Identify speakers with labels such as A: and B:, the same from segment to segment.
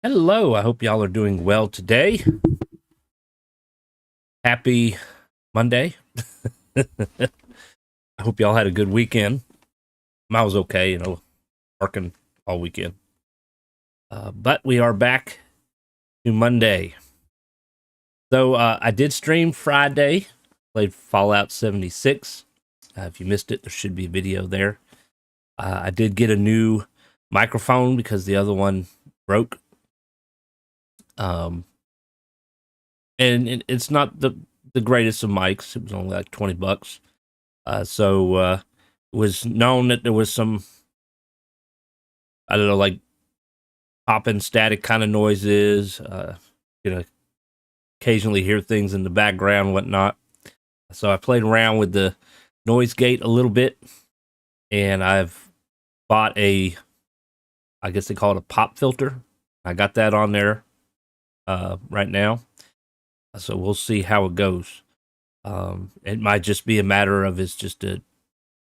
A: Hello, I hope y'all are doing well today. Happy Monday. I hope y'all had a good weekend. Mine was okay, working all weekend. But we are back to Monday. So I did stream Friday, played Fallout 76. If you missed it, there should be a video there. I did get a new microphone because the other one broke. And it's not the greatest of mics. It was only like $20. So it was known that there was some, I don't know, like popping static kind of noises. Occasionally hear things in the background and whatnot. So I played around with the noise gate a little bit, and I've bought I guess they call it a pop filter. I got that on there right now. So we'll see how it goes. It might just be a matter of it's just a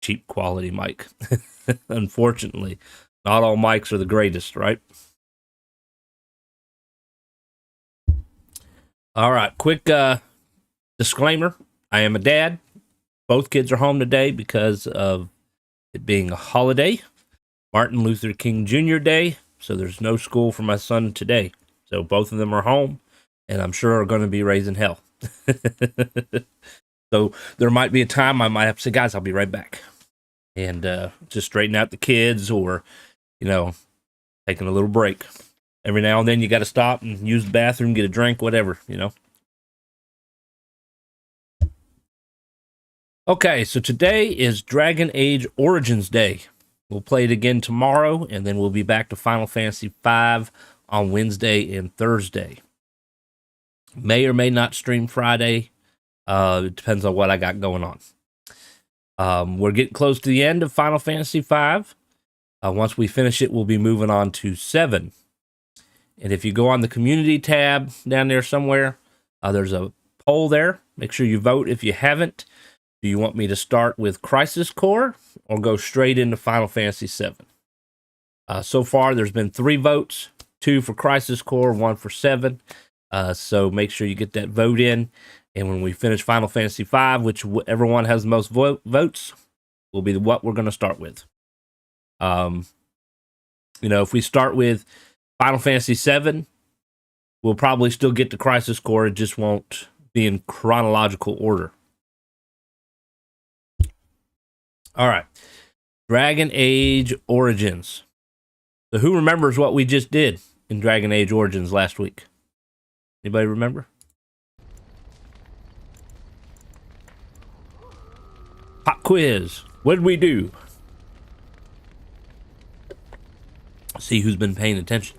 A: cheap quality mic. Unfortunately, not all mics are the greatest, right? All right, quick disclaimer. I am a dad. Both kids are home today because of it being a holiday. Martin Luther King Jr. Day. So there's no school for my son today. So both of them are home, and I'm sure are going to be raising hell. So there might be a time I might have to say, guys, I'll be right back. And just straighten out the kids or, taking a little break. Every now and then you got to stop and use the bathroom, get a drink, whatever, Okay, so today is Dragonage Origins Day. We'll play it again tomorrow, and then we'll be back to Final Fantasy V on Wednesday and Thursday. May or may not stream Friday. It depends on what I got going on. We're getting close to the end of Final Fantasy V. Once we finish it, we'll be moving on to 7. And if you go on the community tab down there somewhere, there's a poll there. Make sure you vote if you haven't. Do you want me to start with Crisis Core or go straight into Final Fantasy VII? So far, there's been 3 votes, 2 for Crisis Core, 1 for 7. So make sure you get that vote in. And when we finish Final Fantasy V, whichever one has the most votes, will be what we're going to start with. If we start with Final Fantasy VII, we'll probably still get to Crisis Core. It just won't be in chronological order. All right. Dragonage Origins. So who remembers what we just did in Dragonage Origins last week? Anybody remember? Pop quiz. What did we do? See who's been paying attention.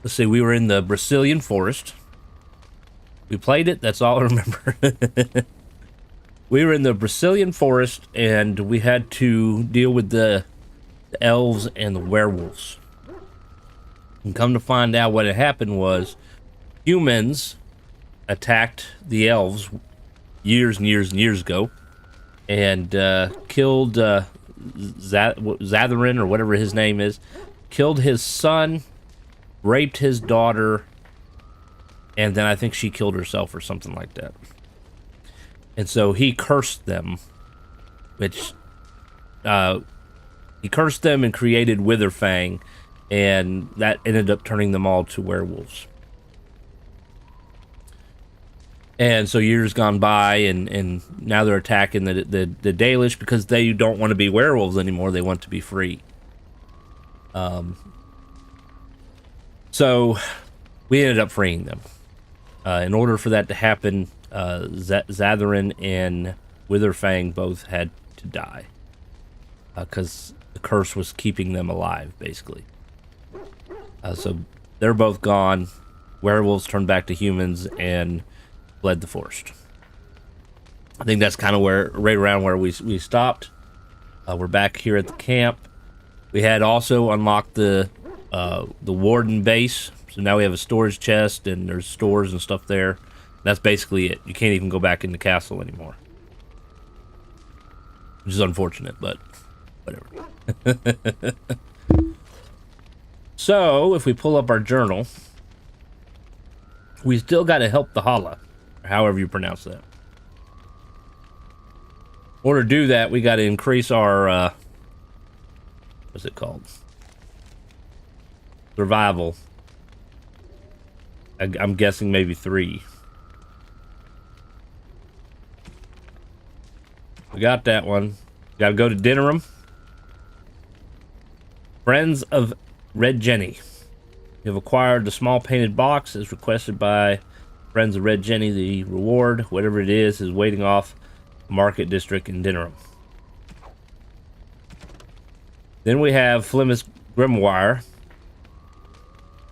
A: Let's see, we were in the Brazilian forest. We played it, that's all I remember. We were in the Brazilian forest, and we had to deal with the elves and the werewolves. And come to find out what had happened was humans attacked the elves years and years and years ago and killed Zatherin, or whatever his name is, killed his son, raped his daughter, and then I think she killed herself or something like that. And so he cursed them, which he cursed them and created Witherfang, and that ended up turning them all to werewolves. And so years gone by, and now they're attacking the Dalish because they don't want to be werewolves anymore. They want to be free. So we ended up freeing them. In order for that to happen, Zatherin and Witherfang both had to die because the curse was keeping them alive, basically. So they're both gone. Werewolves turned back to humans and fled the forest. I think that's kind of right around where we stopped. We're back here at the camp. We had also unlocked the warden base, so now we have a storage chest and there's stores and stuff there. That's basically it. You can't even go back in the castle anymore. which is unfortunate, but whatever. So, if we pull up our journal, we still got to help the Hala, or however you pronounce that. In order to do that, we got to increase our, what's it called? Survival. I'm guessing maybe 3. We got that one. Got to go to Dinnerum. Friends of Red Jenny. You have acquired the small painted box as requested by Friends of Red Jenny. The reward, whatever it is waiting off Market District in Dinnerum. Then we have Flemeth's Grimoire.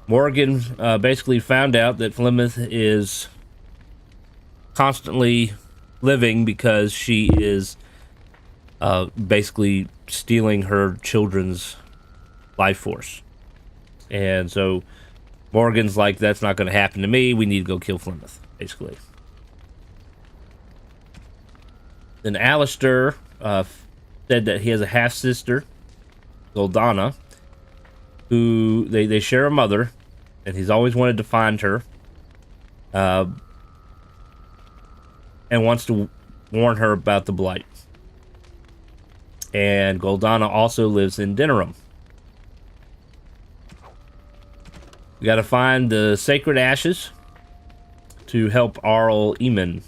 A: Morgan basically found out that Flemeth is constantly living because she is basically stealing her children's life force. And so Morgan's like, that's not going to happen to me. We need to go kill Flemeth, basically. Then Alistair said that he has a half-sister, Goldana, who they share a mother, and he's always wanted to find her. And wants to warn her about the Blight. And Goldana also lives in Dinnerum. We got to find the sacred ashes to help Arl Eamon.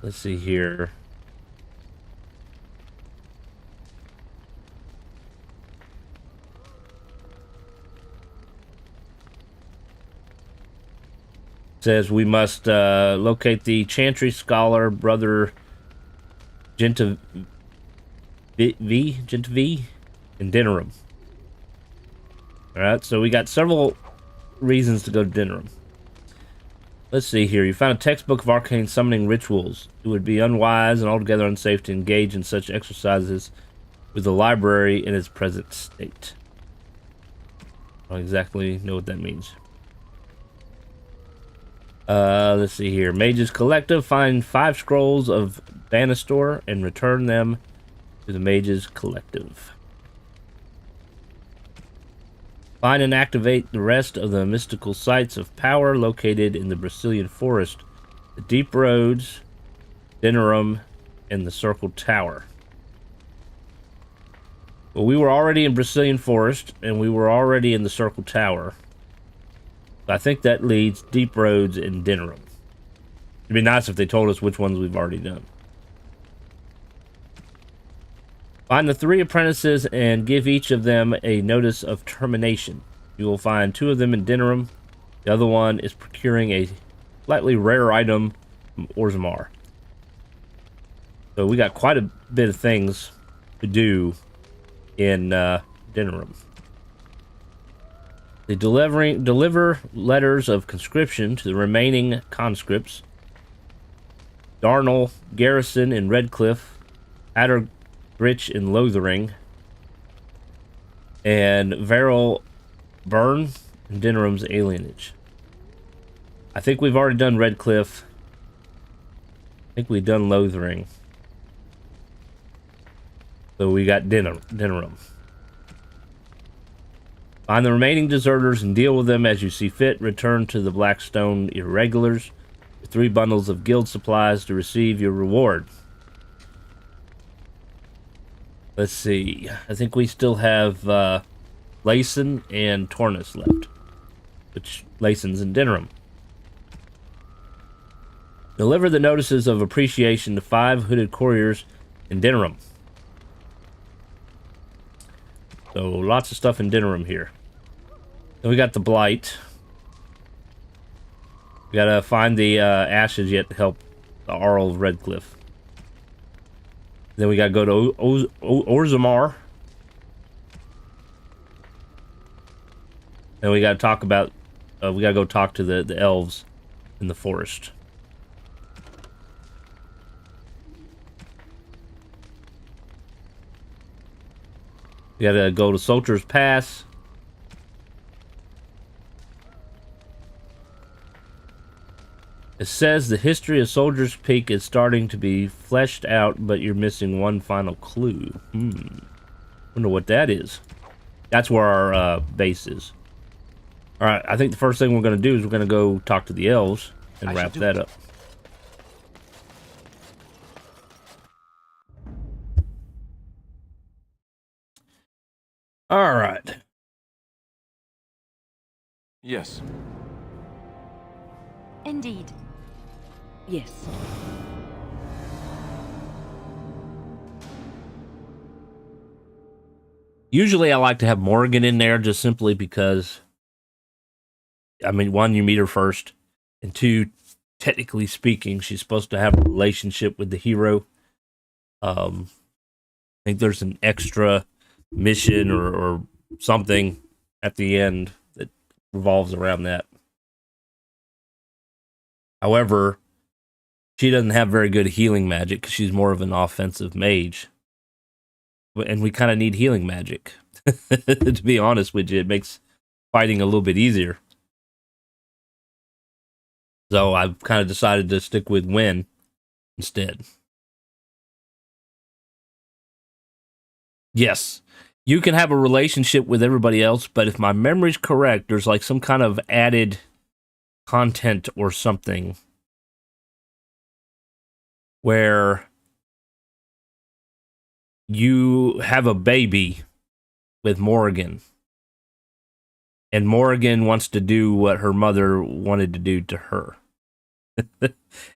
A: Let's see here. Says we must locate the Chantry scholar brother Gentavi in Dinnerum. Alright, so we got several reasons to go to Dinnerum. Let's see here. You found a textbook of arcane summoning rituals. It would be unwise and altogether unsafe to engage in such exercises with the library in its present state. I don't exactly know what that means. Let's see here. Mages Collective. Find 5 scrolls of Banastor and return them to the Mages Collective. Find and activate the rest of the mystical sites of power located in the Brazilian Forest, the Deep Roads, Dinnerum, and the Circle Tower. Well, we were already in Brazilian Forest, and we were already in the Circle Tower. I think that leads Deep Roads and Dinnerum. It'd be nice if they told us which ones we've already done. Find the 3 apprentices and give each of them a notice of termination. You will find 2 of them in Dinnerum. The other one is procuring a slightly rare item from Orzammar. So we got quite a bit of things to do in Dinnerum. They deliver letters of conscription to the remaining conscripts. Darnell Garrison in Redcliffe, Addergrich in Lothering, and Verrill Byrne in Dinnerum's Alienage. I think we've already done Redcliffe. I think we've done Lothering. So we got Dinnerum. Find the remaining deserters and deal with them as you see fit. Return to the Blackstone Irregulars with 3 bundles of guild supplies to receive your reward. Let's see. I think we still have Layson and Tornus left. Which Layson's in Dinnerum. Deliver the notices of appreciation to 5 hooded couriers in Dinnerum. So lots of stuff in Dinnerum here. Then we got the Blight. We gotta find the ashes yet to help the Arl of Redcliffe. Then we gotta go to Orzammar. Then we gotta talk about. We gotta go talk to the elves in the forest. We gotta go to Soldier's Pass. It says the history of Soldier's Peak is starting to be fleshed out, but you're missing one final clue. Wonder what that is. That's where our base is. All right, I think the first thing we're going to do is we're going to go talk to the elves and wrap that up. All right.
B: Yes.
C: Indeed. Yes.
A: Usually I like to have Morgan in there just simply because, I mean, one, you meet her first, and two, technically speaking, she's supposed to have a relationship with the hero. I think there's an extra mission or something at the end that revolves around that. However, she doesn't have very good healing magic because she's more of an offensive mage. And we kind of need healing magic. To be honest with you, it makes fighting a little bit easier. So I've kind of decided to stick with Win instead. Yes, you can have a relationship with everybody else, but if my memory's correct, there's like some kind of added content or something where you have a baby with Morgan, and Morgan wants to do what her mother wanted to do to her.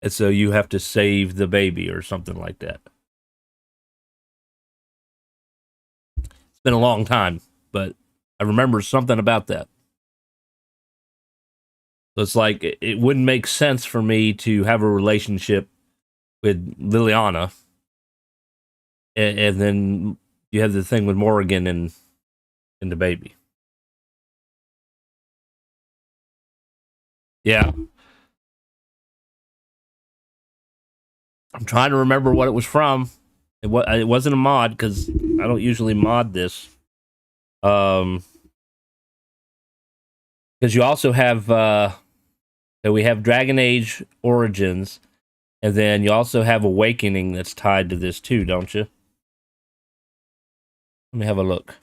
A: And so you have to save the baby or something like that. It's been a long time, but I remember something about that. So it's like, it wouldn't make sense for me to have a relationship with Liliana, and then you have the thing with Morgan and the baby. Yeah. I'm trying to remember what it was from. It wasn't a mod, because I don't usually mod this. Because you also have we have Dragonage Origins, and then you also have Awakening that's tied to this too, don't you? Let me have a look.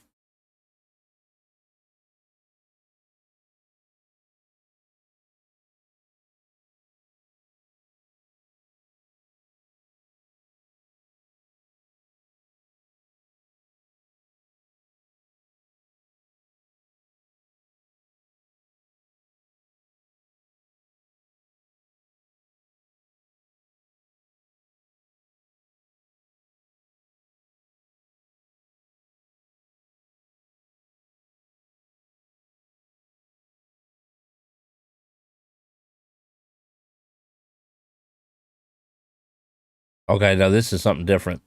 A: Okay, now this is something different.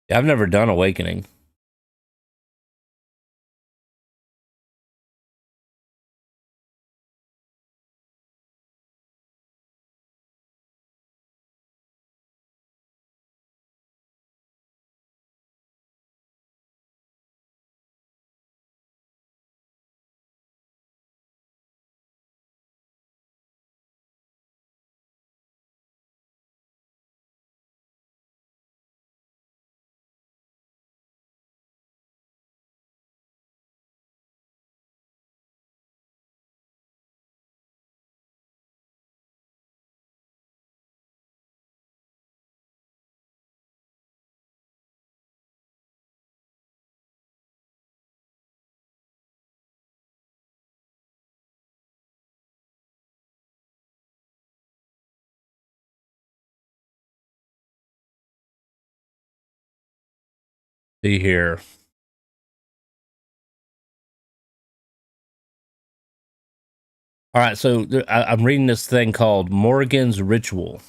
A: Yeah, I've never done Awakening. See here. All right, so I'm reading this thing called Morgan's Ritual.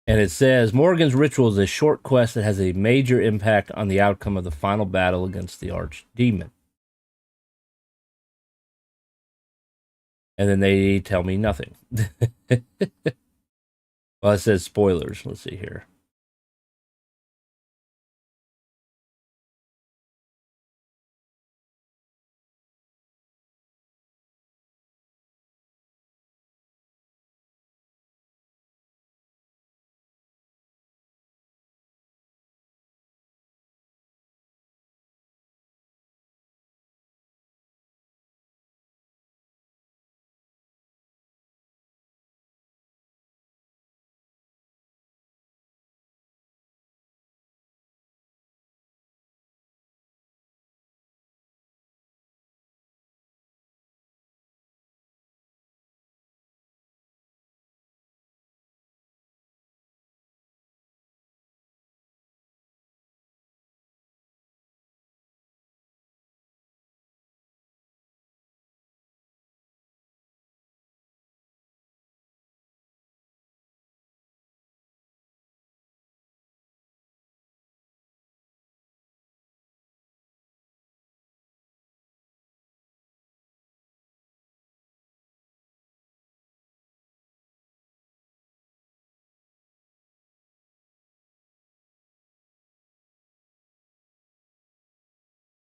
A: And it says Morgan's Ritual is a short quest that has a major impact on the outcome of the final battle against the archdemon. And then they tell me nothing. Well, it says spoilers. Let's see here.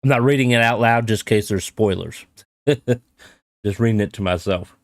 A: I'm not reading it out loud just in case there's spoilers. Just reading it to myself.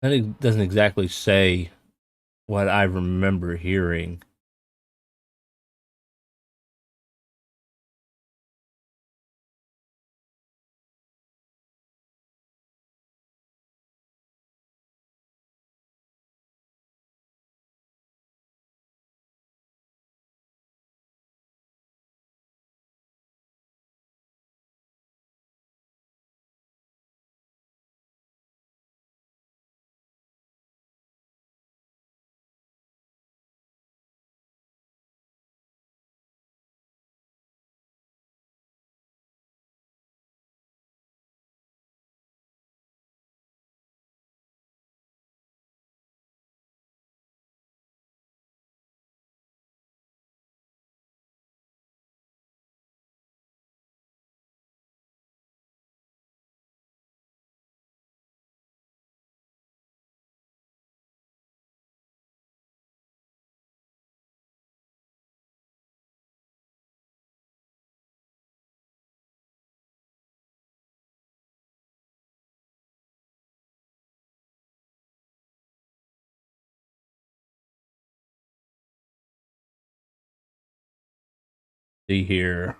A: That doesn't exactly say what I remember hearing. See here.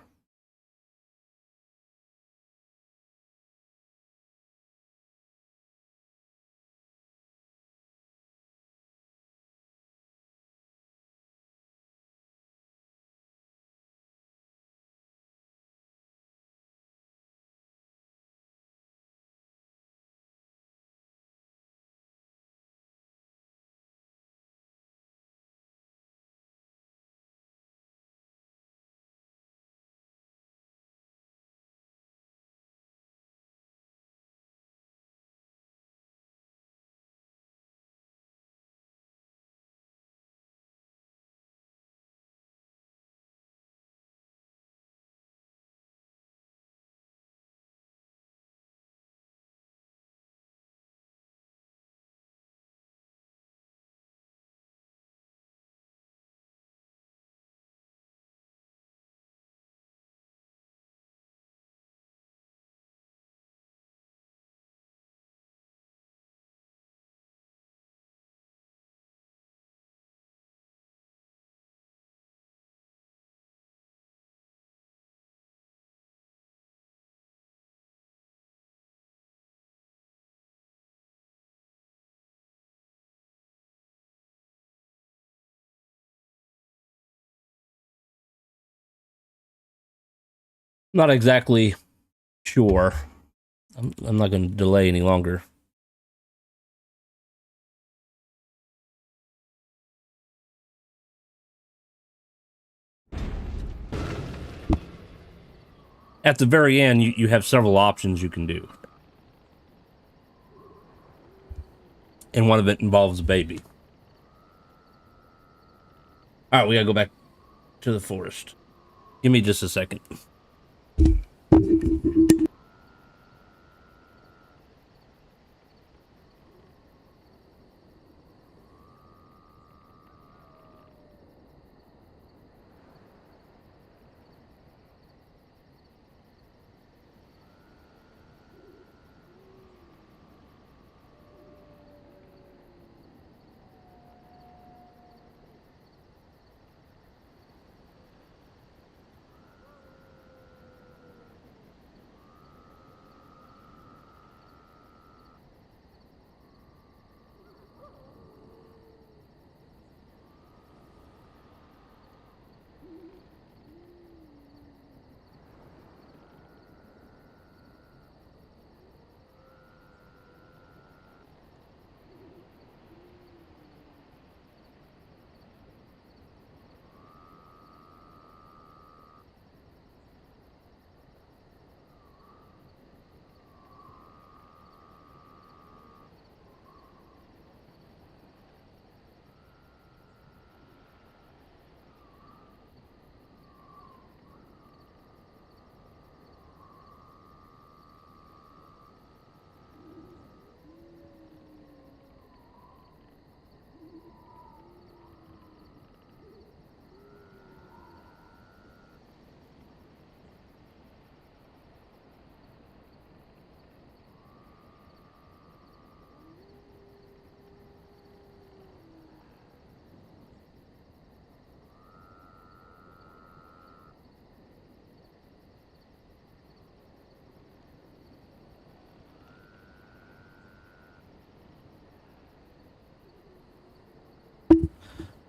A: Not exactly sure. I'm not going to delay any longer. At the very end, you have several options you can do. And one of it involves a baby. All right, we got to go back to the forest. Give me just a second.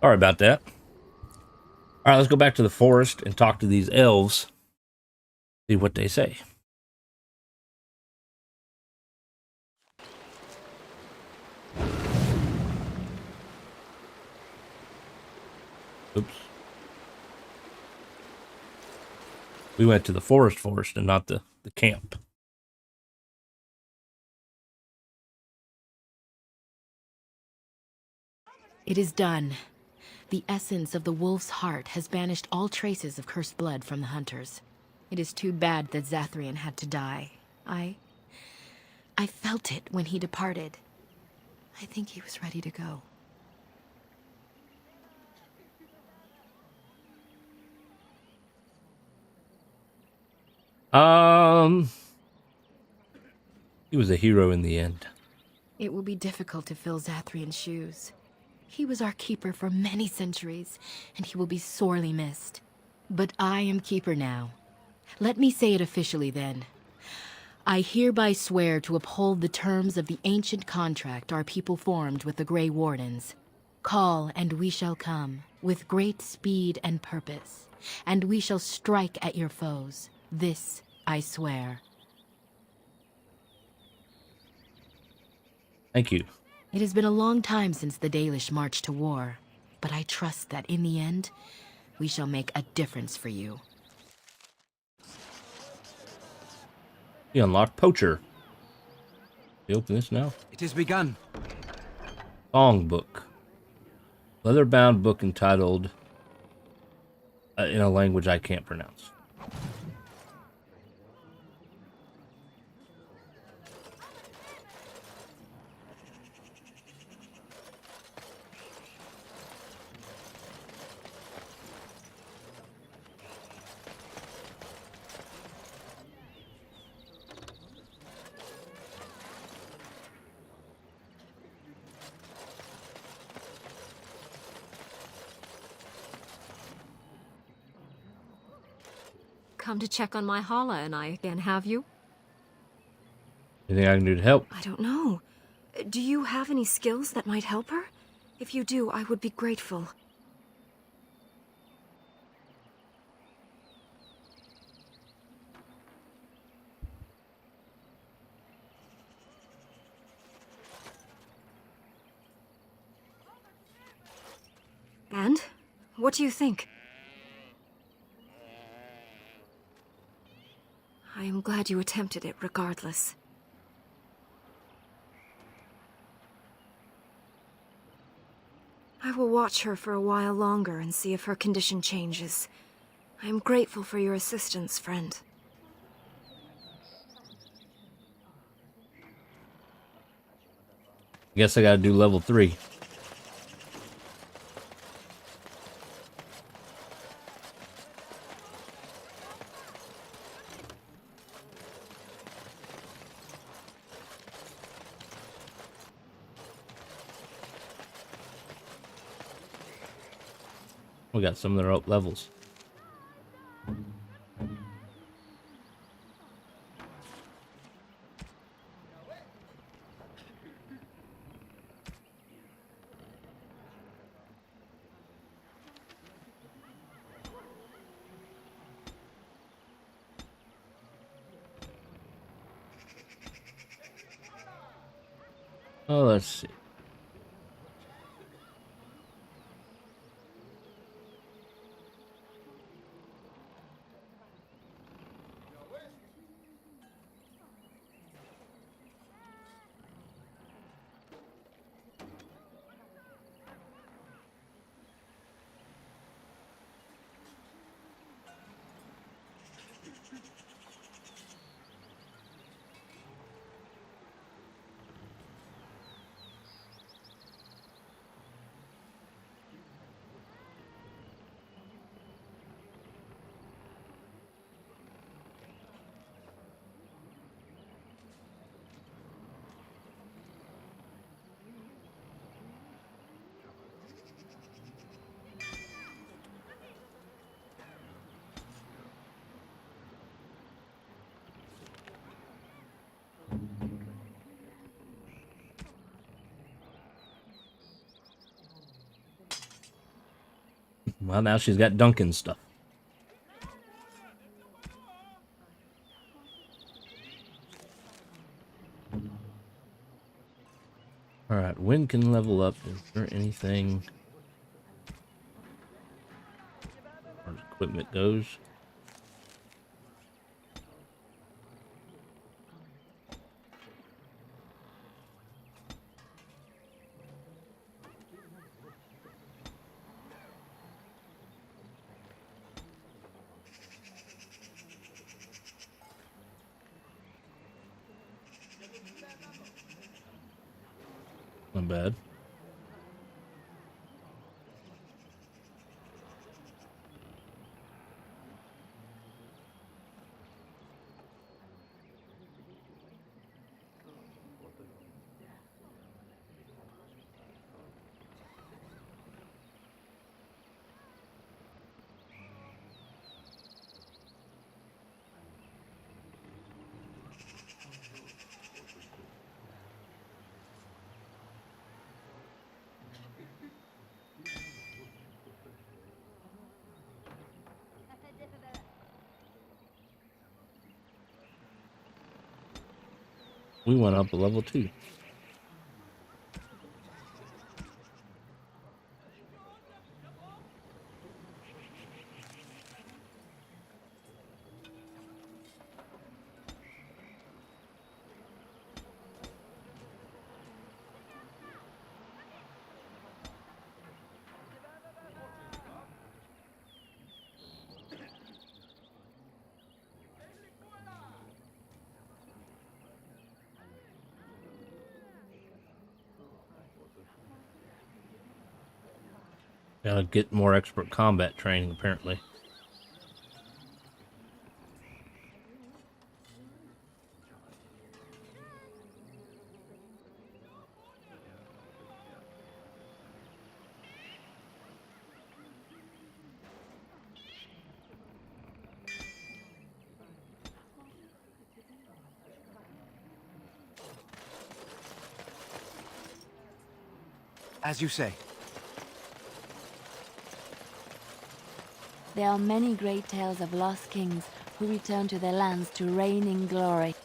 A: Sorry about that. All right, let's go back to the forest and talk to these elves. See what they say. Oops. We went to the forest and not the camp.
C: It is done. The essence of the wolf's heart has banished all traces of cursed blood from the hunters. It is too bad that Zathrian had to die. I felt it when he departed. I think he was ready to go.
A: He was a hero in the end.
C: It will be difficult to fill Zathrian's shoes. He was our keeper for many centuries, and he will be sorely missed. But I am keeper now. Let me say it officially then. I hereby swear to uphold the terms of the ancient contract our people formed with the Grey Wardens. Call, and we shall come, with great speed and purpose, and we shall strike at your foes. This I swear.
A: Thank you.
C: It has been a long time since the Dalish marched to war, but I trust that in the end, we shall make a difference for you.
A: You unlocked Poacher. You open this now?
B: It has begun.
A: Songbook. Leather-bound book entitled in a language I can't pronounce.
D: Come to check on my Hala and I again, have you?
A: Anything I can do to help?
D: I don't know. Do you have any skills that might help her? If you do, I would be grateful. And? What do you think? I am glad you attempted it regardless. I will watch her for a while longer and see if her condition changes. I am grateful for your assistance, friend.
A: Guess I gotta do level 3. We got some that are up levels. Oh, let's see. Well, now she's got Duncan stuff. Alright, Wynn can level up. Is there anything as far as equipment goes? Not bad. We went up a level 2. Gotta get more expert combat training, apparently.
B: As you say.
E: There are many great tales of lost kings who return to their lands to reign in glory.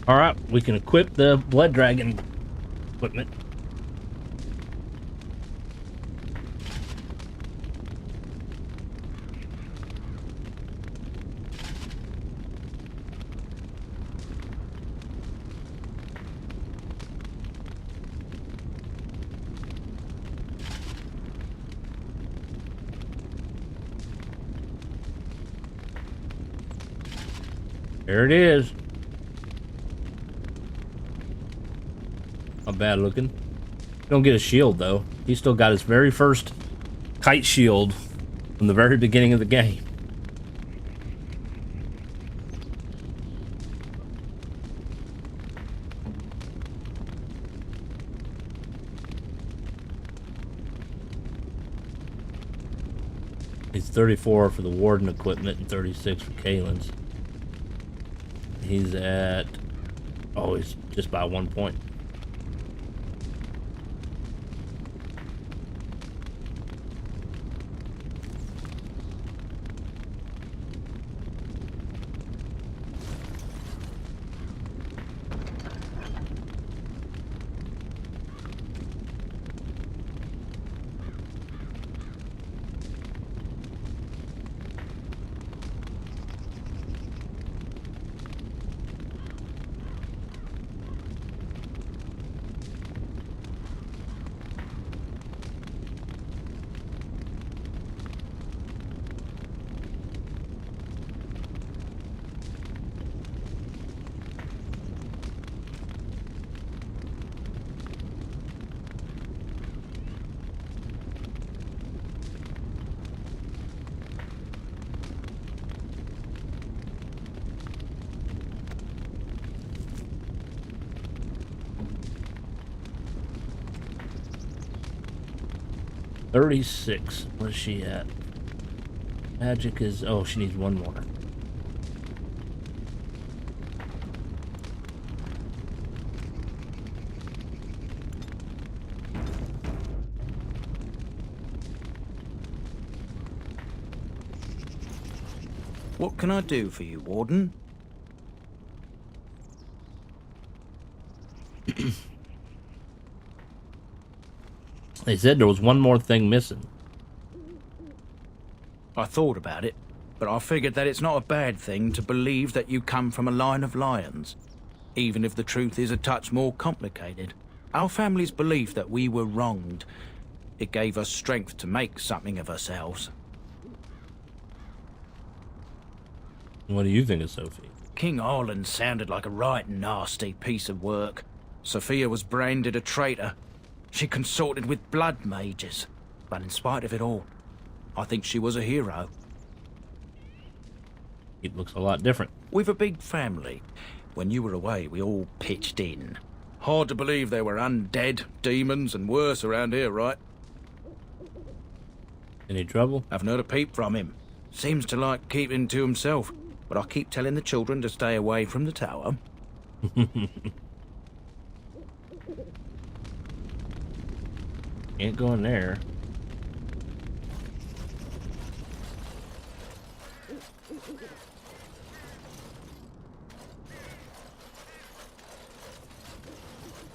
E: All right, we can equip the blood dragon equipment. There it is. Not bad looking. Don't get a shield though. He still got his very first kite shield from the very beginning of the game. He's 34 for the warden equipment and 36 for Kalen's. He's at... oh, he's just by 1 point. $36. Where's she at? Magic is... oh, she needs one more.
B: What can I do for you, Warden?
A: They said there was one more thing missing.
B: I thought about it, but I figured that it's not a bad thing to believe that you come from a line of lions. even if the truth is a touch more complicated. Our family's belief that we were wronged, it gave us strength to make something of ourselves.
E: What do you think of Sophie?
B: King Arlen sounded like a right nasty piece of work. Sophia was branded a traitor. She consorted with blood mages. But in spite of it all, I think she was a hero.
E: It looks a lot different.
B: We've a big family. When you were away, we all pitched in. Hard to believe there were undead, demons, and worse around here, right?
E: Any trouble?
B: Haven't heard a peep from him. Seems to like keeping to himself. But I keep telling the children to stay away from the tower.
E: Can't go in there.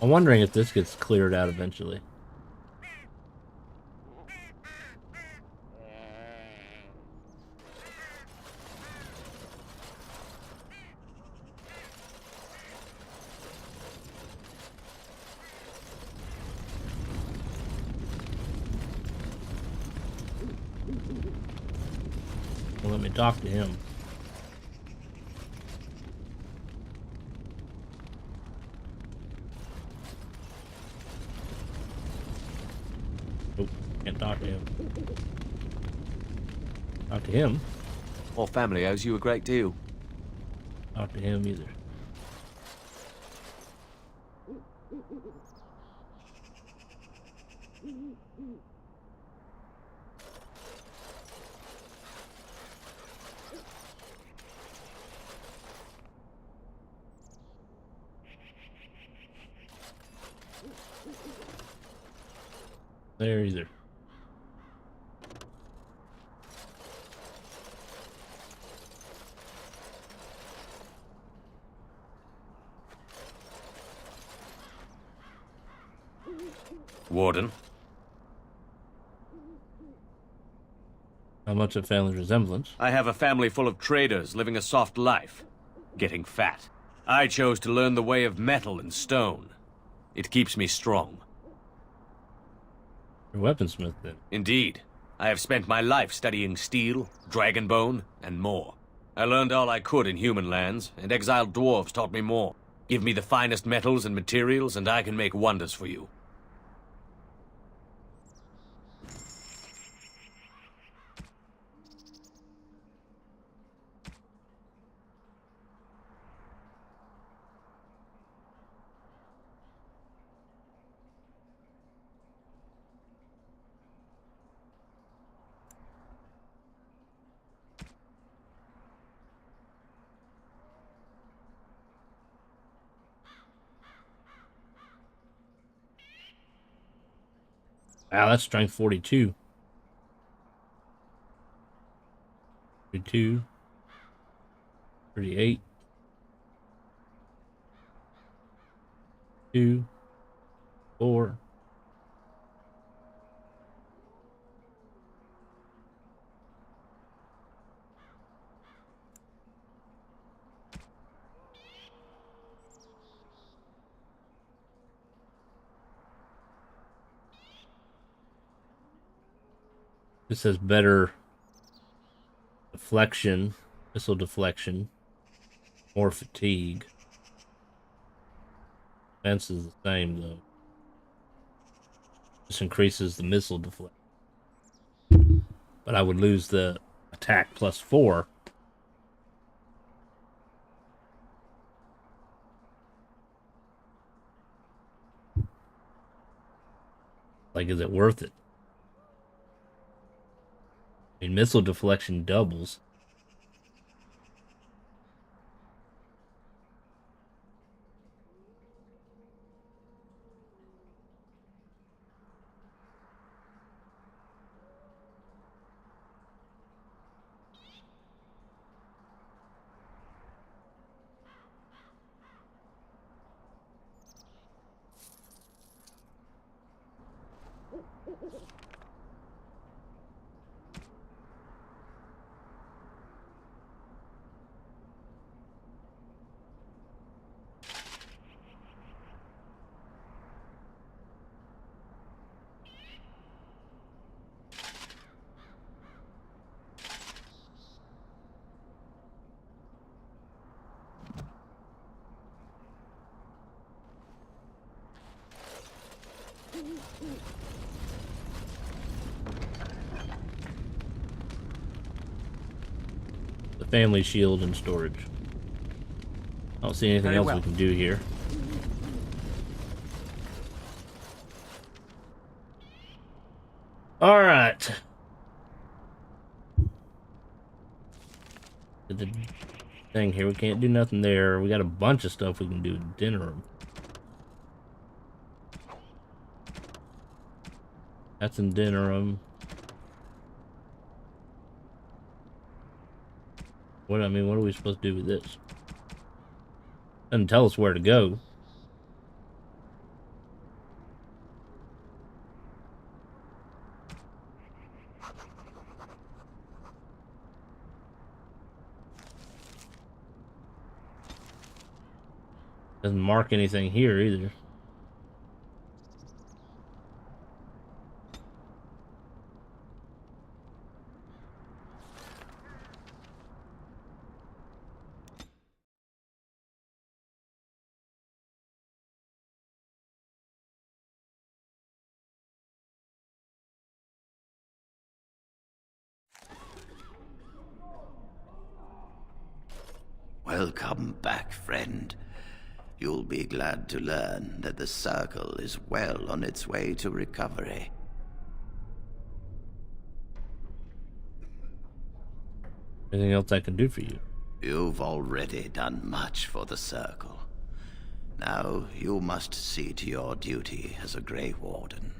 E: I'm wondering if this gets cleared out eventually. Well, let me talk to him. Oh, can't talk to him. Talk to him.
F: Our family owes you a great deal.
E: Talk to him either. There either.
F: Warden,
E: How much of family resemblance?
F: I have a family full of traders living a soft life, getting fat. I chose to learn the way of metal and stone. It keeps me strong.
E: You're a weaponsmith then.
F: Indeed, I have spent my life studying steel, dragonbone, and more. I learned all I could in human lands, and exiled dwarves taught me more. Give me the finest metals and materials, and I can make wonders for you.
E: Wow, that's strength 42. 32. 38. 2. 4. This says better deflection, missile deflection, more fatigue. Defense is the same though. This increases the missile deflection. But I would lose the attack plus 4. Like, is it worth it? I mean, missile deflection doubles.
A: The family shield and storage. I don't see anything
B: Very
A: else
B: well.
A: we can do here. All right. The thing here, we can't do nothing there. We got a bunch of stuff we can do in dinner room. That's in dinner room. What I mean, what are we supposed to do with this? Doesn't tell us where to go. Doesn't mark anything here either.
G: Welcome back, friend. You'll be glad to learn that the Circle is well on its way to recovery.
A: Anything else I can do for you?
G: You've already done much for the Circle. Now you must see to your duty as a Grey Warden.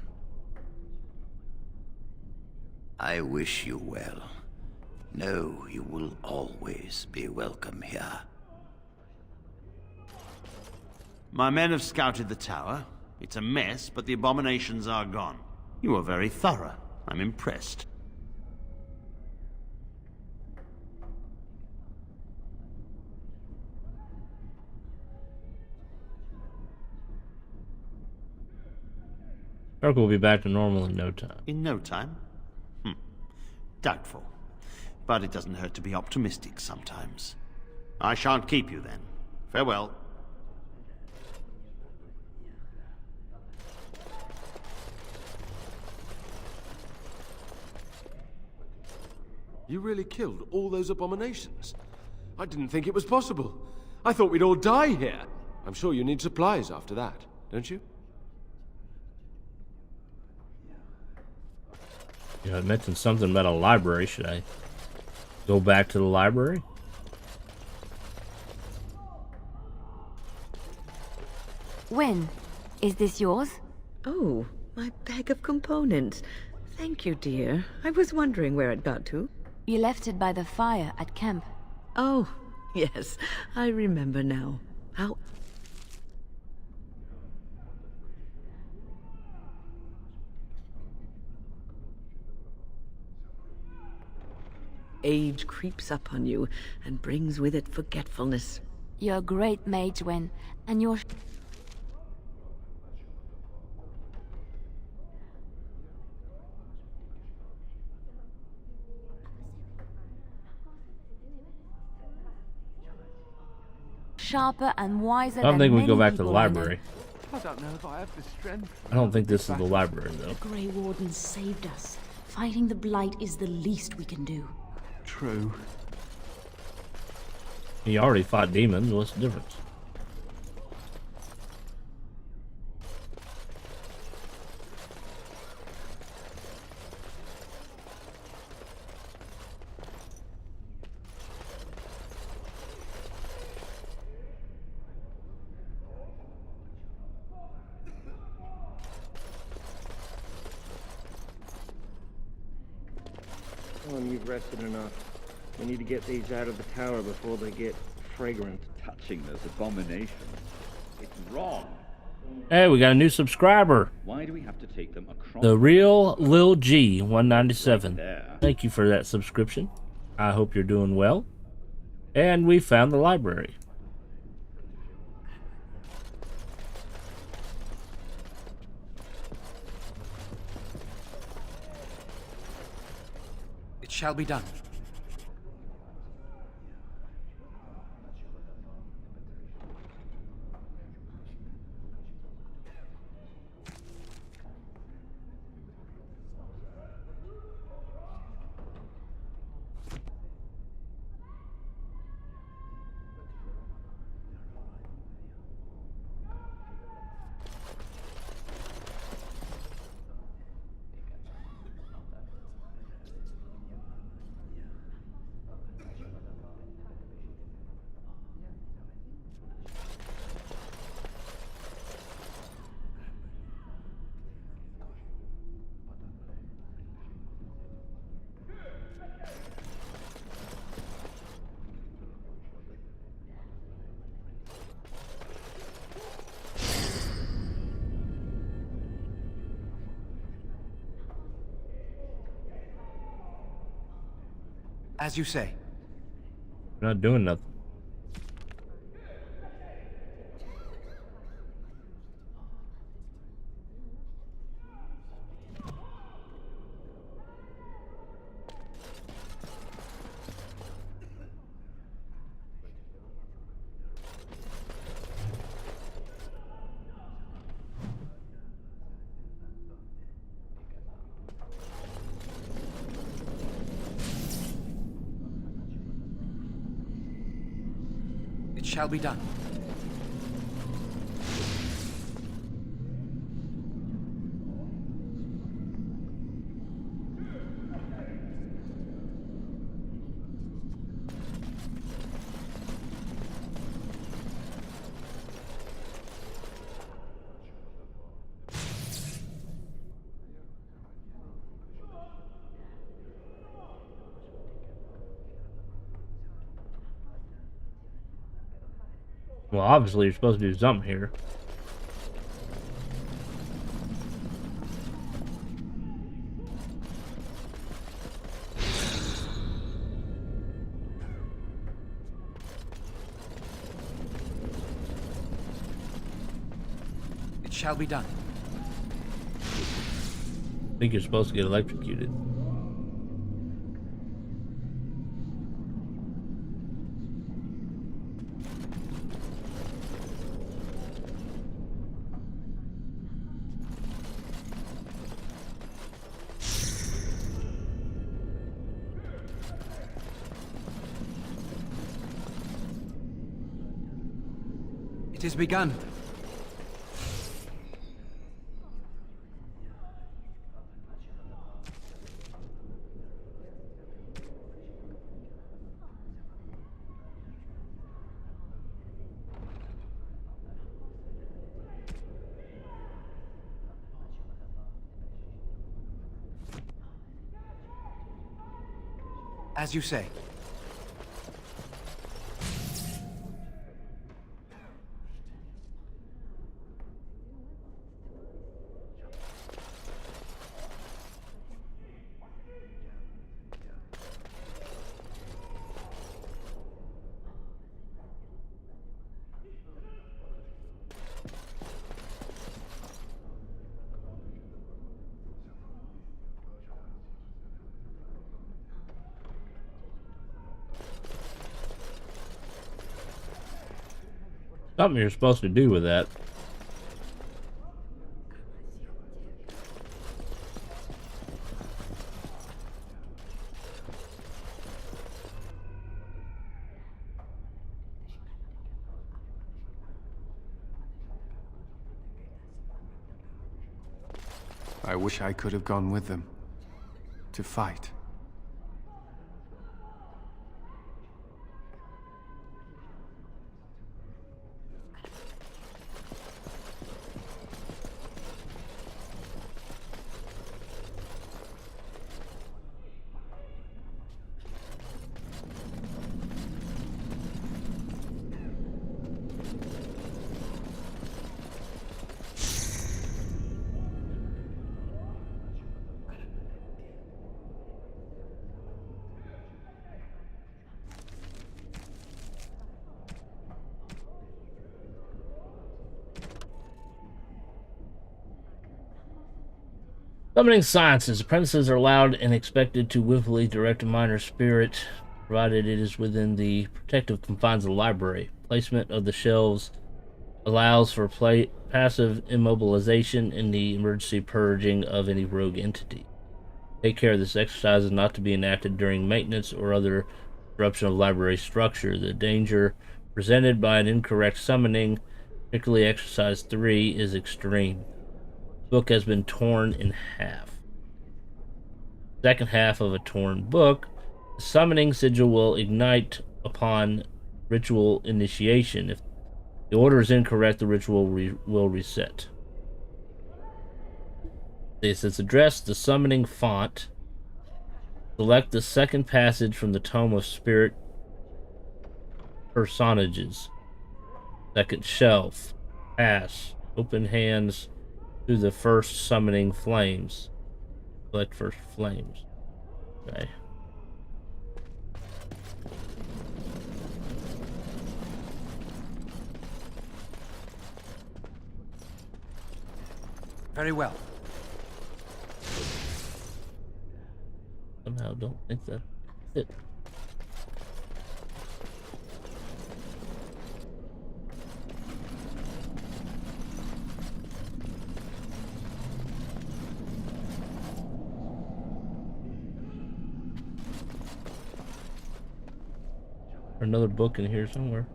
G: I wish you well. Know you will always be welcome here.
H: My men have scouted the tower. It's a mess, but the abominations are gone. You are very thorough. I'm impressed.
A: Circle will be back to normal in no time.
H: In no time? Doubtful. But it doesn't hurt to be optimistic sometimes. I shan't keep you then. Farewell.
I: You really killed all those abominations? I didn't think it was possible. I thought we'd all die here. I'm sure you need supplies after that, don't you?
A: Yeah, I mentioned something about a library. Should I go back to the library?
J: When? Is this yours?
K: Oh, my bag of components. Thank you, dear. I was wondering where it got to.
J: You left it by the fire at camp.
K: Oh, yes. I remember now. How... Age creeps up on you and brings with it forgetfulness.
J: You're a great mage, Wen, and you're... sharper and wiser
A: I don't
J: than
A: think we
J: many
A: go back to the
J: people I know.
A: library.
I: I don't know if I have the strength.
A: I don't think this is the library, though.
L: The Grey Wardens saved us. Fighting the Blight is the least we can do.
I: True.
A: He already fought demons. What's the difference?
M: You've rested enough. We need to get these out of the tower before they get fragrant.
N: Touching those abominations. It's wrong.
A: Hey, we got a new subscriber.
N: Why do we have to take them across?
A: The real Lil G 197.
N: There.
A: Thank you for that subscription. I hope you're doing well. And we found the library.
B: It shall be done. As you say.
E: We're not doing nothing.
B: It shall be done.
E: Well, obviously you're supposed to do something here.
B: It shall be done.
E: I think you're supposed to get electrocuted.
B: It is begun. As you say.
E: Something you're supposed to do with that.
I: I wish I could have gone with them. To fight.
E: Summoning sciences. Apprentices are allowed and expected to willfully direct a minor spirit, provided it is within the protective confines of the library. Placement of the shelves allows for passive immobilization and the emergency purging of any rogue entity. Take care this exercise is not to be enacted during maintenance or other disruption of library structure. The danger presented by an incorrect summoning, particularly exercise 3, is extreme. Book has been torn in half. Second half of a torn book. The summoning sigil will ignite upon ritual initiation. If the order is incorrect, the ritual will reset. This is addressed the summoning font. Select the second passage from the Tome of Spirit Personages. Second shelf. Pass. Open hands to the first summoning flames. Select first flames. Okay.
O: Very well.
E: Somehow don't think that's it. Another book in here somewhere.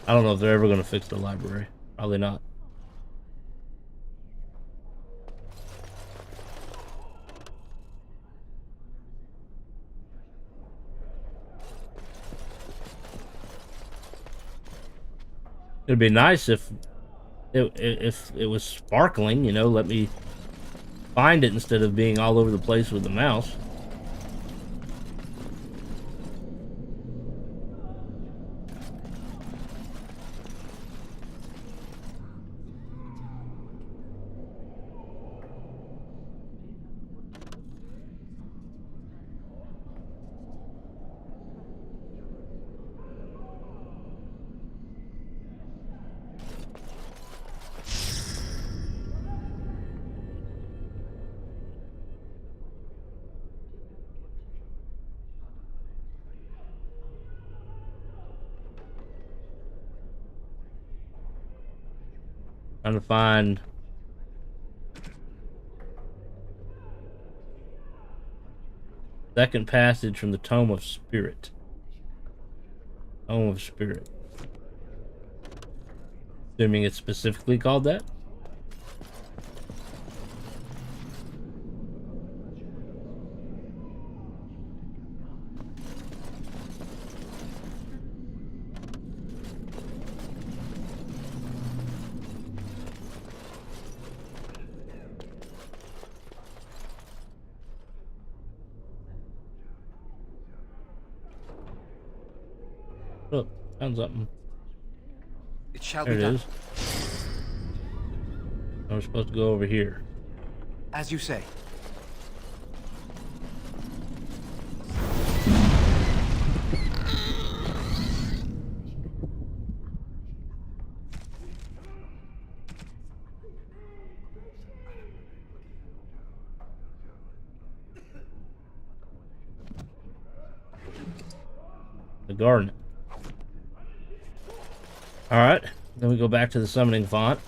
E: I don't know if they're ever going to fix the library. Probably not. It'd be nice if it was sparkling, you know, let me find it instead of being all over the place with the mouse. Trying to find second passage from the Tome of Spirit. Tome of Spirit. Assuming it's specifically called that. Oh, found something.
O: It shall
E: There
O: be
E: it
O: done.
E: is. I'm supposed to go over here.
O: As you say.
E: The garden. Alright, then we go back to the summoning font.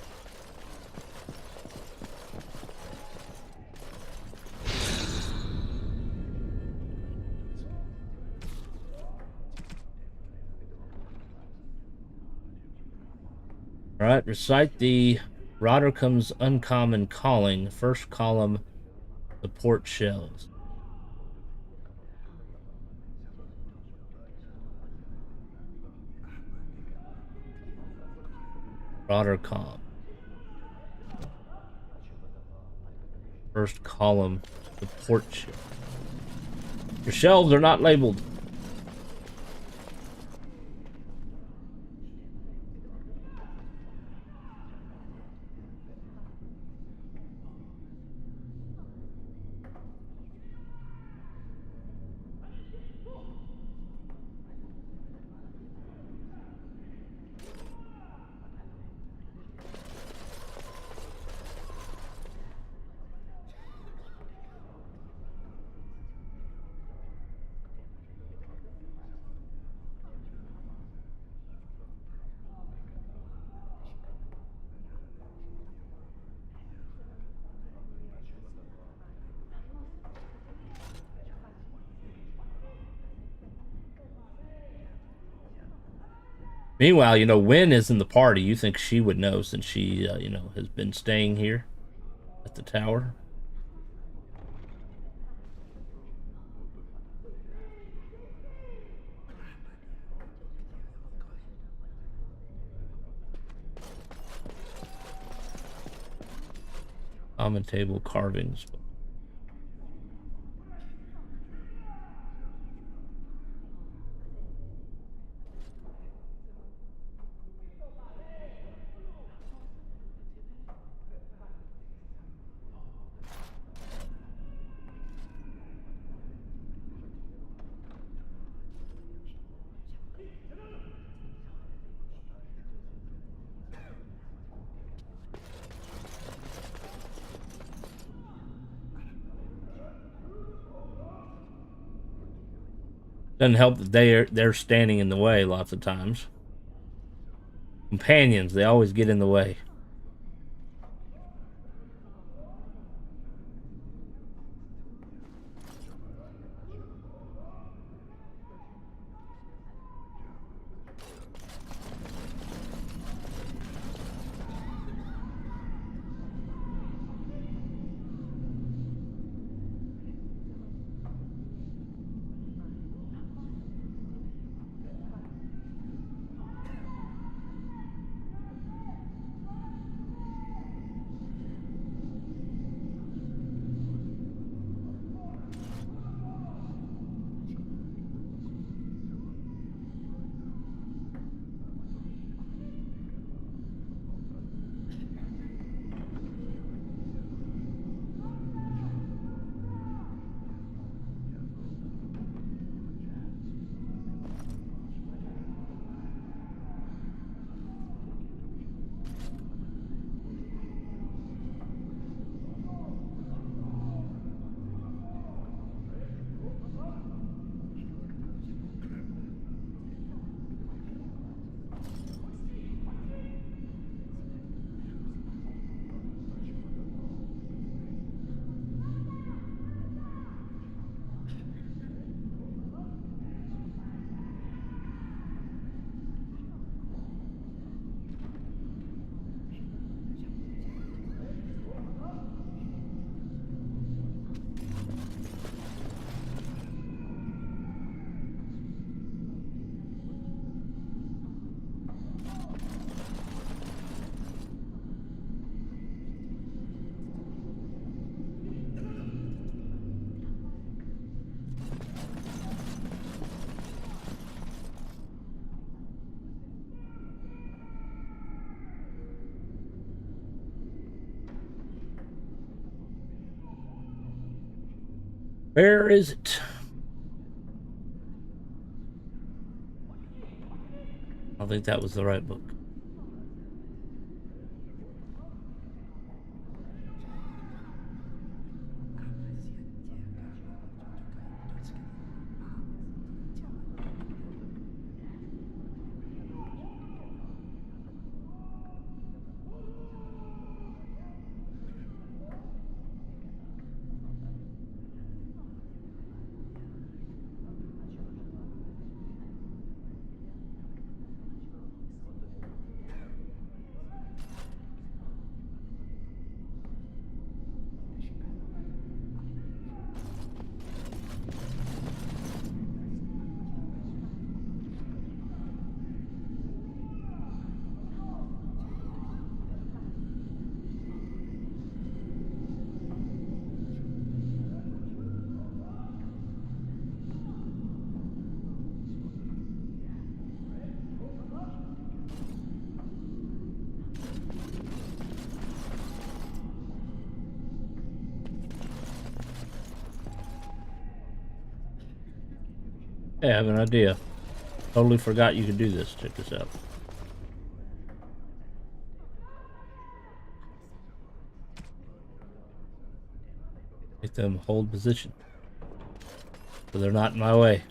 E: Alright, recite the Roddercom's Uncommon Calling, first column, support shells. Roddercom. First column, support shelf. Your shelves are not labeled. Meanwhile, you know, Wynn is in the party. You think she would know since she, you know, has been staying here at the tower. Common table carvings. Doesn't help that they're standing in the way lots of times. Companions, they always get in the way. Where is it? I think that was the right book. Hey, I have an idea. Totally forgot you could do this. Check this out. Make them hold position, so they're not in my way.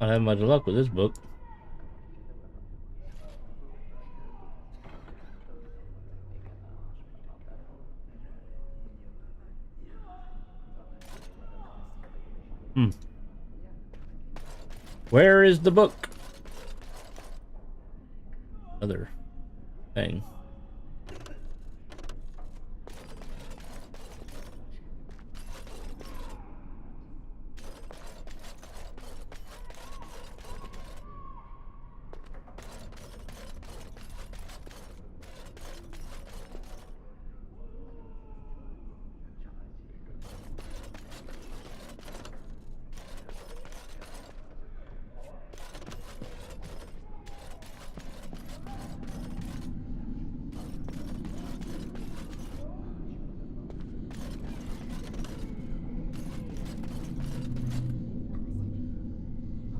E: I don't have much luck with this book. Where is the book? other thing.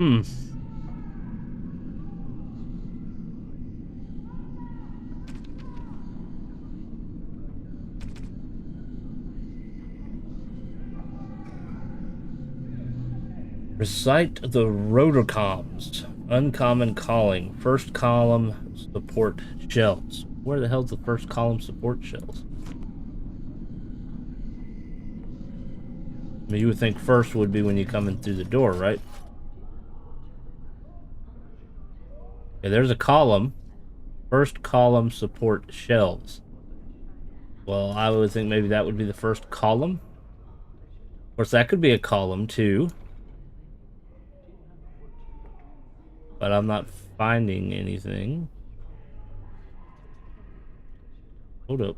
E: Hmm. Recite the rotocoms. Uncommon calling. First column support shells. Where the hell's the first column support shells? I mean, you would think first would be when you come in through the door, right? Okay, there's a column. First column support shells. Well, I would think maybe that would be the first column. Of course, that could be a column too. But I'm not finding anything. Hold up.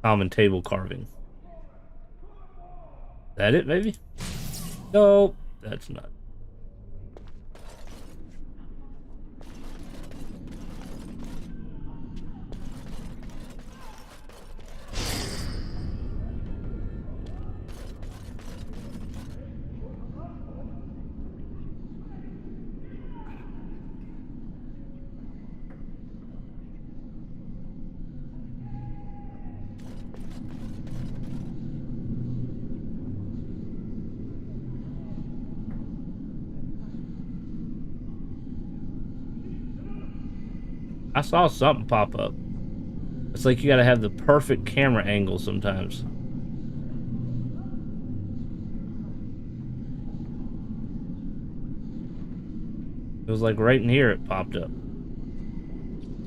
E: Common table carving. Is that it, maybe? Nope, that's not. I saw something pop up. It's like you gotta have the perfect camera angle sometimes. It was like right in here it popped up.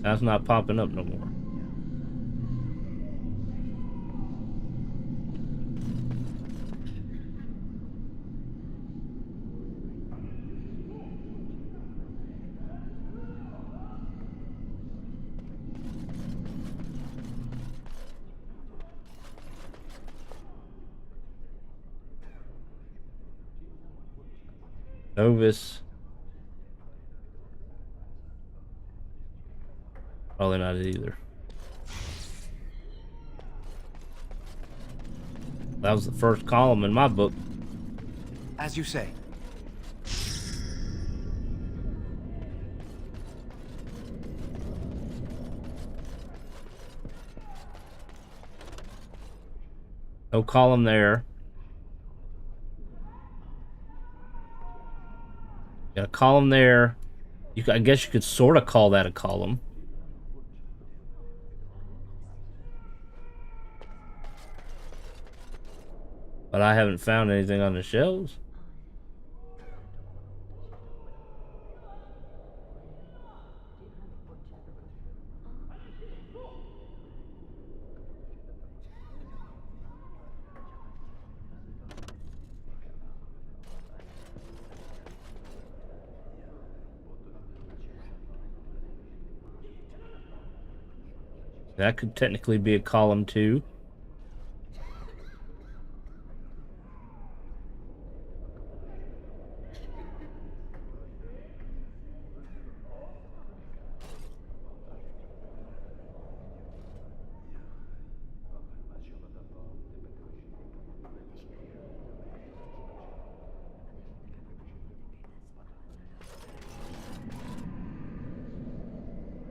E: That's not popping up no more. Novice. Probably not it either. That was the first column in my book.
O: As you say.
E: No column there. Got a column there. I guess you could sort of call that a column. But I haven't found anything on the shelves. That could technically be a column too.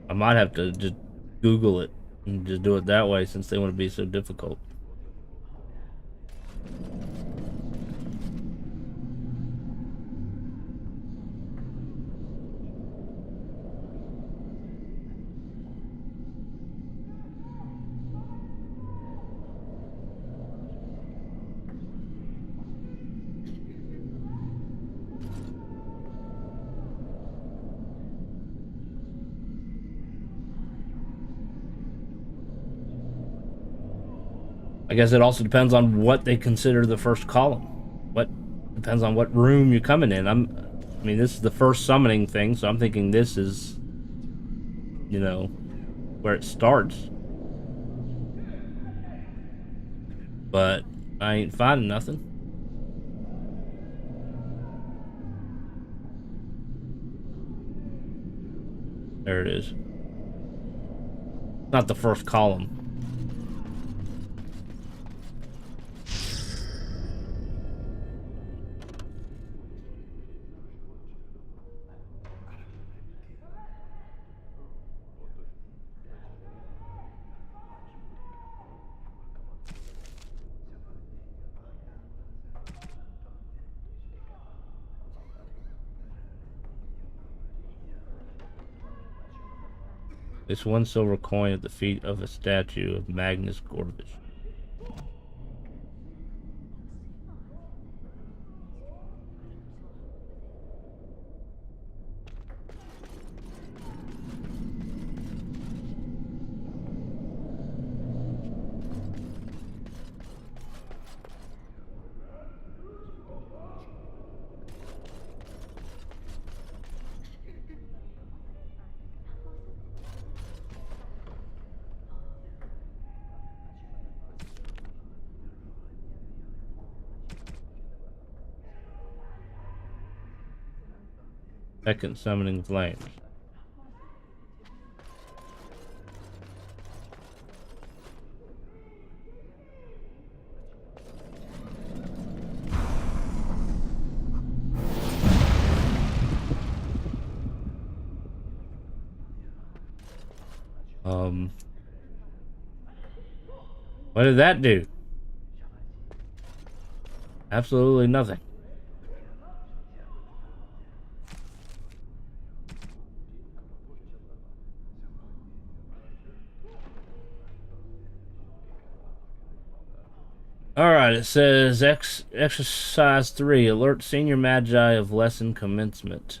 E: I might have to just Google it and just do it that way since they want to be so difficult. I guess it also depends on what they consider the first column. What depends on what room you're coming in. I mean, this is the first summoning thing, so I'm thinking this is, you know, where it starts. But I ain't finding nothing. There it is. Not the first column. It's 1 silver coin at the feet of a statue of Magnus Gorvish. Second summoning flames. What did that do? Absolutely nothing. Alright, it says exercise 3, alert senior magi of lesson commencement.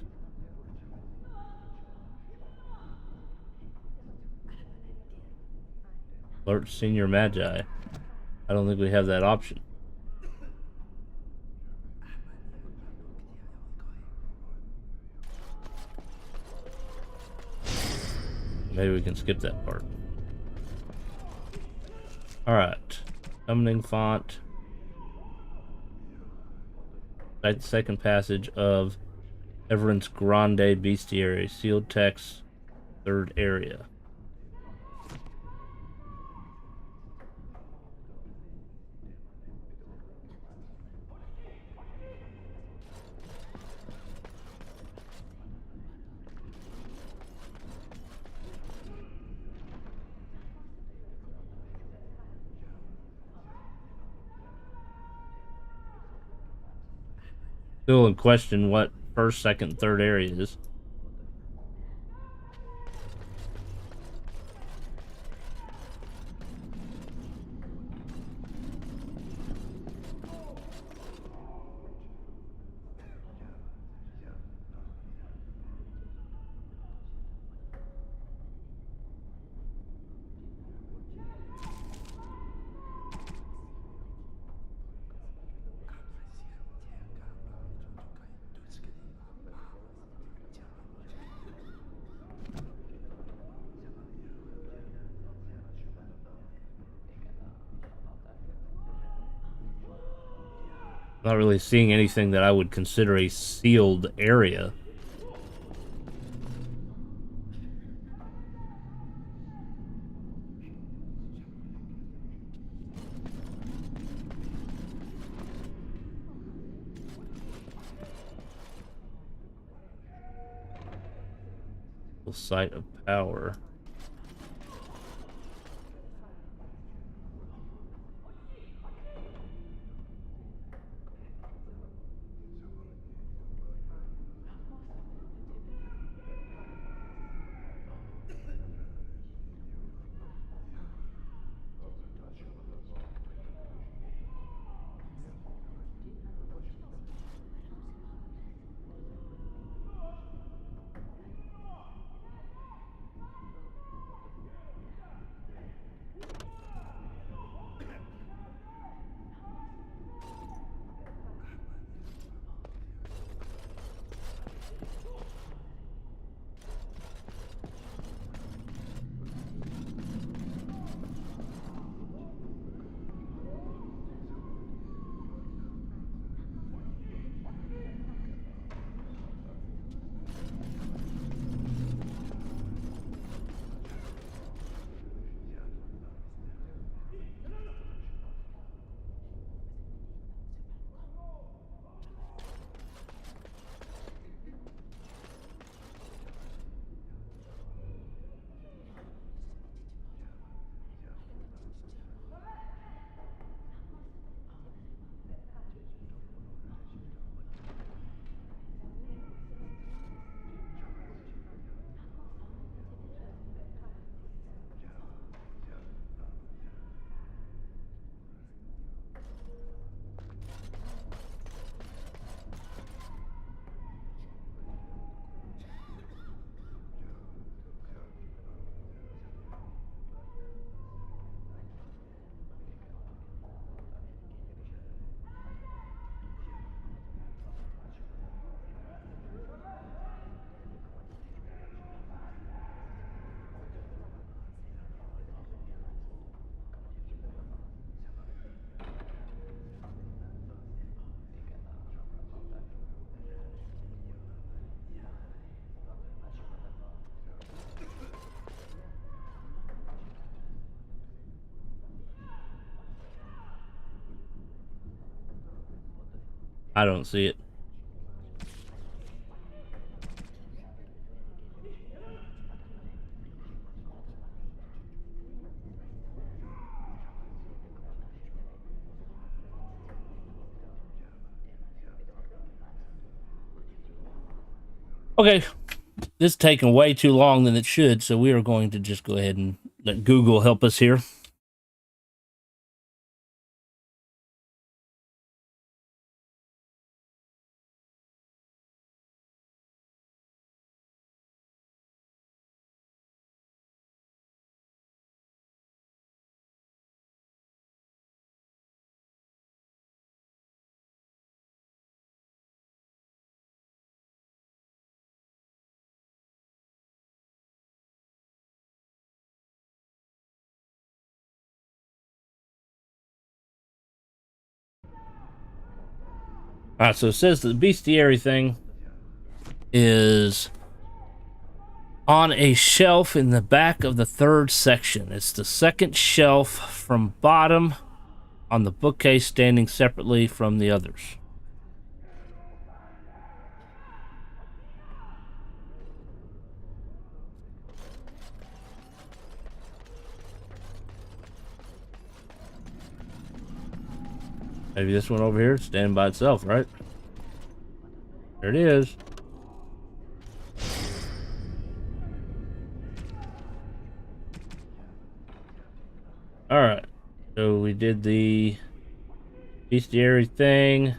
E: Alert senior magi. I don't think we have that option. Maybe we can skip that part. Alright. Summoning font. Cite the second passage of Everence Grande Bestiary. Sealed text. Third area. Still in question what first, second, third area is. Not really seeing anything that I would consider a sealed area. Site of power. I don't see it. Okay, this is taking way too long than it should, so we are going to just go ahead and let Google help us here. Alright, so it says the bestiary thing is on a shelf in the back of the third section. It's the second shelf from bottom on the bookcase, standing separately from the others. Maybe this one over here, standing by itself, right? There it is. Alright, so we did the bestiary thing.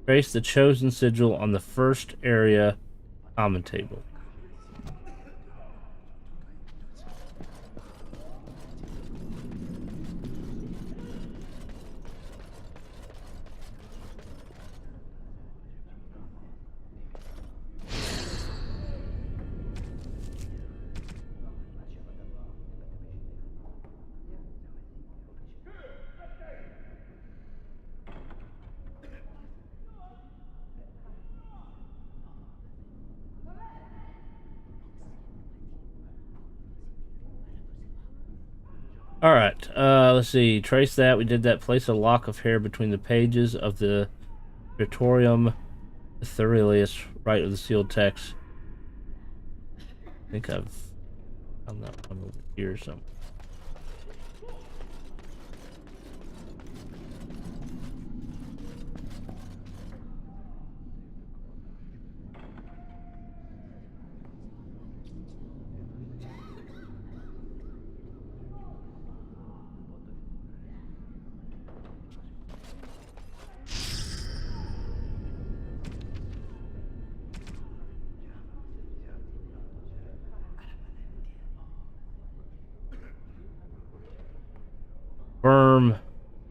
E: Trace the chosen sigil on the first area common table. All right, let's see. Trace that. We did that. Place a lock of hair between the pages of the Praetorium Etherealius, right of the sealed text. I think I've found that one over here or something.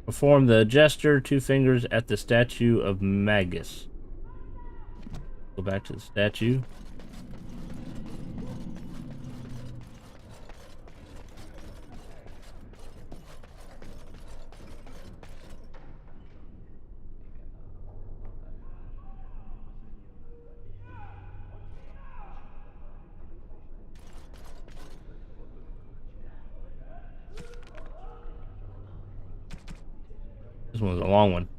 E: Perform the gesture, 2 fingers at the statue of Magus. Go back to the statue. This one's a long one.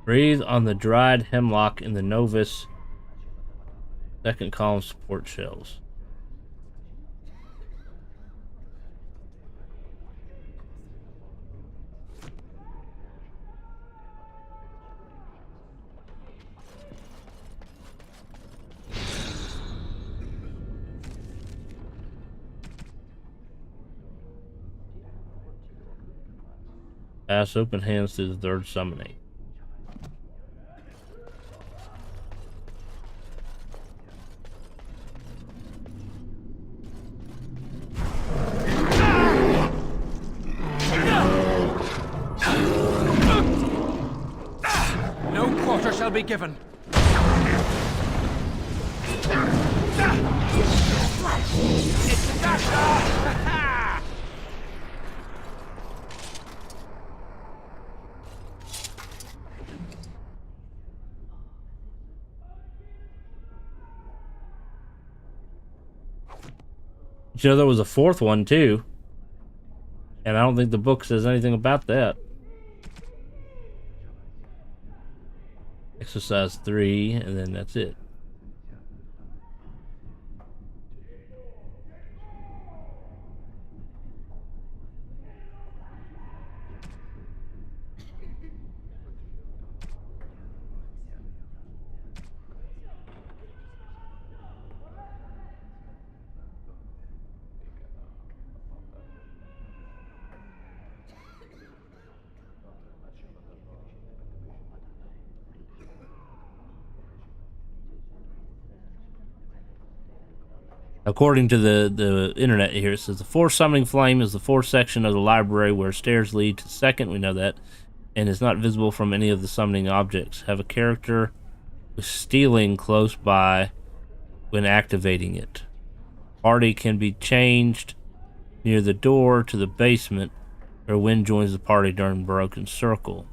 E: Breathe on the dried hemlock in the novice second column support shells. Pass open hands to the third summoning.
B: No quarter shall be given. It's the doctor!
E: You know, there was a fourth one too, and I don't think the book says anything about that. Exercise 3, and then that's it. According to the internet here, it says the fourth summoning flame is the fourth section of the library where stairs lead to second, we know that, and is not visible from any of the summoning objects. Have a character with stealing close by when activating it. Party can be changed near the door to the basement, or when joins the party during Broken Circle.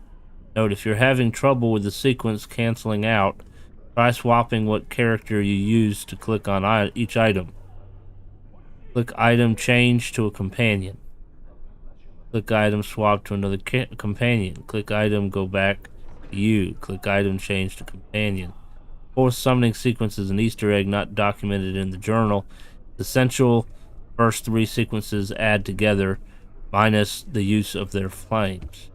E: Note, if you're having trouble with the sequence canceling out, try swapping what character you use to click on each item. Click item change to a companion. Click item swap to another companion. Click item go back to you. Click item change to companion. Fourth summoning sequence is an Easter egg not documented in the journal. The essential first 3 sequences add together, minus the use of their flames.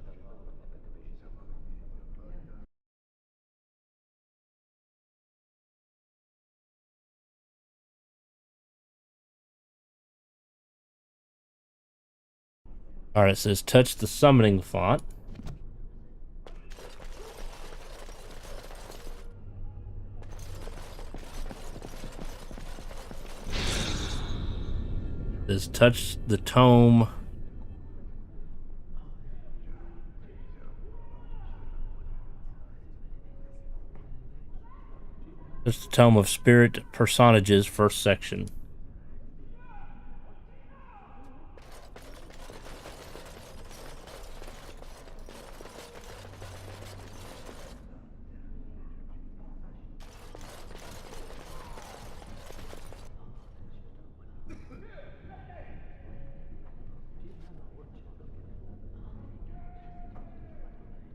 E: Alright, it says touch the summoning font. It says touch the tome. Touch the tome of spirit personages, first section.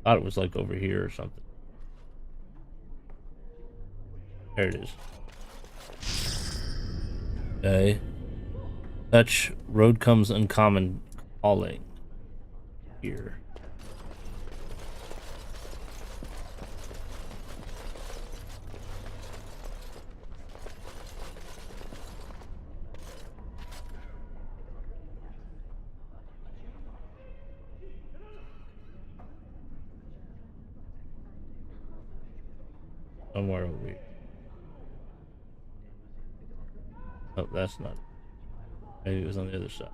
E: Thought it was like over here or something. There it is. Okay. Touch road comes uncommon calling. Here. Somewhere over here. Oh, that's not. Maybe it was on the other side.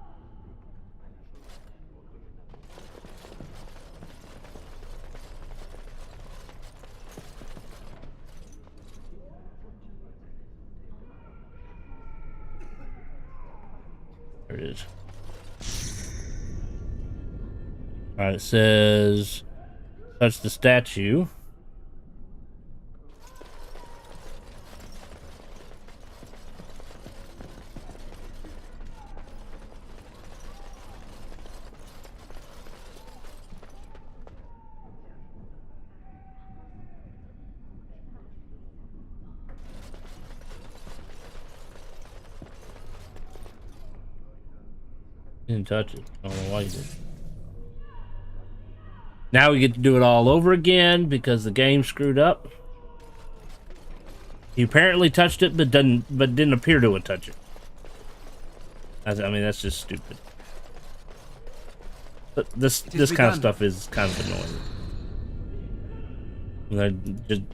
E: There it is. Alright, it says touch the statue. Didn't touch it. I don't know why you did. Now we get to do it all over again because the game screwed up. He apparently touched it, but didn't appear to touch it. I mean, that's just stupid. But this kind of stuff is kind of annoying.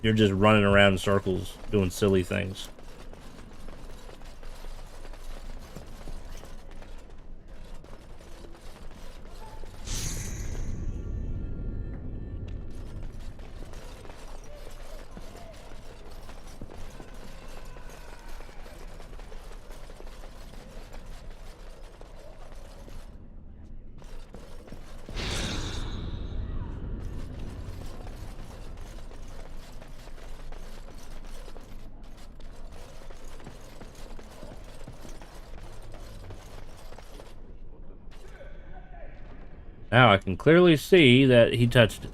E: You're just running around in circles doing silly things. Now I can clearly see that he touched it.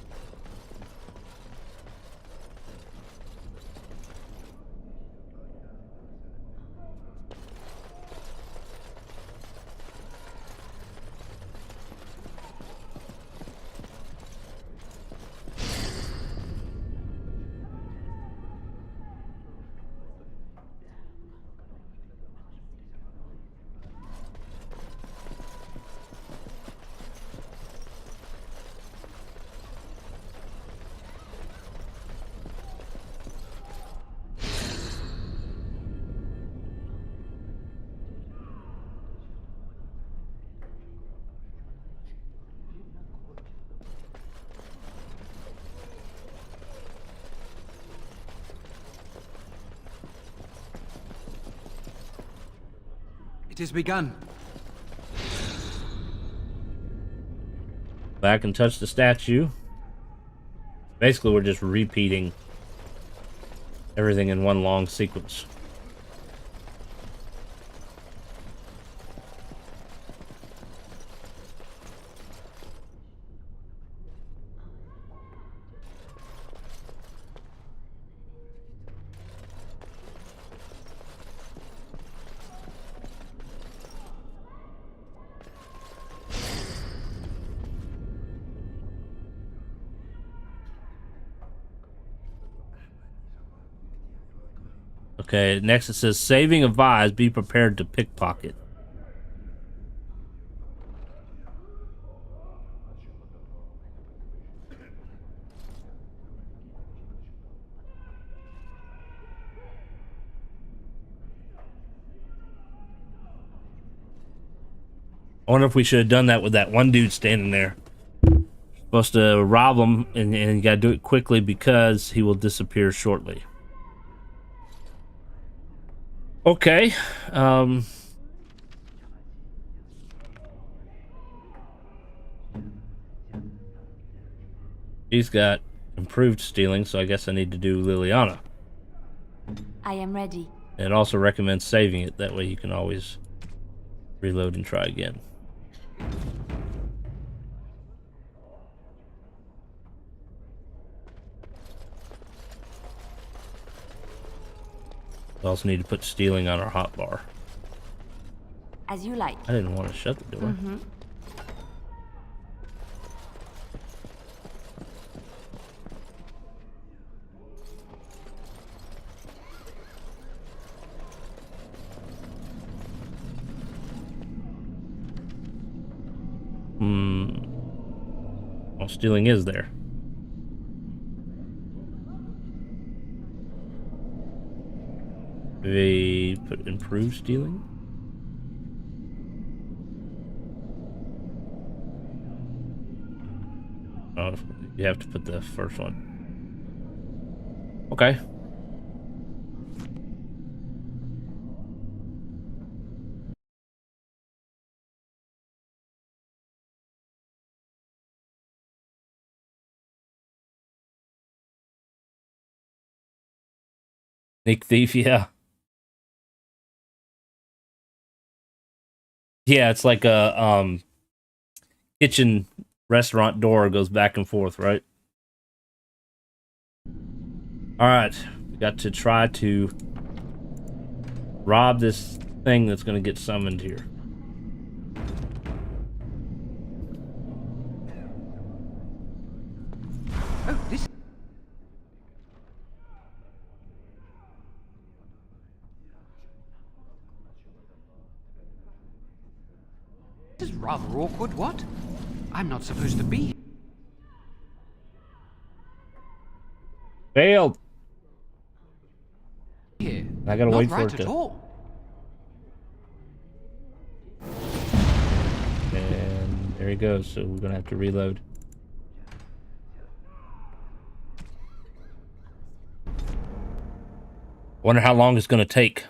O: It has begun.
E: Back and touch the statue. Basically, we're just repeating everything in one long sequence. Okay, next it says, saving advised, be prepared to pickpocket. I wonder if we should have done that with that one dude standing there. Supposed to rob him, and you gotta do it quickly because he will disappear shortly. Okay, he's got improved stealing, so I guess I need to do Liliana.
J: I am ready.
E: And it also recommends saving it, that way you can always reload and try again. We also need to put stealing on our hotbar.
J: As you like.
E: I didn't want to shut the door. Well, stealing is there. They put improved stealing? Oh, you have to put the first one. Okay. Sneak thief, yeah. Yeah, it's like a kitchen restaurant door goes back and forth, right? Alright, we got to try to rob this thing that's going to get summoned here.
O: Oh, this is rather awkward, what? I'm not supposed to be
E: Failed.
O: here.
E: I gotta
O: Not
E: wait for
O: right
E: it
O: at
E: to.
O: all.
E: And there he goes. So we're gonna have to reload. Wonder how long it's gonna take.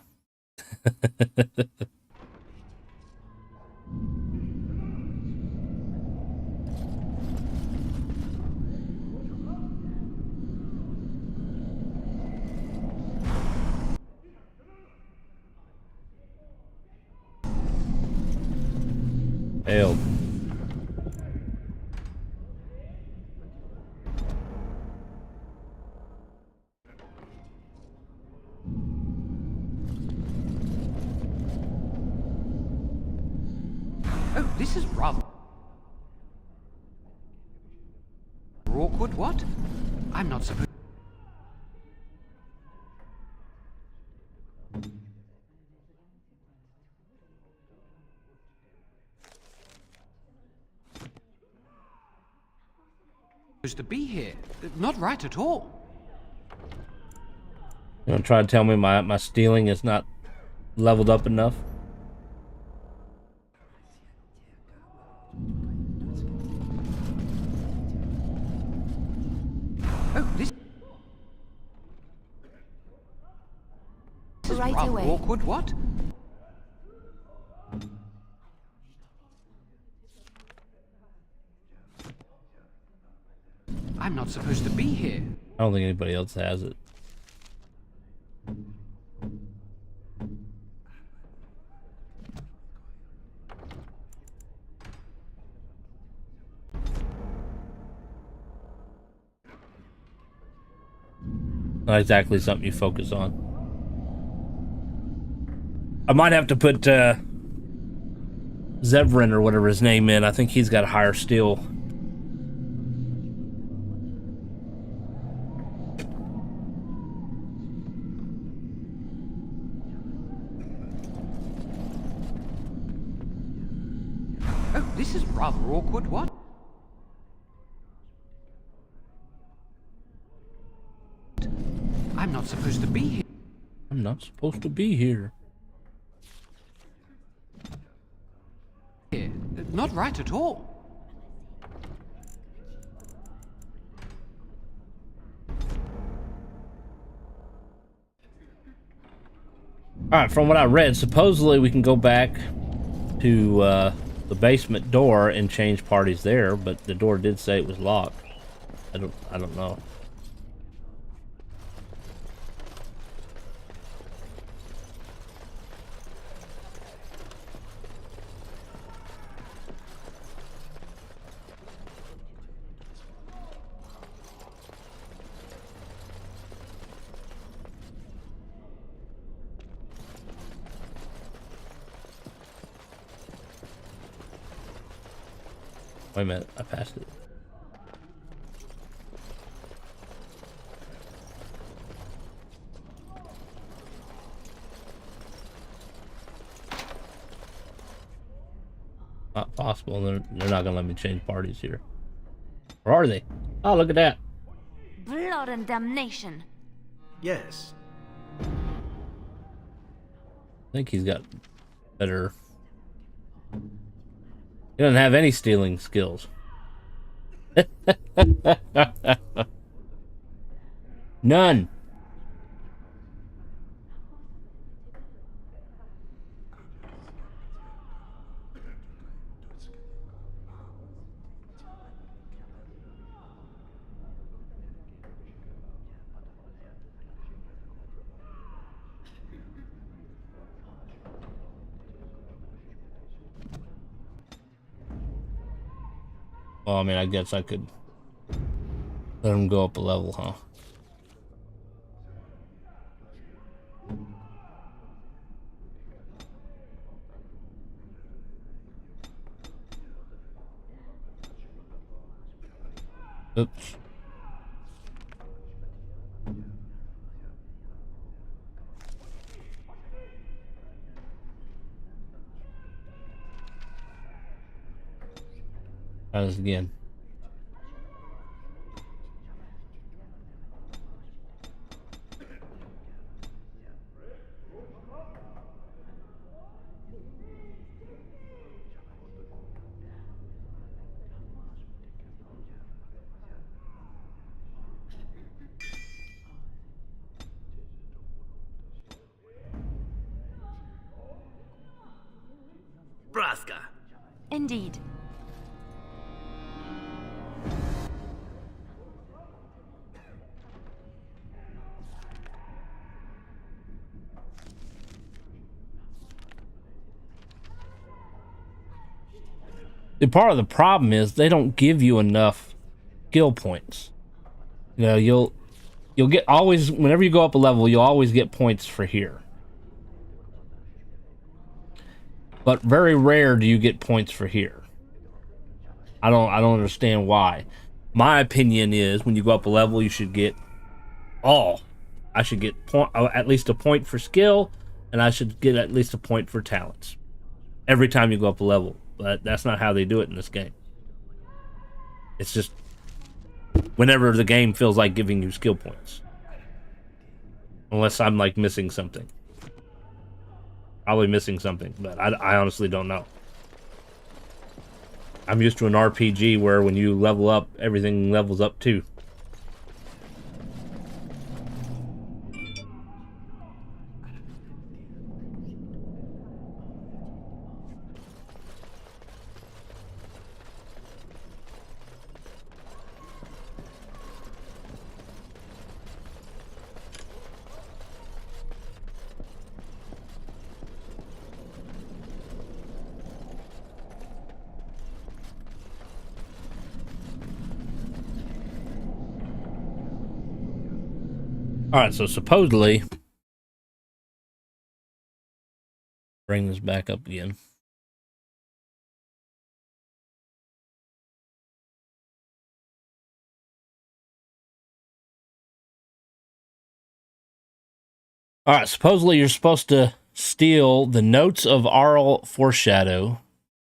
E: Failed.
O: Oh, this is rather awkward, what? I'm not supposed to be here. Not right at all.
E: You want to try to tell me my stealing is not leveled up enough?
O: Oh, this is
J: Right
O: rather
J: away.
O: awkward, what? I'm not supposed to be here.
E: I don't think anybody else has it. Not exactly something you focus on. I might have to put Zevran or whatever his name in. I think he's got a higher steel.
O: Oh, this is rather awkward, what? I'm not supposed to be here.
E: I'm not supposed to be here.
O: Not right at all.
E: Alright, from what I read, supposedly we can go back to the basement door and change parties there, but the door did say it was locked. I don't know. Wait a minute, I passed it. Not possible. They're not gonna let me change parties here. Where are they? Oh, look at that.
J: Blood and damnation.
P: Yes.
E: I think he's got better. He doesn't have any stealing skills. None. Well, I mean, I guess I could let him go up a level, huh? Oops. Try this again.
P: Braska.
J: Indeed.
E: The part of the problem is they don't give you enough skill points. You know, you'll get always whenever you go up a level, you'll always get points for here. But very rare do you get points for here. I don't understand why. My opinion is when you go up a level, you should get all. I should get at least a point for skill, and I should get at least a point for talents every time you go up a level. But that's not how they do it in this game. It's just whenever the game feels like giving you skill points. Unless I'm like missing something. Probably missing something, but I honestly don't know. I'm used to an RPG where when you level up, everything levels up too. Alright, so supposedly, bring this back up again. Alright, supposedly you're supposed to steal the notes of Arl Foreshadow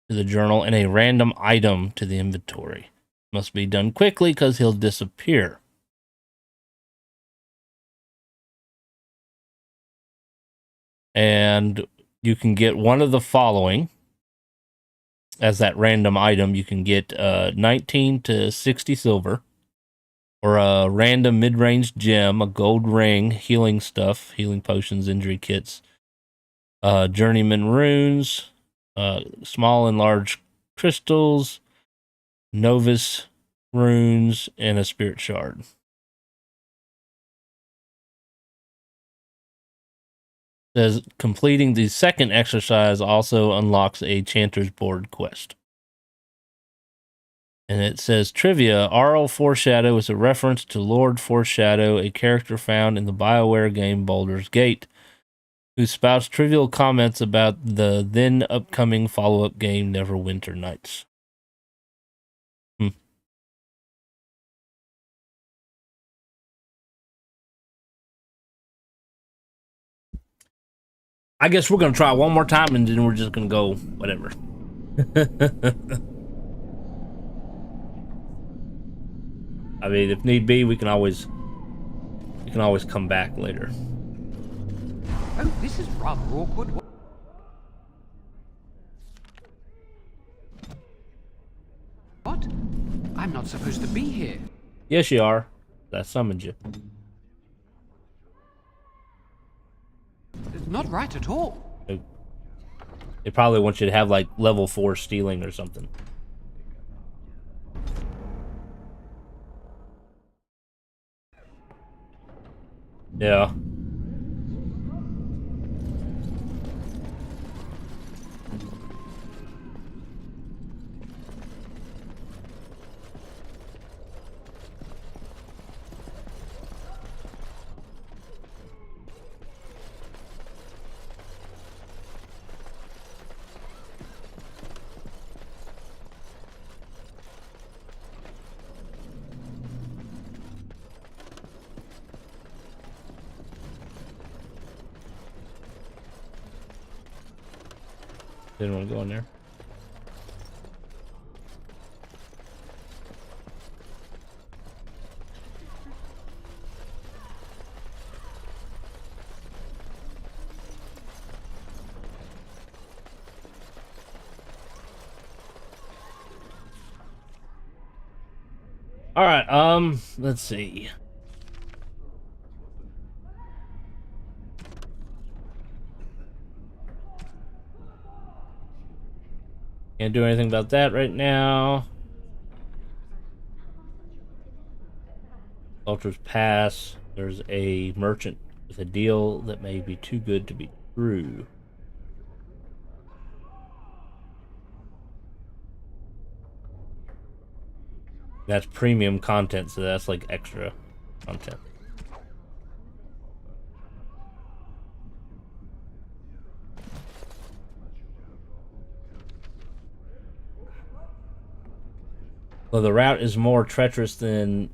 E: to the journal and a random item to the inventory. Must be done quickly because he'll disappear. And you can get one of the following as that random item. You can get 19 to 60 silver, or a random mid-range gem, a gold ring, healing stuff, healing potions, injury kits, journeyman runes, small and large crystals, novice runes, and a spirit shard. Says completing the second exercise also unlocks a Chanter's Board quest. And it says trivia: Arl Foreshadow is a reference to Lord Foreshadow, a character found in the BioWare game Baldur's Gate, who spouts trivial comments about the then upcoming follow-up game Neverwinter Nights. I guess we're going to try one more time and then we're just going to go whatever. I mean, if need be, we can always come back later.
O: Oh, this is rather awkward. What? I'm not supposed to be here.
E: Yes, you are. I summoned you.
O: Not right at all.
E: They probably want you to have like level 4 stealing or something. Yeah. Didn't want to go in there. All right, let's see. Can't do anything about that right now. Ultra's Pass. There's a merchant with a deal that may be too good to be true. That's premium content, so that's like extra content. Well, the route is more treacherous than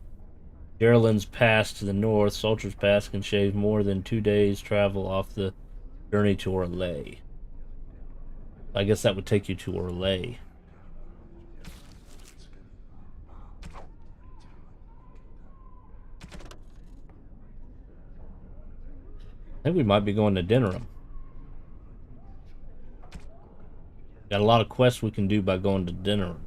E: Gerald's Pass to the north. Soldier's Pass can shave more than 2 days travel off the journey to Orlais. I guess that would take you to Orlais. I think we might be going to Dinnerum. Got a lot of quests we can do by going to Dinnerum.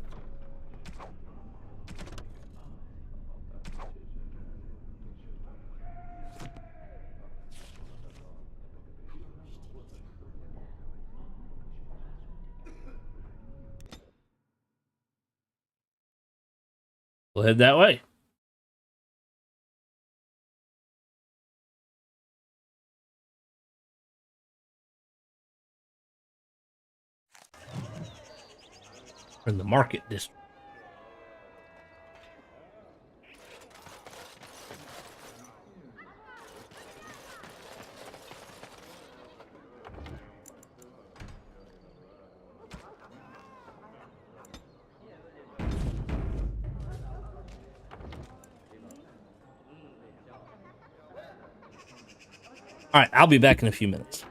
E: We'll head that way. We're in the market district.
A: All right, I'll be back in a few minutes.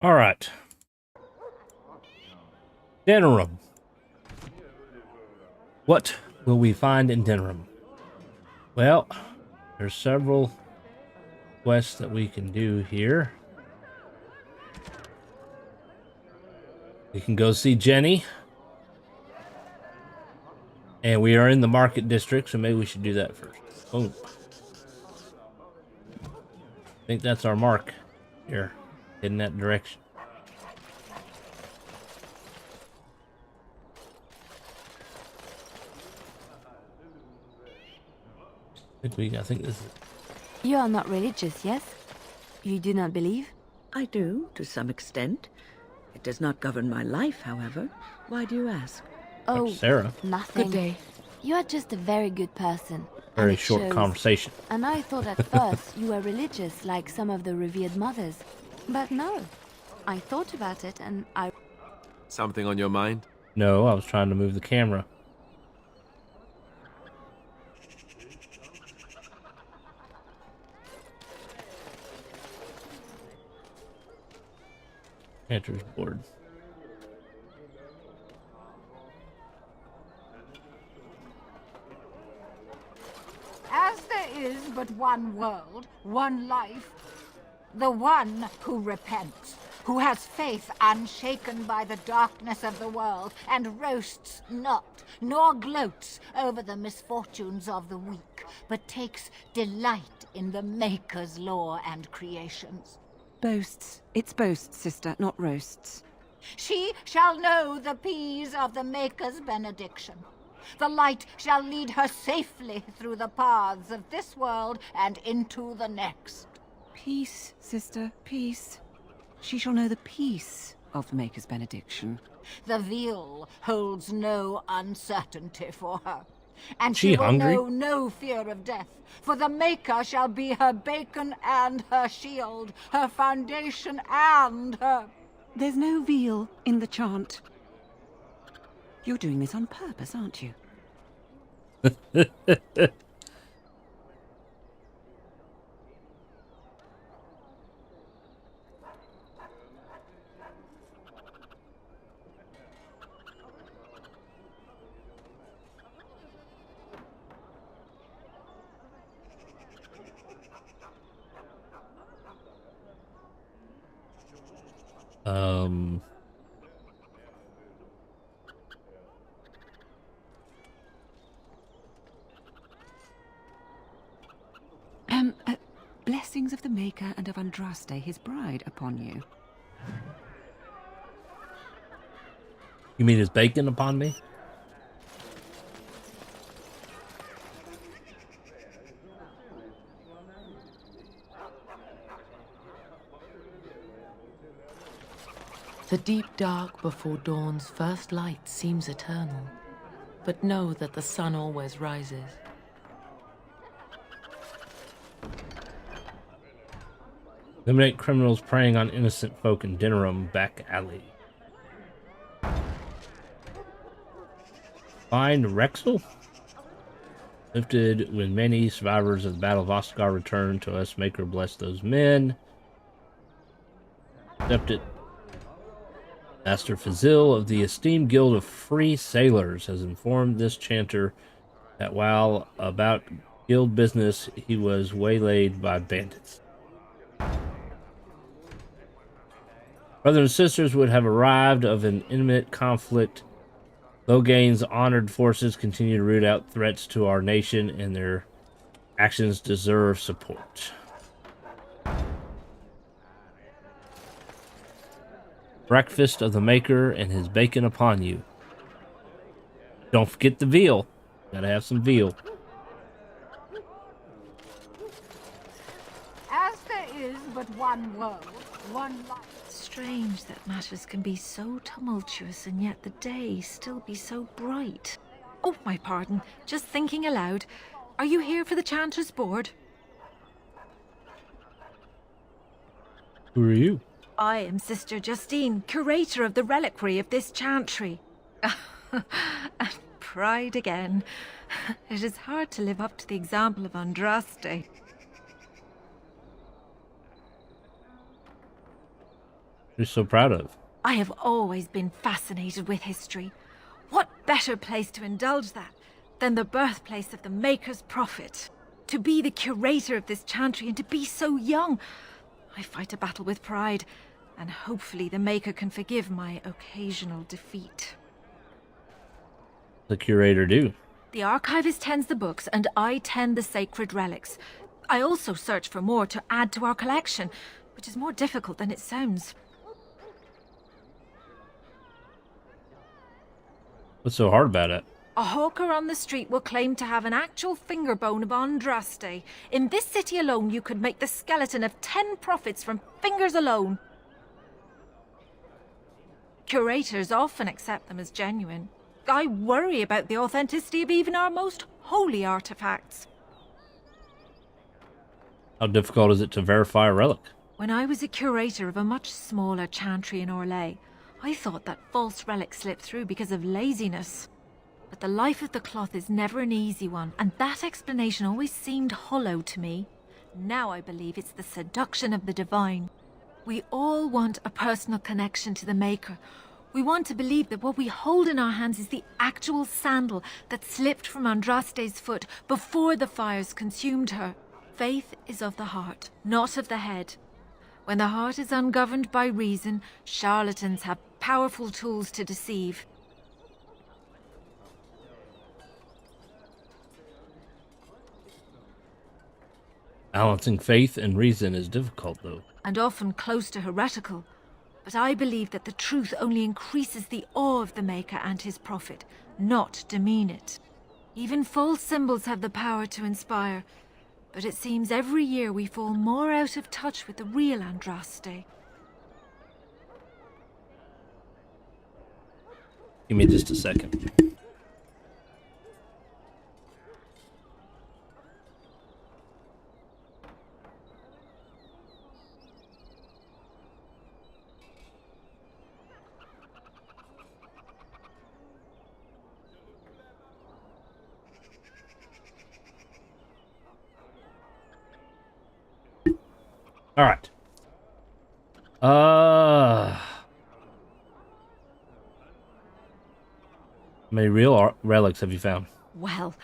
A: All right. Denerim. What will we find in Denerim? Well, there's several quests that we can do here. We can go see Jenny. And we are in the market district, so maybe we should do that first. Boom. I think that's our mark here, in that direction. I think this is...
J: You are not religious, yes? You do not believe?
K: I do, to some extent. It does not govern my life, however. Why do you ask?
J: Oh,
A: Sarah.
J: nothing.
C: Good day.
J: You are just a very good person.
A: Very
J: and it
A: short
J: shows.
A: conversation.
J: And I thought at first you were religious like some of the revered mothers. But no. I thought about it and I...
I: Something on your mind?
A: No, I was trying to move the camera. Chantry's board.
Q: As there is but one world, one life, the one who repents, who has faith unshaken by the darkness of the world, and roasts not, nor gloats over the misfortunes of the weak, but takes delight in the Maker's law and creations.
R: Boasts. It's boasts, sister, not roasts.
Q: She shall know the peace of the Maker's benediction. The light shall lead her safely through the paths of this world and into the next.
R: Peace, sister, peace. She shall know the peace of the Maker's benediction.
Q: The veil holds no uncertainty for her. And
A: She
Q: she will
A: hungry?
Q: know no fear of death, for the Maker shall be her bacon and her shield, her foundation and her...
R: There's no veal in the chant. You're doing this on purpose, aren't you? Blessings of the Maker and of Andraste, his bride, upon you.
A: You mean his bacon upon me?
C: The deep dark before dawn's first light seems eternal, but know that the sun always rises.
A: Eliminate criminals preying on innocent folk in Denerim back alley. Find Rexel? Lifted when many survivors of the Battle of Oscar return to us. Maker bless those men. Accepted. Master Fazil of the esteemed Guild of Free Sailors has informed this chanter that while about guild business, he was waylaid by bandits. Brothers and sisters would have arrived of an intimate conflict. Logain's honored forces continue to root out threats to our nation, and their actions deserve support. Breakfast of the Maker and his bacon upon you. Don't forget the veal. Gotta have some veal.
Q: As there is but one world, one life.
D: Strange that matters can be so tumultuous and yet the day still be so bright. Oh, my pardon. Just thinking aloud. Are you here for the Chanter's Board?
A: Who are you?
D: I am Sister Justine, curator of the reliquary of this chantry. And pride again. It is hard to live up to the example of Andraste.
E: You're so proud of.
D: I have always been fascinated with history. What better place to indulge that than the birthplace of the Maker's prophet? To be the curator of this chantry and to be so young. I fight a battle with pride, and hopefully the Maker can forgive my occasional defeat.
E: The curator do?
D: The archivist tends the books, and I tend the sacred relics. I also search for more to add to our collection, which is more difficult than it sounds.
E: What's so hard about it?
D: A hawker on the street will claim to have an actual finger bone of Andraste. In this city alone, you could make the skeleton of 10 prophets from fingers alone. Curators often accept them as genuine. I worry about the authenticity of even our most holy artifacts.
E: How difficult is it to verify a relic?
D: When I was a curator of a much smaller chantry in Orlais, I thought that false relics slipped through because of laziness. But the life of the cloth is never an easy one, and that explanation always seemed hollow to me. Now I believe it's the seduction of the divine. We all want a personal connection to the Maker. We want to believe that what we hold in our hands is the actual sandal that slipped from Andraste's foot before the fires consumed her. Faith is of the heart, not of the head. When the heart is ungoverned by reason, charlatans have powerful tools to deceive.
E: Balancing faith and reason is difficult, though.
D: And often close to heretical. But I believe that the truth only increases the awe of the Maker and his prophet, not demean it. Even false symbols have the power to inspire, but it seems every year we fall more out of touch with the real Andraste.
E: Give me just a second. All right. How many real relics have you found?
D: Well,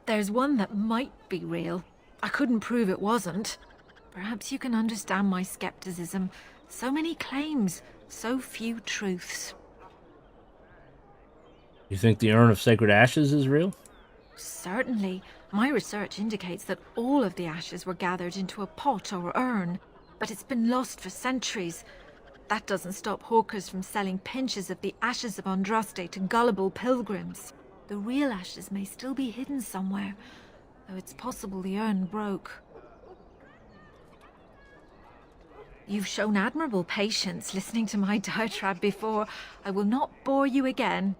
D: there's one that might be real. I couldn't prove it wasn't. Perhaps you can understand my skepticism. So many claims, so few truths.
E: You think the Urn of Sacred Ashes is real?
D: Certainly. My research indicates that all of the ashes were gathered into a pot or urn, but it's been lost for centuries. That doesn't stop hawkers from selling pinches of the ashes of Andraste to gullible pilgrims. The real ashes may still be hidden somewhere, though it's possible the urn broke. You've shown admirable patience listening to my diatribe before. I will not bore you again.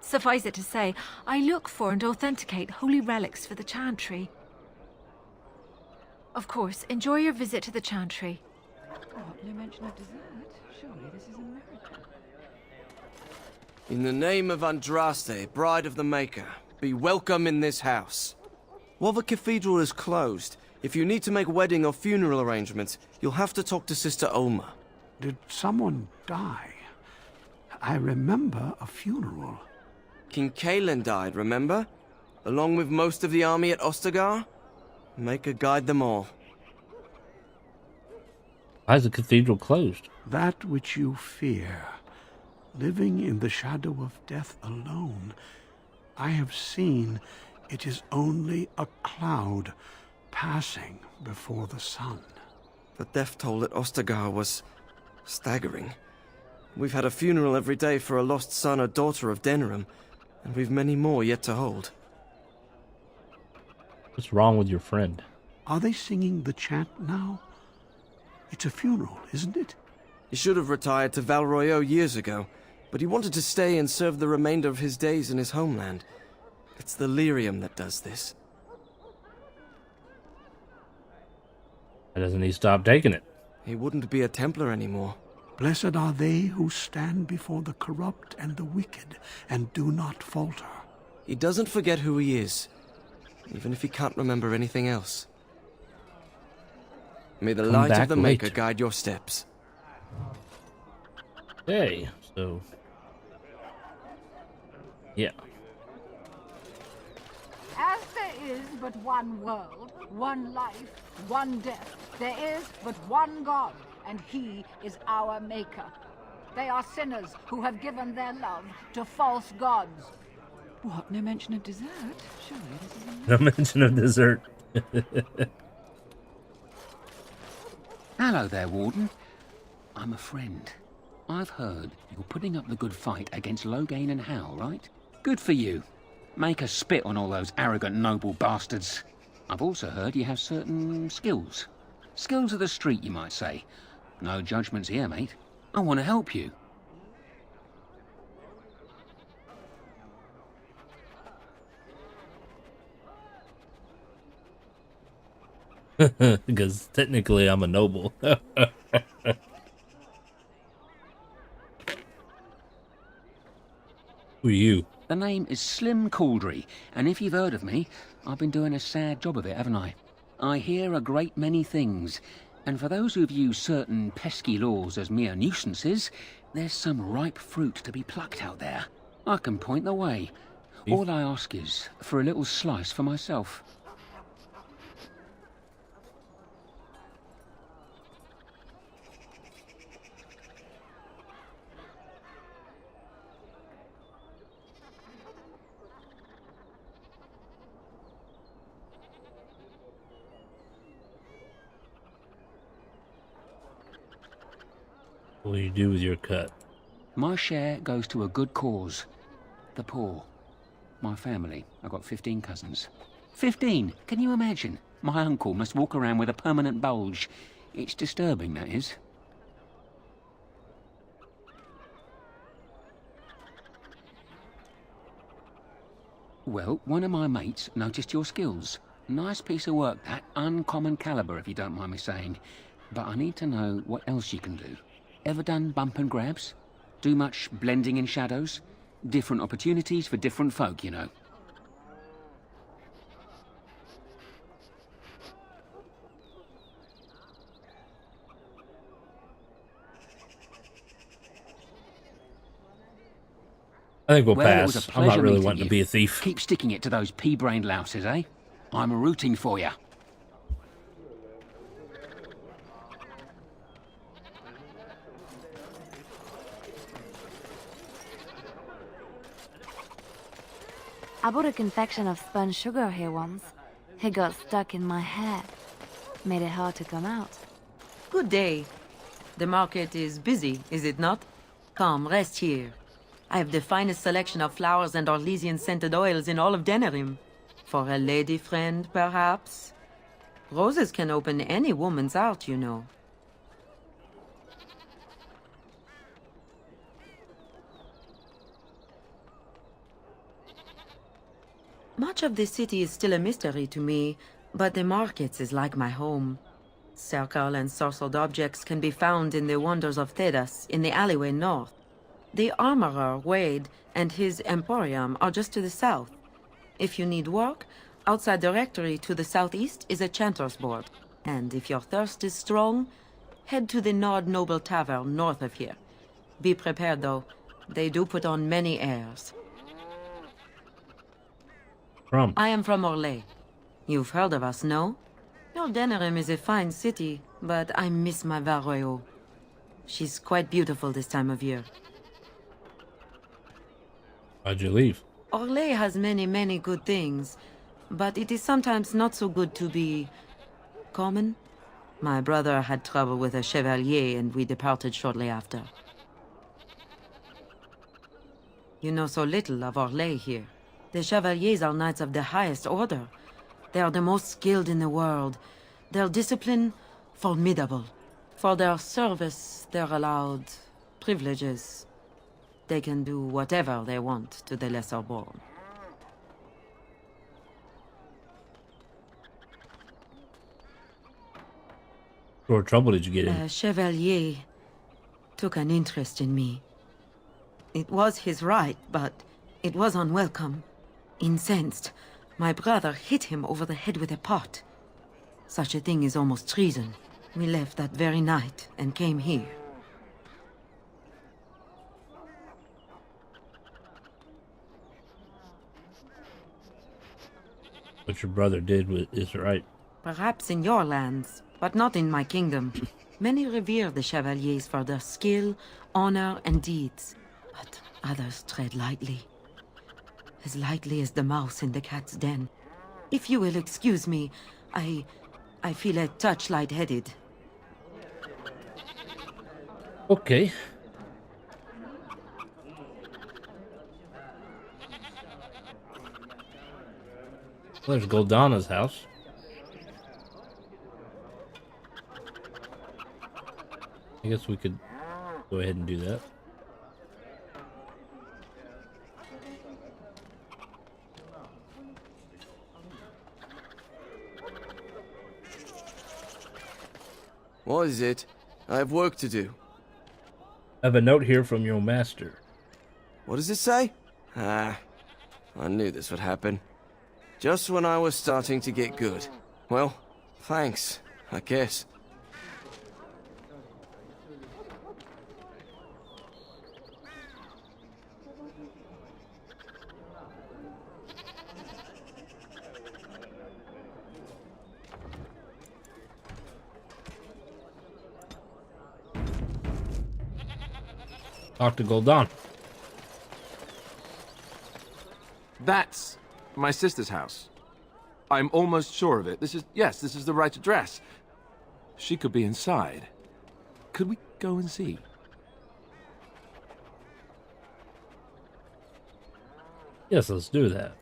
D: Suffice it to say, I look for and authenticate holy relics for the Chantry. Of course, enjoy your visit to the Chantry.
R: Oh, no mention of dessert. Surely this is American.
S: In the name of Andraste, bride of the Maker, be welcome in this house. While the cathedral is closed, if you need to make wedding or funeral arrangements, you'll have to talk to Sister Olma.
T: Did someone die? I remember a funeral.
S: King Kaelin died, remember? Along with most of the army at Ostagar? Maker guide them all.
E: Why is the cathedral closed?
T: That which you fear, living in the shadow of death alone, I have seen it is only a cloud passing before the sun.
S: The death toll at Ostagar was staggering. We've had a funeral every day for a lost son or daughter of Denerim, and we've many more yet to hold.
E: What's wrong with your friend?
T: Are they singing the chant now? It's a funeral, isn't it?
S: He should have retired to Val Royeaux years ago, but he wanted to stay and serve the remainder of his days in his homeland. It's the lyrium that does this.
E: Why doesn't he stop taking it?
S: He wouldn't be a Templar anymore.
T: Blessed are they who stand before the corrupt and the wicked and do not falter.
S: He doesn't forget who he is, even if he can't remember anything else. May the light of the Maker guide your steps.
E: Okay, so yeah.
Q: As there is but one world, one life, one death, there is but one God, and he is our maker. They are sinners who have given their love to false gods.
R: What? No mention of dessert? Surely this is...
E: No mention of dessert.
O: Hello there, Warden. I'm a friend. I've heard you're putting up the good fight against Loghain and Hal, right? Good for you. Make a spit on all those arrogant noble bastards. I've also heard you have certain skills. Skills of the street, you might say. No judgments here, mate. I want to help you.
E: Because technically I'm a noble. Who are you?
O: The name is Slim Cauldry, and if you've heard of me, I've been doing a sad job of it, haven't I? I hear a great many things, and for those who view certain pesky laws as mere nuisances, there's some ripe fruit to be plucked out there. I can point the way. All I ask is for a little slice for myself.
E: What will you do with your cut?
O: My share goes to a good cause. The poor. My family. I've got 15 cousins. 15! Can you imagine? My uncle must walk around with a permanent bulge. It's disturbing, that is. Well, one of my mates noticed your skills. Nice piece of work, that. Uncommon caliber, if you don't mind me saying. But I need to know what else you can do. Ever done bump and grabs? Do much blending in shadows? Different opportunities for different folk, you know.
E: I think we'll
O: Well, it was
E: pass.
O: a
E: I'm not
O: pleasure
E: really
O: meeting
E: wanting to
O: you.
E: be a thief.
O: Keep sticking it to those pea-brained louses, eh? I'm rooting for you.
J: I bought a confection of spun sugar here once. It got stuck in my hair. Made it hard to come out.
U: Good day. The market is busy, is it not? Come, rest here. I have the finest selection of flowers and Orlesian-scented oils in all of Denerim. For a lady friend, perhaps? Roses can open any woman's heart, you know. Much of the city is still a mystery to me, but the markets is like my home. Circle and sorcered objects can be found in the wonders of Thedas, in the alleyway north. The armorer, Wade, and his emporium are just to the south. If you need work, outside the rectory to the southeast is a chanter's board. And if your thirst is strong, head to the Nord Noble Tavern north of here. Be prepared, though. They do put on many airs. I am from Orlais. You've heard of us, no? Your Denerim is a fine city, but I miss my Varoyo. She's quite beautiful this time of year.
E: Why'd you leave?
U: Orlais has many, many good things, but it is sometimes not so good to be common. My brother had trouble with a chevalier, and we departed shortly after. You know so little of Orlais here. The chevaliers are knights of the highest order. They are the most skilled in the world. Their discipline, formidable. For their service, they're allowed privileges. They can do whatever they want to the lesser born.
E: What sort of trouble did you get in?
U: A chevalier took an interest in me. It was his right, but it was unwelcome. Incensed, my brother hit him over the head with a pot. Such a thing is almost treason. We left that very night and came here.
E: What your brother did is right.
U: Perhaps in your lands, but not in my kingdom. Many revere the chevaliers for their skill, honor, and deeds, but others tread lightly. As lightly as the mouse in the cat's den. If you will excuse me, I feel a touch lightheaded.
E: Okay. Well, there's Goldana's house. I guess we could go ahead and do that.
S: What is it? I have work to do.
E: I have a note here from your master.
S: What does it say? Ah, I knew this would happen. Just when I was starting to get good. Well, thanks, I guess.
E: Talk to Gul'dan.
I: That's my sister's house. I'm almost sure of it. This is the right address. She could be inside. Could we go and see?
E: Yes, let's do that.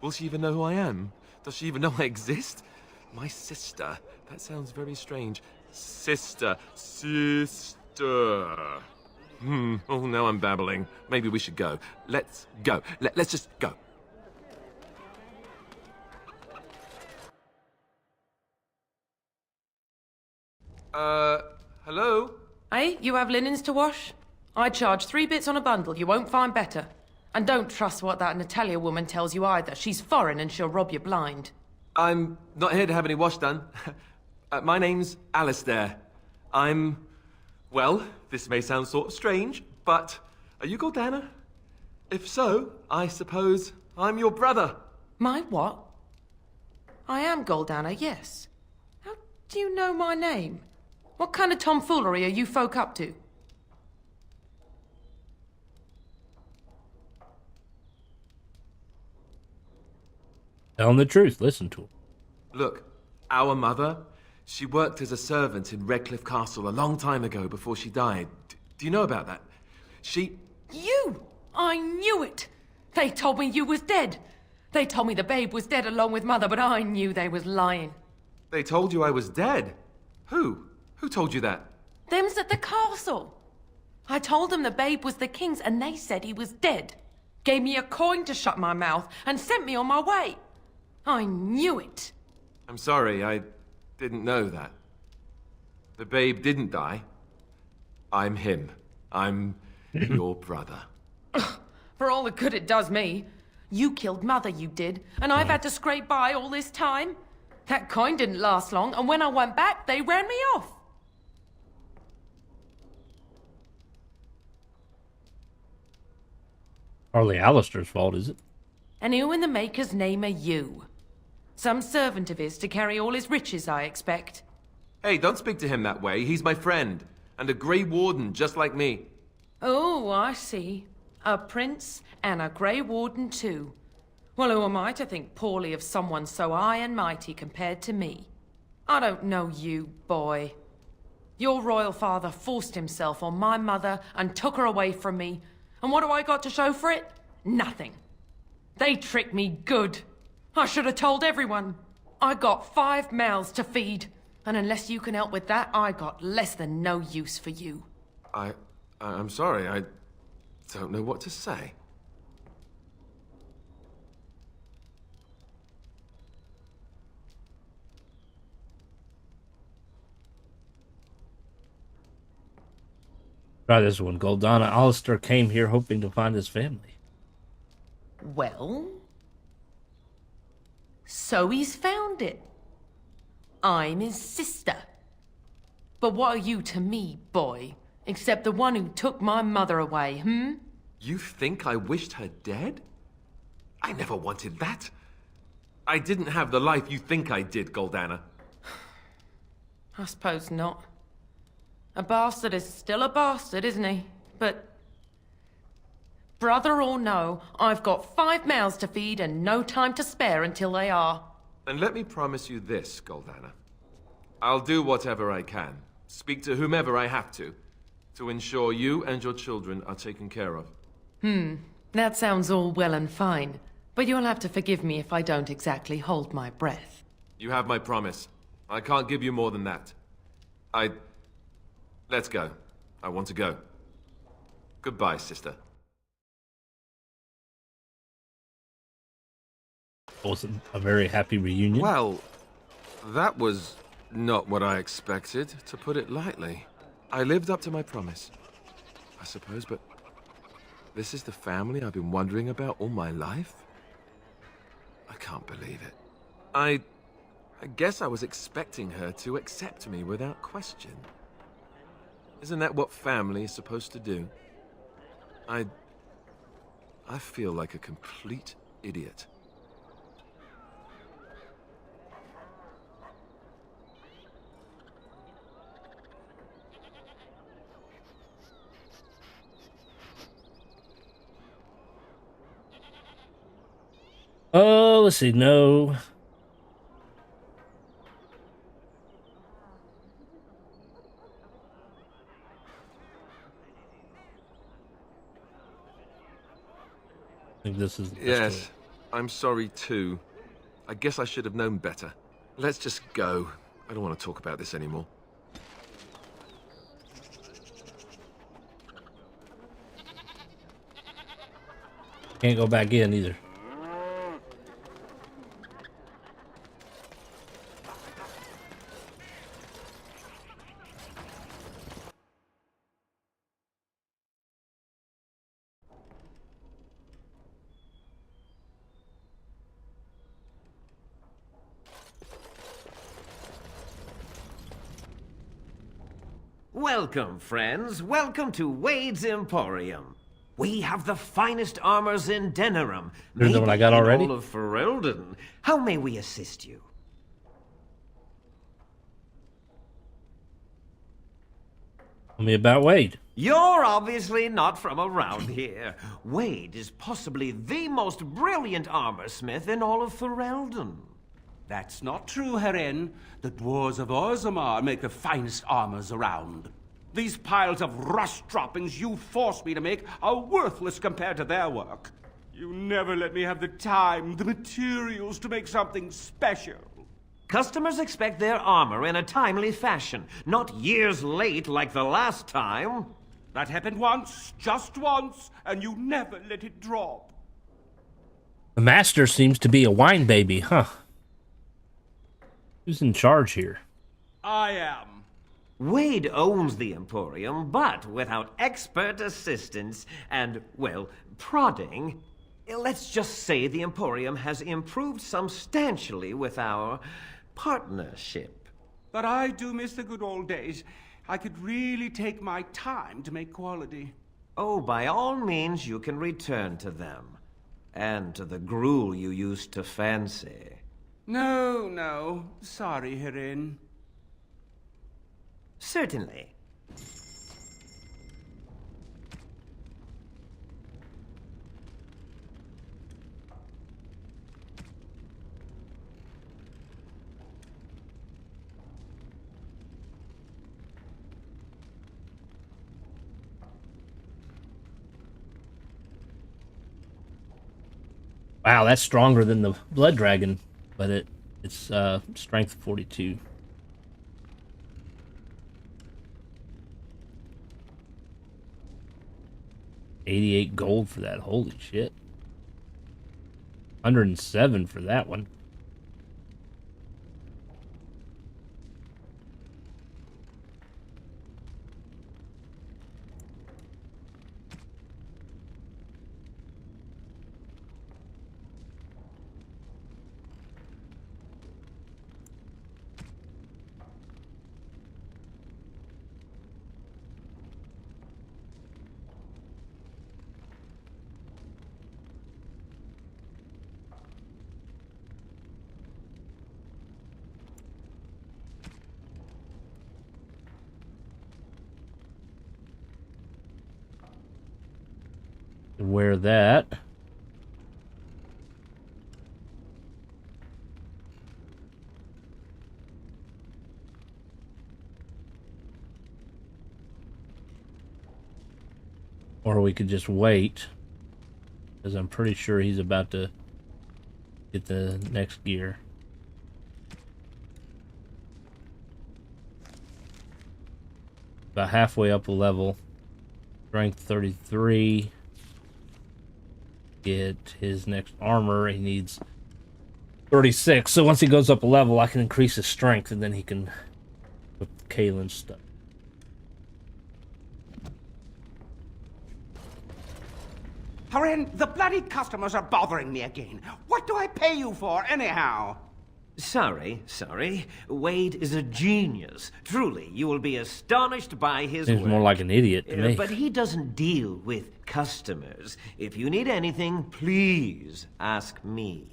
I: Will she even know who I am? Does she even know I exist? My sister. That sounds very strange. Sister. Oh, now I'm babbling. Maybe we should go. Let's go. Let's just go. Hello?
F: Hey, you have linens to wash? I charge 3 bits on a bundle. You won't find better. And don't trust what that Natalia woman tells you either. She's foreign and she'll rob you blind.
I: I'm not here to have any wash done. My name's Alistair. Well, this may sound sort of strange, but are you Gordana? If so, I suppose I'm your brother.
F: My what? I am Goldana, yes. How do you know my name? What kind of tomfoolery are you folk up to?
E: Tell him the truth. Listen to him.
I: Look, our mother, she worked as a servant in Redcliffe Castle a long time ago before she died. Do you know about that?
F: You! I knew it! They told me you was dead. They told me the babe was dead along with mother, but I knew they was lying.
I: They told you I was dead? Who? Who told you that?
F: Them's at the castle. I told them the babe was the king's and they said he was dead. Gave me a coin to shut my mouth and sent me on my way. I knew it.
I: I'm sorry, I didn't know that. The babe didn't die. I'm him. I'm your brother.
F: For all the good it does me. You killed mother, you did, and I've had to scrape by all this time. That coin didn't last long, and when I went back, they ran me off.
E: Hardly Alistair's fault, is it?
F: And who in the Maker's name are you? Some servant of his to carry all his riches, I expect.
I: Hey, don't speak to him that way. He's my friend. And a Grey Warden, just like me.
F: Oh, I see. A prince and a Grey Warden too. Well, who am I to think poorly of someone so high and mighty compared to me? I don't know you, boy. Your royal father forced himself on my mother and took her away from me. And what do I got to show for it? Nothing. They tricked me good. I should have told everyone. I got 5 mouths to feed. And unless you can help with that, I got less than no use for you.
I: I'm sorry, I don't know what to say.
E: Try this one. Goldana. Alistair came here hoping to find his family.
F: Well? So he's found it. I'm his sister. But what are you to me, boy? Except the one who took my mother away,
I: You think I wished her dead? I never wanted that. I didn't have the life you think I did, Goldana.
F: I suppose not. A bastard is still a bastard, isn't he? But... brother or no, I've got 5 mouths to feed and no time to spare until they are.
I: And let me promise you this, Goldana. I'll do whatever I can, speak to whomever I have to ensure you and your children are taken care of.
F: That sounds all well and fine, but you'll have to forgive me if I don't exactly hold my breath.
I: You have my promise. I can't give you more than that. Let's go. I want to go. Goodbye, sister.
A: Wasn't a very happy reunion.
I: Well, that was not what I expected, to put it lightly. I lived up to my promise, I suppose, but this is the family I've been wondering about all my life? I can't believe it. I guess I was expecting her to accept me without question. Isn't that what family is supposed to do? I feel like a complete idiot.
A: Oh, let's see. No. I think this is...
I: Yes, I'm sorry too. I guess I should have known better. Let's just go. I don't want to talk about this anymore.
A: Can't go back in either.
G: Welcome, friends. Welcome to Wade's Emporium. We have the finest armors in Denerim.
A: There's the one I got already.
G: All of Ferelden. How may we assist you?
A: Tell me about Wade.
G: You're obviously not from around here. Wade is possibly the most brilliant armorsmith in all of Ferelden.
V: That's not true, Herin. The dwarves of Orzammar make the finest armors around. These piles of rust droppings you force me to make are worthless compared to their work. You never let me have the time, the materials to make something special.
G: Customers expect their armor in a timely fashion, not years late like the last time.
V: That happened once, just once, and you never let it drop.
A: The master seems to be a wine baby, huh? Who's in charge here?
V: I am.
G: Wade owns the Emporium, but without expert assistance and, well, prodding, let's just say the Emporium has improved substantially with our partnership.
V: But I do miss the good old days. I could really take my time to make quality.
G: Oh, by all means, you can return to them. And to the gruel you used to fancy.
V: No. Sorry, Herin.
G: Certainly.
A: Wow, that's stronger than the blood dragon, but it's strength 42. $88 gold for that. Holy shit. 107 for that one.
E: Wear that. Or we could just wait, because I'm pretty sure he's about to get the next gear. About halfway up a level. Strength 33. Get his next armor. He needs 36. So once he goes up a level, I can increase his strength, and then he can put Kalen's stuff.
V: Haren, the bloody customers are bothering me again. What do I pay you for, anyhow?
G: Sorry. Wade is a genius. Truly, you will be astonished by his
E: Seems
G: work.
E: more like an idiot to me.
G: But he doesn't deal with customers. If you need anything, please ask me.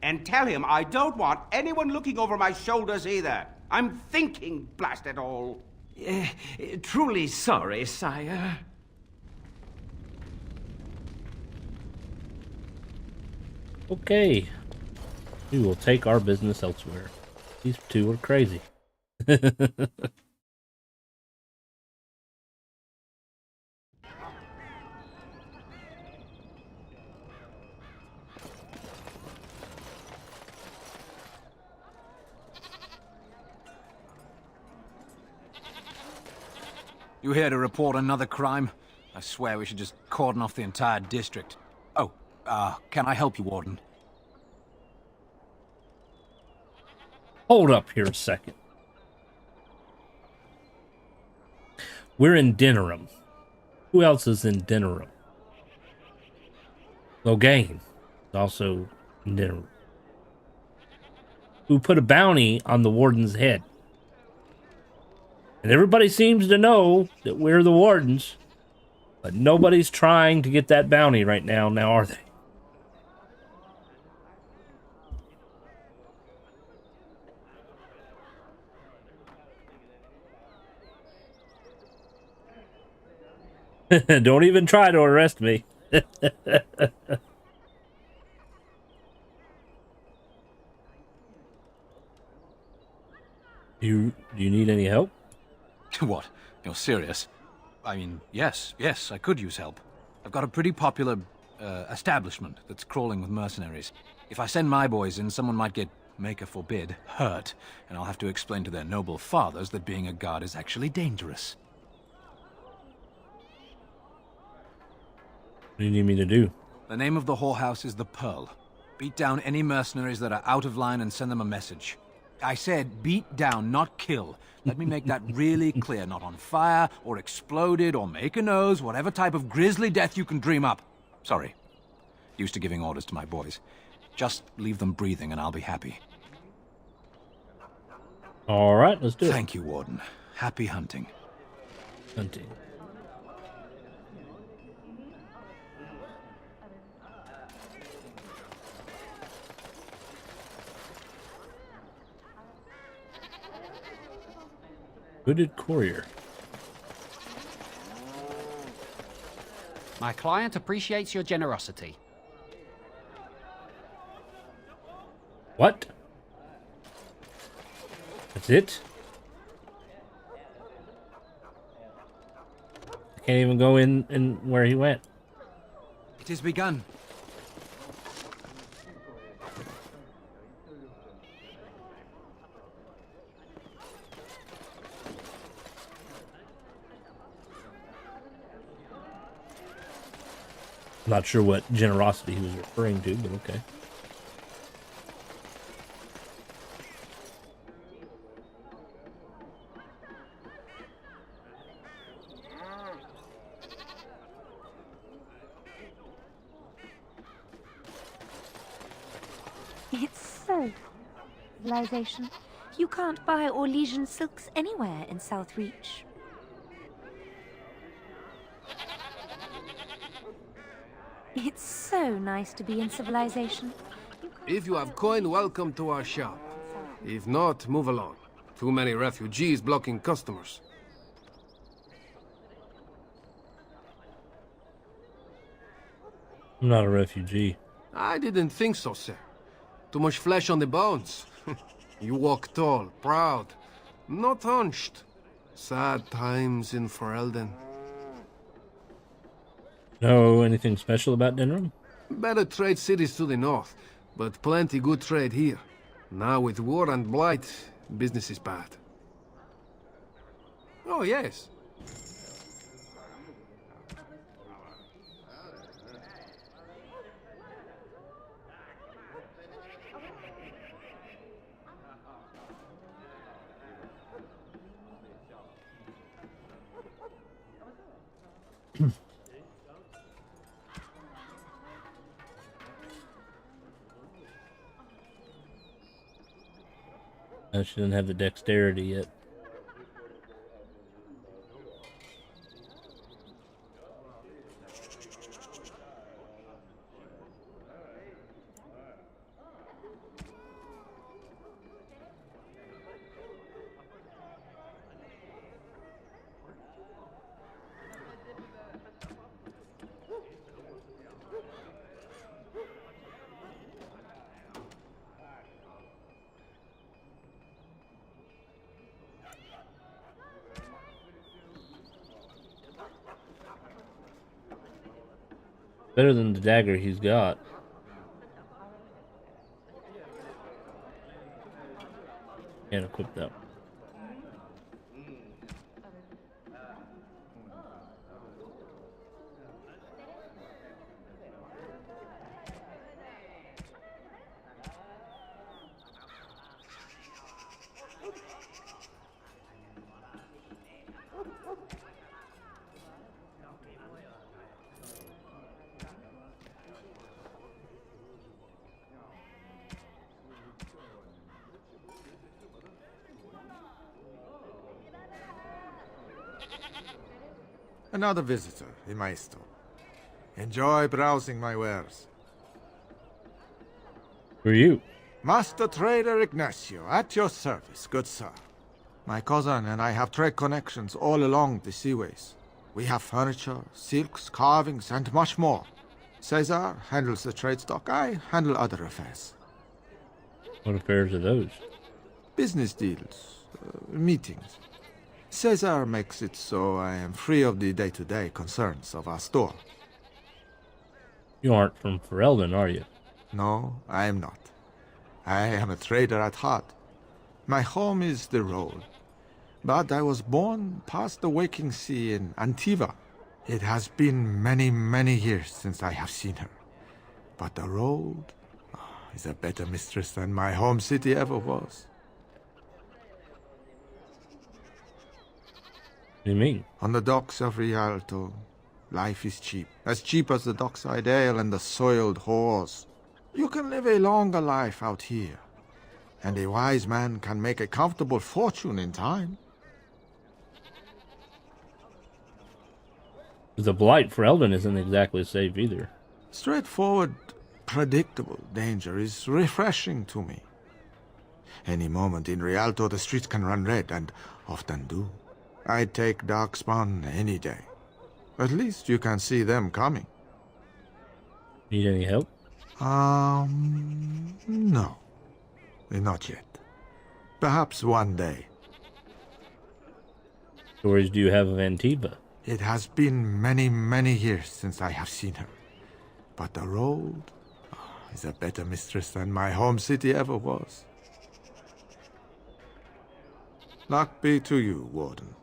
V: And tell him I don't want anyone looking over my shoulders either. I'm thinking, blast it all.
G: Truly sorry, sire.
E: Okay. We will take our business elsewhere. These two are crazy.
B: You here to report another crime? I swear we should just cordon off the entire district. Oh, can I help you, Warden?
E: Hold up here a second. We're in Denerim. Who else is in Denerim? Loghain is also in Denerim. Who put a bounty on the Warden's head. And everybody seems to know that we're the Wardens, but nobody's trying to get that bounty right now, are they? Don't even try to arrest me. Do you need any help?
B: What? You're serious? I mean, yes, I could use help. I've got a pretty popular establishment that's crawling with mercenaries. If I send my boys in, someone might get, Maker forbid, hurt, and I'll have to explain to their noble fathers that being a guard is actually dangerous.
E: What do you need me to do?
B: The name of the whorehouse is the Pearl. Beat down any mercenaries that are out of line and send them a message. I said beat down, not kill. Let me make that really clear. Not on fire, or exploded, or make a nose, whatever type of grisly death you can dream up. Sorry. Used to giving orders to my boys. Just leave them breathing and I'll be happy.
E: Alright, let's do it.
B: Thank you, Warden. Happy hunting.
E: Hunting. Hooded courier.
H: My client appreciates your generosity.
E: What? That's it? I can't even go in where he went.
B: It has begun.
E: Not sure what generosity he was referring to, but okay.
J: It's so civilization. You can't buy Orlesian silks anywhere in Southreach. It's so nice to be in civilization.
L: If you have coin, welcome to our shop. If not, move along. Too many refugees blocking customers.
E: I'm not a refugee.
L: I didn't think so, sir. Too much flesh on the bones. You walk tall, proud, not hunched. Sad times in Ferelden.
E: Know anything special about Denram?
L: Better trade cities to the north, but plenty good trade here. Now with war and blight, business is bad. Oh, yes.
E: She doesn't have the dexterity yet. Better than the dagger he's got. Can't equip that one.
M: Another visitor in my store. Enjoy browsing my wares.
E: Who are you?
M: Master Trader Ignacio, at your service, good sir. My cousin and I have trade connections all along the seaways. We have furniture, silks, carvings, and much more. Caesar handles the trade stock, I handle other affairs.
E: What affairs are those?
M: Business deals, meetings. Caesar makes it so I am free of the day-to-day concerns of our store.
E: You aren't from Ferelden, are you?
M: No, I am not. I am a trader at heart. My home is the road. But I was born past the waking sea in Antiva. It has been many, many years since I have seen her. But the road is a better mistress than my home city ever was.
E: What do you mean?
M: On the docks of Rialto, life is cheap. As cheap as the dockside ale and the soiled whores. You can live a longer life out here. And a wise man can make a comfortable fortune in time.
E: The Blight Ferelden isn't exactly safe either.
M: Straightforward, predictable danger is refreshing to me. Any moment in Rialto the streets can run red, and often do. I'd take Darkspawn any day. At least you can see them coming.
E: Need any help?
M: No. Not yet. Perhaps one day.
E: Stories do you have of Antiva?
M: It has been many, many years since I have seen her. But the road is a better mistress than my home city ever was. Luck be to you, Warden.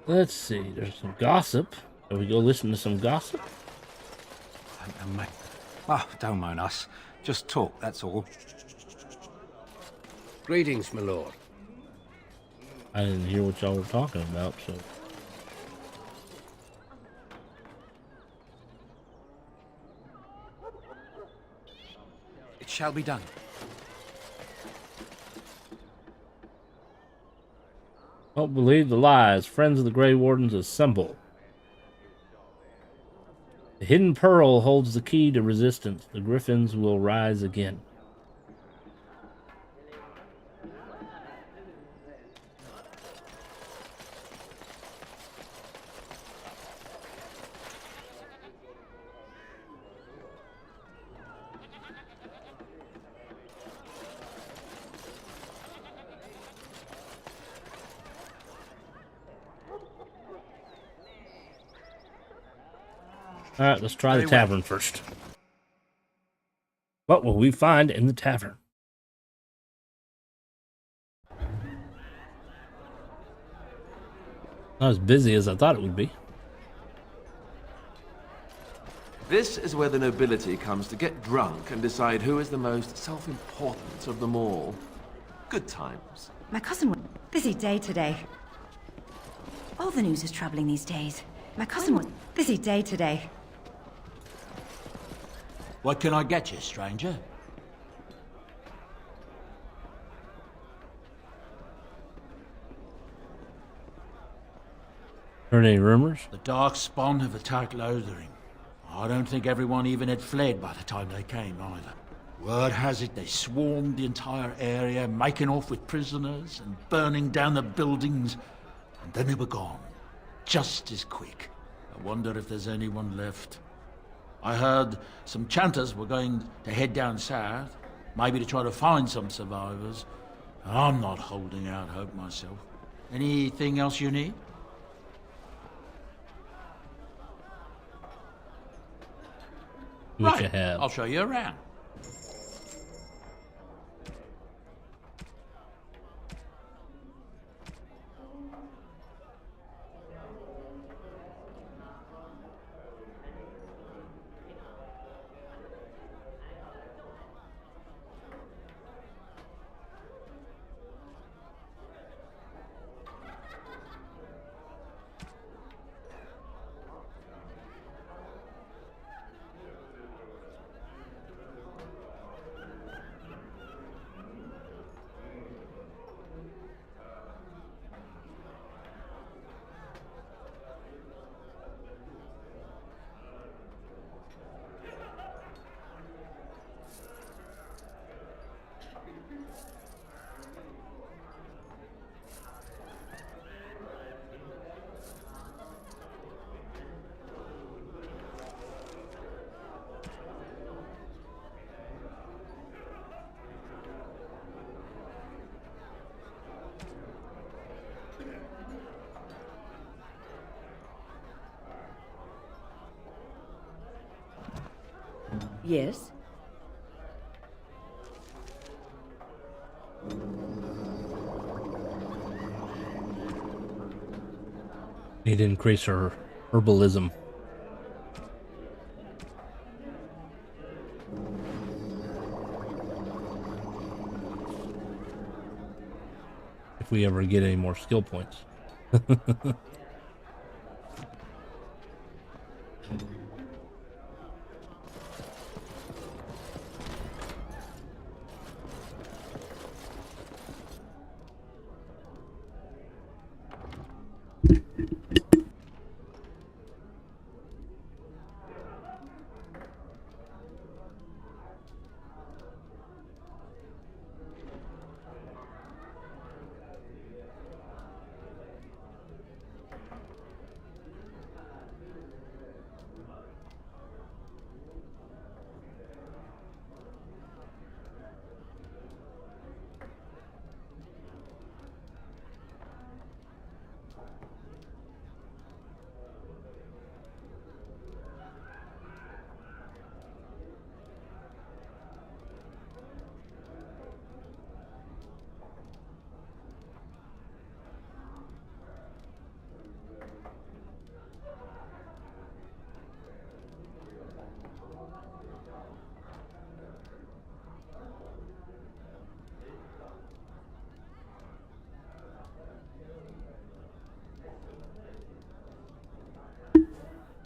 E: Let's see, there's some gossip. Shall we go listen to some gossip?
B: Oh, don't mind us. Just talk, that's all.
L: Greetings, my lord.
E: I didn't hear what y'all were talking about, so...
B: It shall be done.
E: Don't believe the lies. Friends of the Grey Wardens assemble. The hidden pearl holds the key to resistance. The griffins will rise again.
A: Alright, let's try the tavern first. What will we find in the tavern? Not as busy as I thought it would be.
I: This is where the nobility comes to get drunk and decide who is the most self-important of them all. Good times.
N: My cousin was busy day today. All the news is troubling these days. My cousin was busy day today.
B: What can I get you, stranger?
A: Heard any rumors?
B: The Darkspawn have attacked Lothering. I don't think everyone even had fled by the time they came, either. Word has it they swarmed the entire area, making off with prisoners and burning down the buildings. And then they were gone. Just as quick. I wonder if there's anyone left. I heard some chanters were going to head down south, maybe to try to find some survivors. I'm not holding out hope myself. Anything else you need?
A: What you have?
B: I'll show you around.
K: Yes?
A: Need to increase her herbalism. If we ever get any more skill points.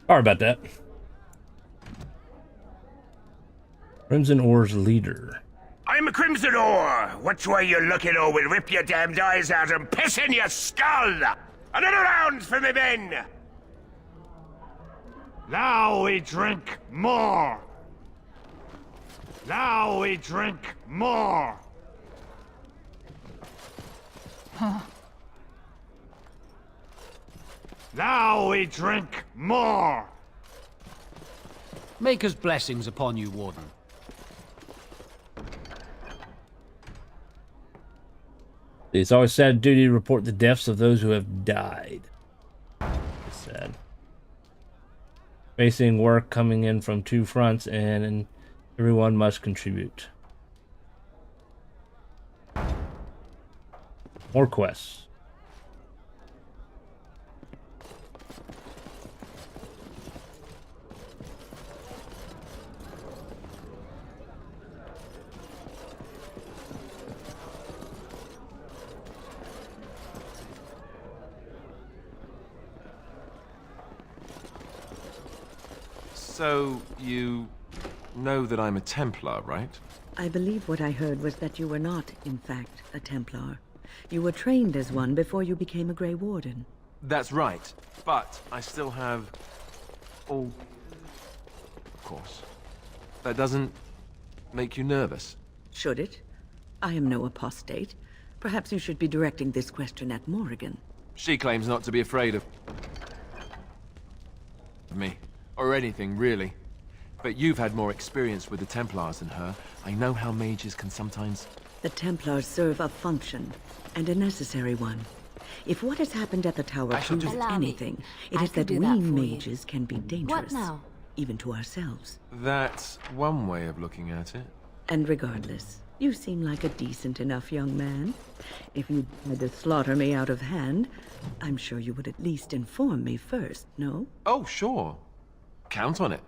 A: Sorry about that. Crimson Ore's leader.
P: I'm a Crimson Ore. Which way you looking, or we'll rip your damned eyes out and piss in your skull. Another round for me men.
W: Now we drink more. Now we drink more. Now we drink more.
H: Maker's blessings upon you, Warden.
A: It's always sad duty to report the deaths of those who have died. It's sad.
E: facing work coming in from 2 fronts, and everyone must contribute. More quests.
I: So, you know that I'm a Templar, right?
K: I believe what I heard was that you were not, in fact, a Templar. You were trained as one before you became a Grey Warden.
I: That's right, but I still have... all... Of course. That doesn't make you nervous.
K: Should it? I am no apostate. Perhaps you should be directing this question at Morrigan.
I: She claims not to be afraid of... me. Or anything, really. But you've had more experience with the Templars than her. I know how mages can sometimes...
K: The Templars serve a function, and a necessary one. If what has happened at the tower proves anything, it is that we mages can be dangerous.
J: What now?
K: Even to ourselves.
I: That's one way of looking at it.
K: And regardless, you seem like a decent enough young man. If you had to slaughter me out of hand, I'm sure you would at least inform me first, no?
I: Oh, sure. Count on it.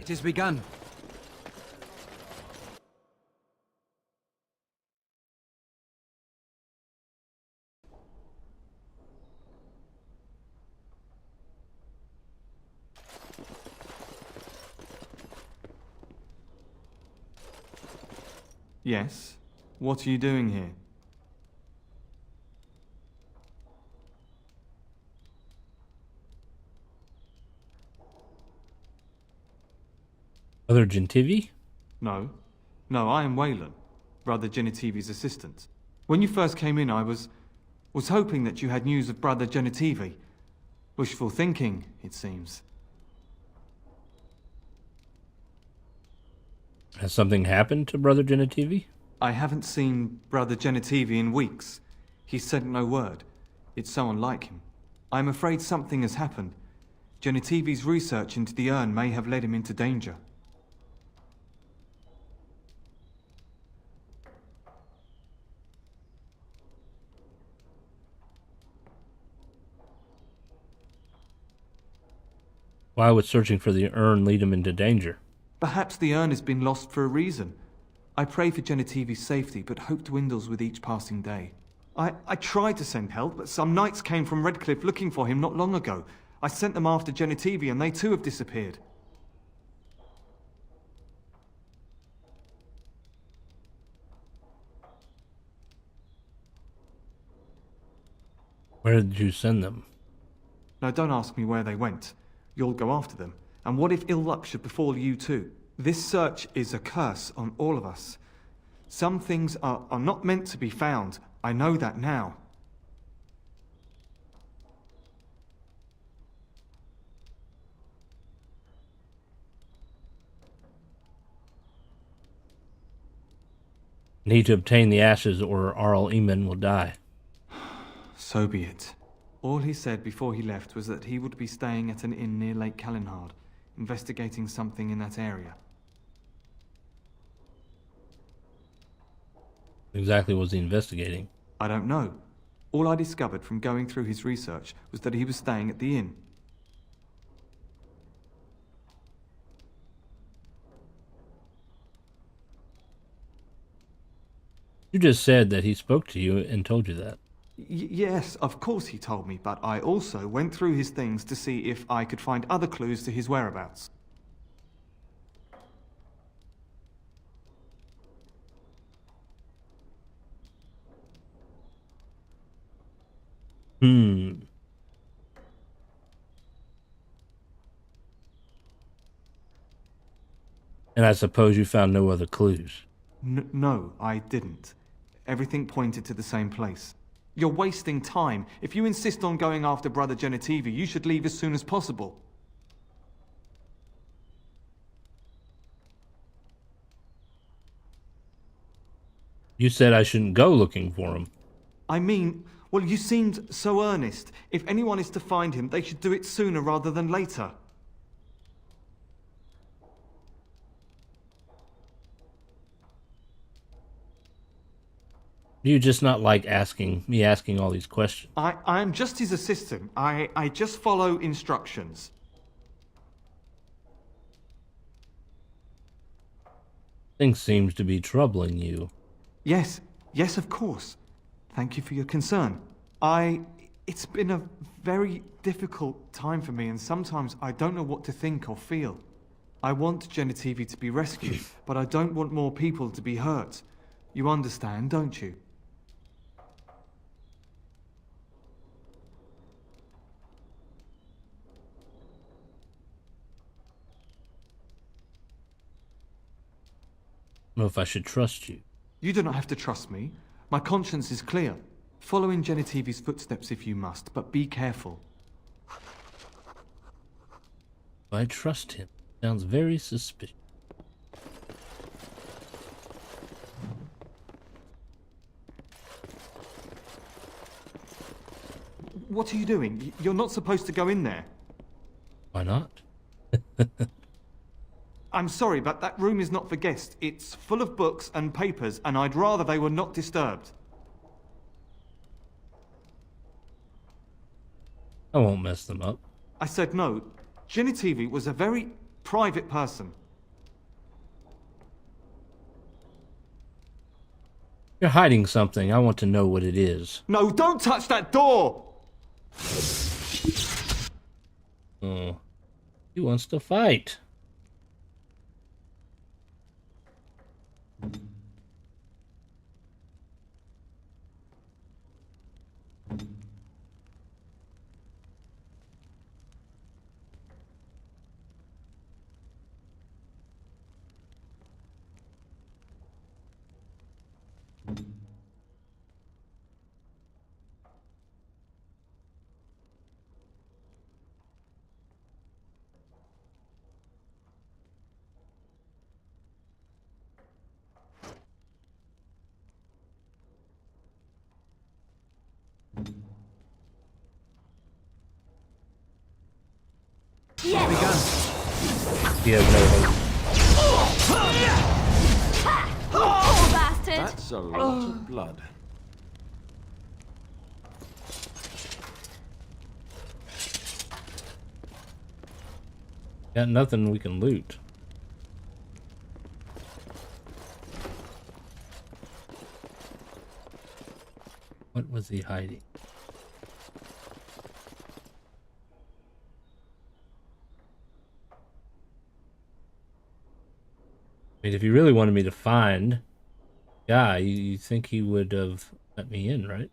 S: It has begun.
C: Yes? What are you doing here?
E: Brother Gentivi?
C: No. No, I am Waylon, Brother Genitivi's assistant. When you first came in, I was hoping that you had news of Brother Genitivi. Wishful thinking, it seems.
E: Has something happened to Brother Genitivi?
C: I haven't seen Brother Genitivi in weeks. He sent no word. It's so unlike him. I'm afraid something has happened. Genitivi's research into the urn may have led him into danger.
E: Why would searching for the urn lead him into danger?
C: Perhaps the urn has been lost for a reason. I pray for Genitivi's safety, but hope dwindles with each passing day. I tried to send help, but some knights came from Redcliffe looking for him not long ago. I sent them after Genitivi, and they too have disappeared.
E: Where did you send them?
C: Now don't ask me where they went. You'll go after them. And what if ill luck should befall you too? This search is a curse on all of us. Some things are not meant to be found. I know that now.
E: Need to obtain the ashes or Arl Eamon will die.
C: So be it. All he said before he left was that he would be staying at an inn near Lake Calenhard, investigating something in that area.
E: Exactly was he investigating?
C: I don't know. All I discovered from going through his research was that he was staying at the inn.
E: You just said that he spoke to you and told you that.
C: Yes, of course he told me, but I also went through his things to see if I could find other clues to his whereabouts.
E: And I suppose you found no other clues.
C: No, I didn't. Everything pointed to the same place. You're wasting time. If you insist on going after Brother Genetivi, you should leave as soon as possible.
E: You said I shouldn't go looking for him.
C: I mean, well, you seemed so earnest. If anyone is to find him, they should do it sooner rather than later.
E: You just not like asking all these questions.
C: I am just his assistant. I just follow instructions.
E: Things seems to be troubling you.
C: Yes, of course. Thank you for your concern. It's been a very difficult time for me, and sometimes I don't know what to think or feel. I want Genetivi to be rescued, but I don't want more people to be hurt. You understand, don't you?
E: I don't know if I should trust you.
C: You do not have to trust me. My conscience is clear. Follow in Genetivi's footsteps if you must, but be careful.
E: I trust him. Sounds very suspicious.
C: What are you doing? You're not supposed to go in there.
E: Why not?
C: I'm sorry, but that room is not for guests. It's full of books and papers, and I'd rather they were not disturbed.
E: I won't mess them up.
C: I said no. Genetivi was a very private person.
E: You're hiding something. I want to know what it is.
C: No, don't touch that door!
E: Oh, he wants to fight.
C: There we go.
E: He has no hope.
J: Oh, bastard!
I: That's a lot of blood.
E: Got nothing we can loot. What was he hiding? I mean, if he really wanted me to find Guy, you think he would have let me in, right?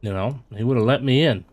E: You know, he would have let me in.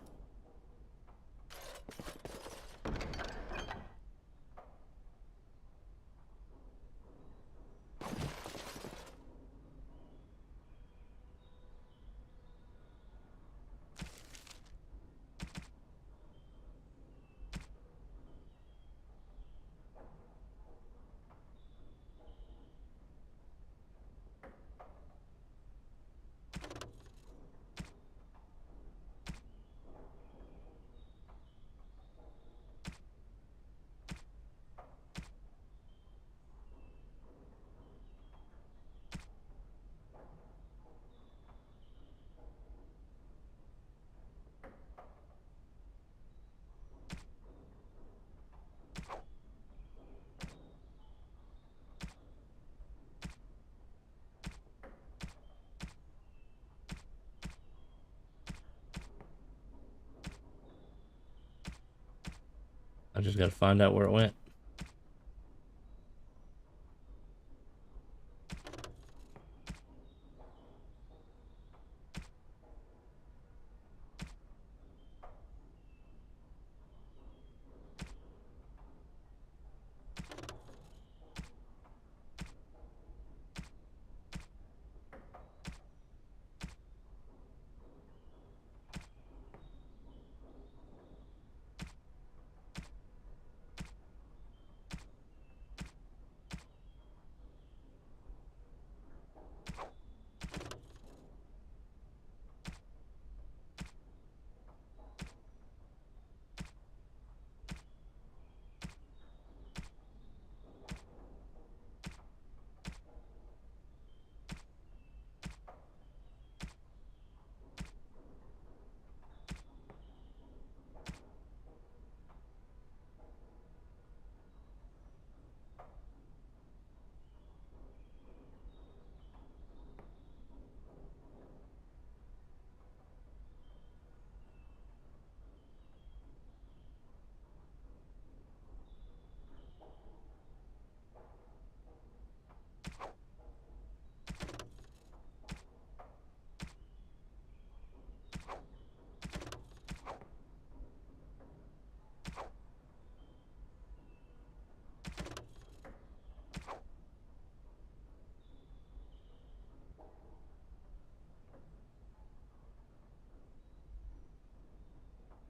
E: I just got to find out where it went.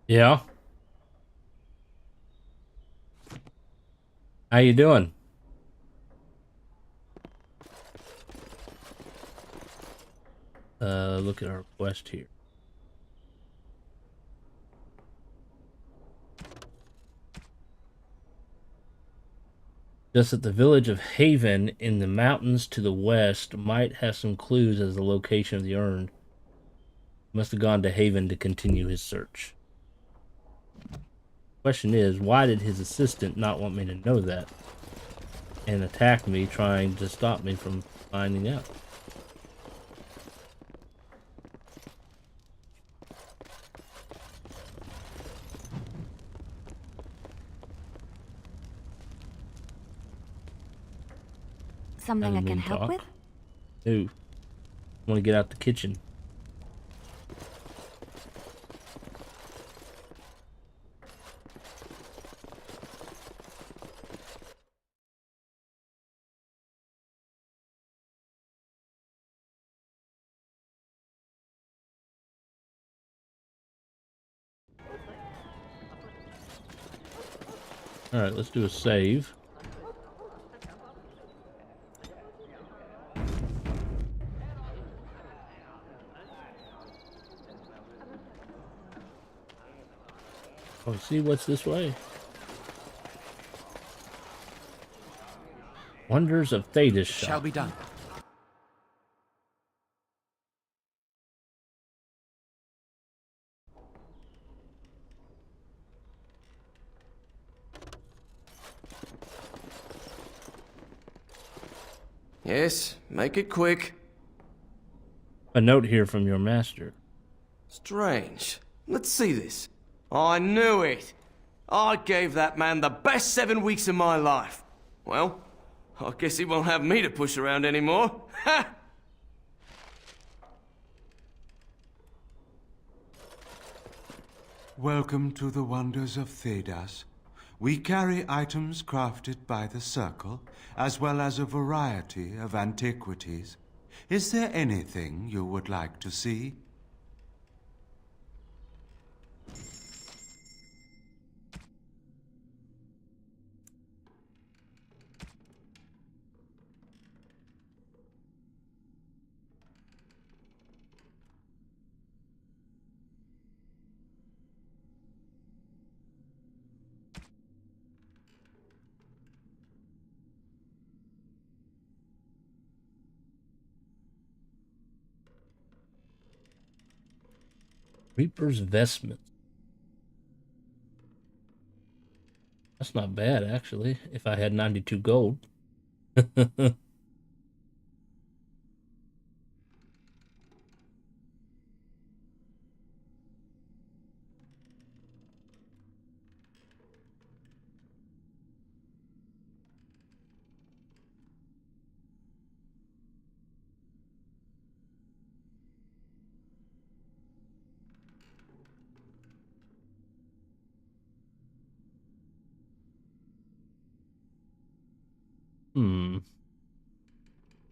E: Yeah. How you doing? Look at our quest here. Just that the village of Haven in the mountains to the west might have some clues as the location of the urn. Must have gone to Haven to continue his search. Question is, why did his assistant not want me to know that and attack me, trying to stop me from finding out?
J: Something I can help with?
E: No. I want to get out the kitchen. Alright, let's do a save. Oh, see what's this way? Wonders of Thedas
H: shall be done.
S: Yes, make it quick.
E: A note here from your master.
S: Strange. Let's see this. I knew it! I gave that man the best 7 weeks of my life. Well, I guess he won't have me to push around anymore. Ha!
D: Welcome to the wonders of Thedas. We carry items crafted by the Circle, as well as a variety of antiquities. Is there anything you would like to see?
E: Reaper's vestments. That's not bad, actually, if I had 92 gold.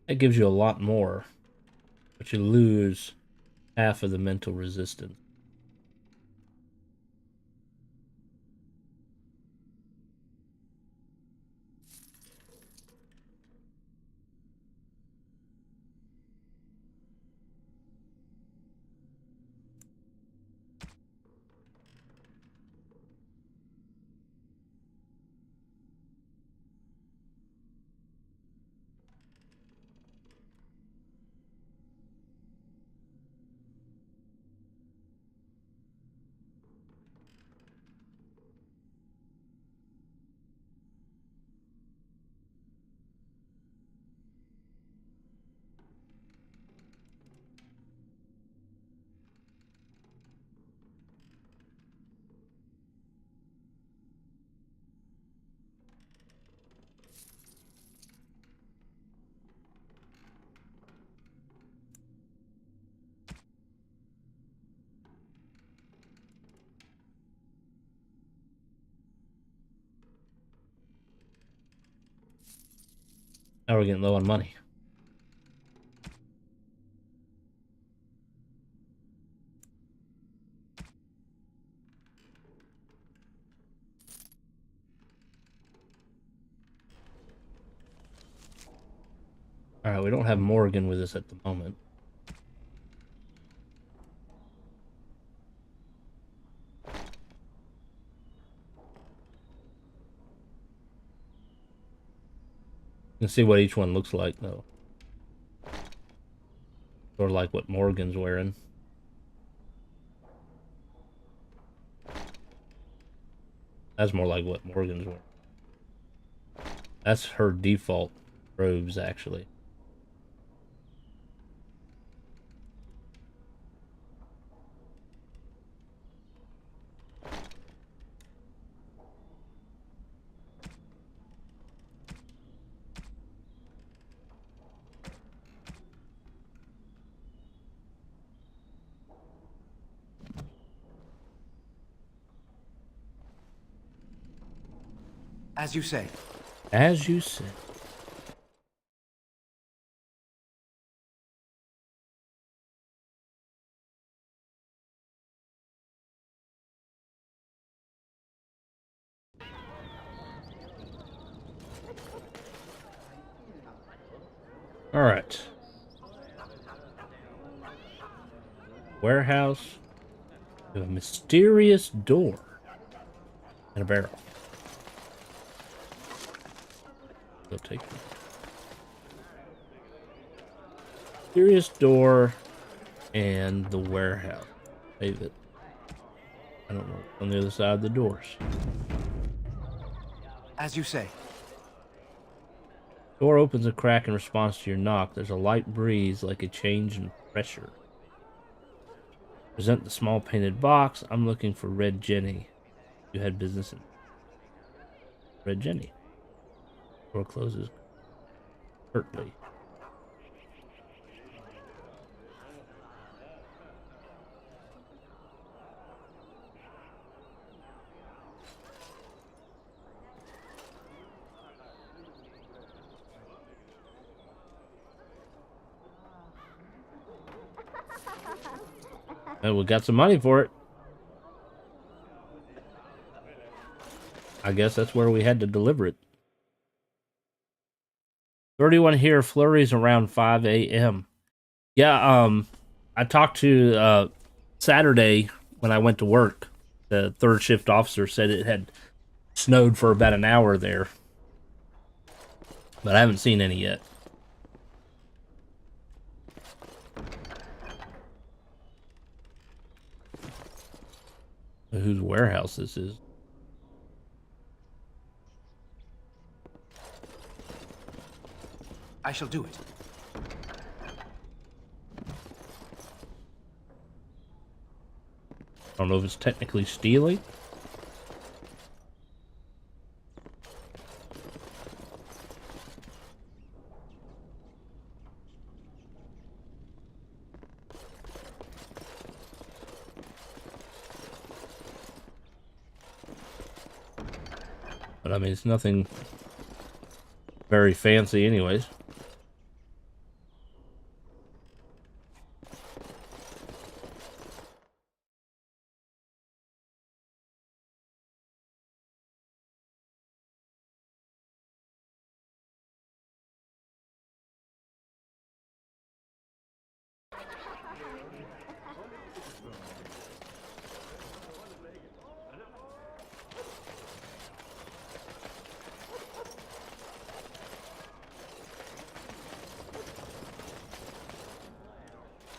E: That gives you a lot more, but you lose half of the mental resistance. Now we're getting low on money. Alright, we don't have Morgan with us at the moment. You can see what each one looks like, though. Or like what Morgan's wearing. That's more like what Morgan's wearing. That's her default robes, actually.
S: As you say.
E: As you say. All right. Warehouse. We have a mysterious door and a barrel. They'll take it. Mysterious door and the warehouse. Save it. I don't know what's on the other side of the doors.
S: As you say.
E: Door opens a crack in response to your knock. There's a light breeze like a change in pressure. Present the small painted box. I'm looking for Red Jenny. You had business in Red Jenny. Door closes curtly. And we got some money for it. I guess that's where we had to deliver it. 31 here, flurries around 5 a.m. Yeah, I talked to Saturday when I went to work. The third shift officer said it had snowed for about an hour there. But I haven't seen any yet. Whose warehouse this is?
S: I shall do it.
E: I don't know if it's technically stealing. But I mean, it's nothing very fancy anyways.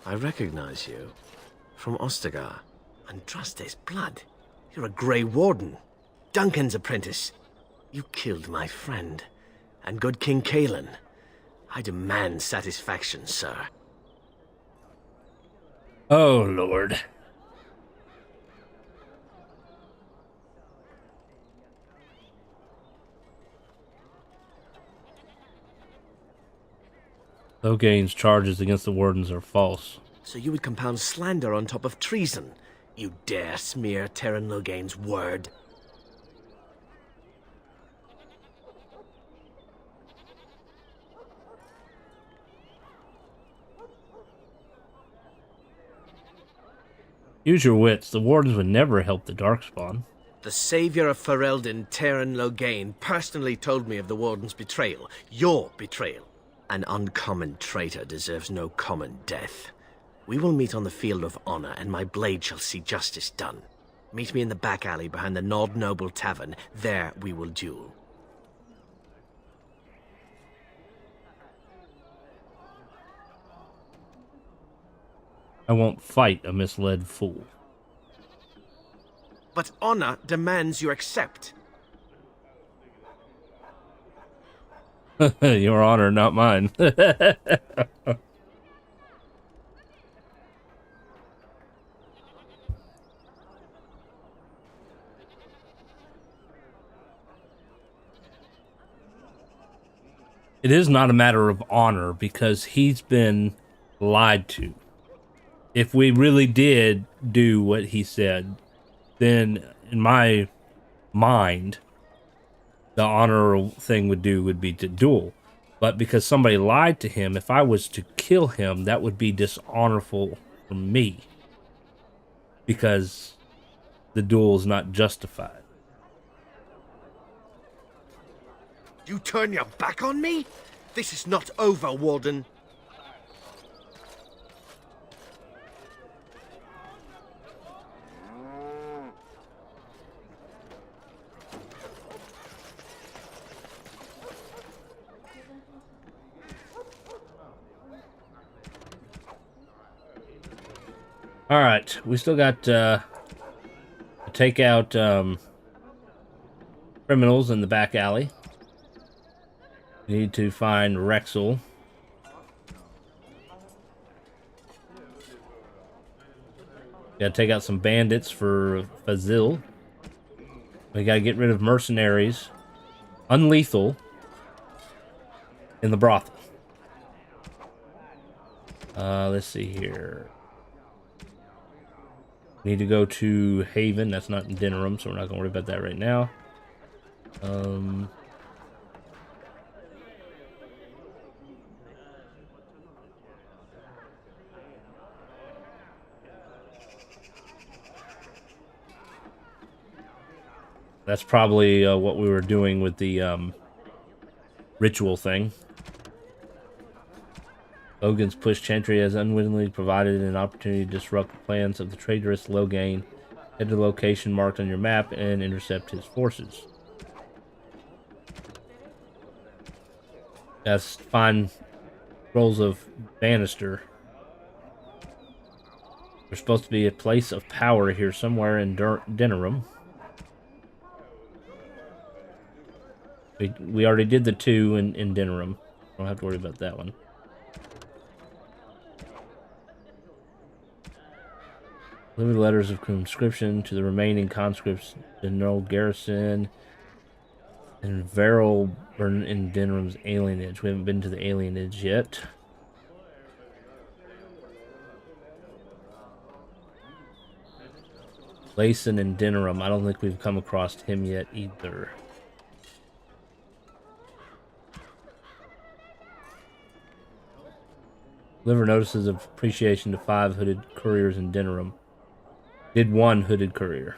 Q: I recognize you. From Ostagar. Andraste's blood. You're a Grey Warden. Duncan's apprentice. You killed my friend. And good King Kalen. I demand satisfaction, sir.
E: Oh, Lord. Logain's charges against the Wardens are false.
Q: So you would compound slander on top of treason? You dare smear Terran Logain's word?
E: Use your wits. The Wardens would never help the Darkspawn.
Q: The savior of Ferelden, Terran Logain, personally told me of the Warden's betrayal. Your betrayal. An uncommon traitor deserves no common death. We will meet on the field of honor, and my blade shall see justice done. Meet me in the back alley behind the Nod Noble Tavern. There we will duel.
E: I won't fight a misled fool.
Q: But honor demands you accept.
E: Your honor, not mine. It is not a matter of honor because he's been lied to. If we really did do what he said, then in my mind, the honorable thing would be to duel. But because somebody lied to him, if I was to kill him, that would be dishonorable for me. Because the duel is not justified.
Q: You turn your back on me? This is not over, Warden.
E: All right, we still got to take out criminals in the back alley. We need to find Rexel. Gotta take out some bandits for Fazil. We gotta get rid of mercenaries, unlethal, in the brothel. Let's see here. Need to go to Haven. That's not in Denerim, so we're not gonna worry about that right now. That's probably what we were doing with the ritual thing. Logan's push Chantry has unwittingly provided an opportunity to disrupt the plans of the traitorous Logain. Head to the location marked on your map and intercept his forces. That's fine. Rolls of Bannister. There's supposed to be a place of power here somewhere in Denerim. We already did the 2 in Denerim. Don't have to worry about that one. Deliver letters of conscription to the remaining conscripts in no garrison and Veril burn in Denerim's alienage. We haven't been to the alienage yet. Layson and Denerim. I don't think we've come across him yet either. Deliver notices of appreciation to 5 hooded couriers in Denerim. Did 1 hooded courier.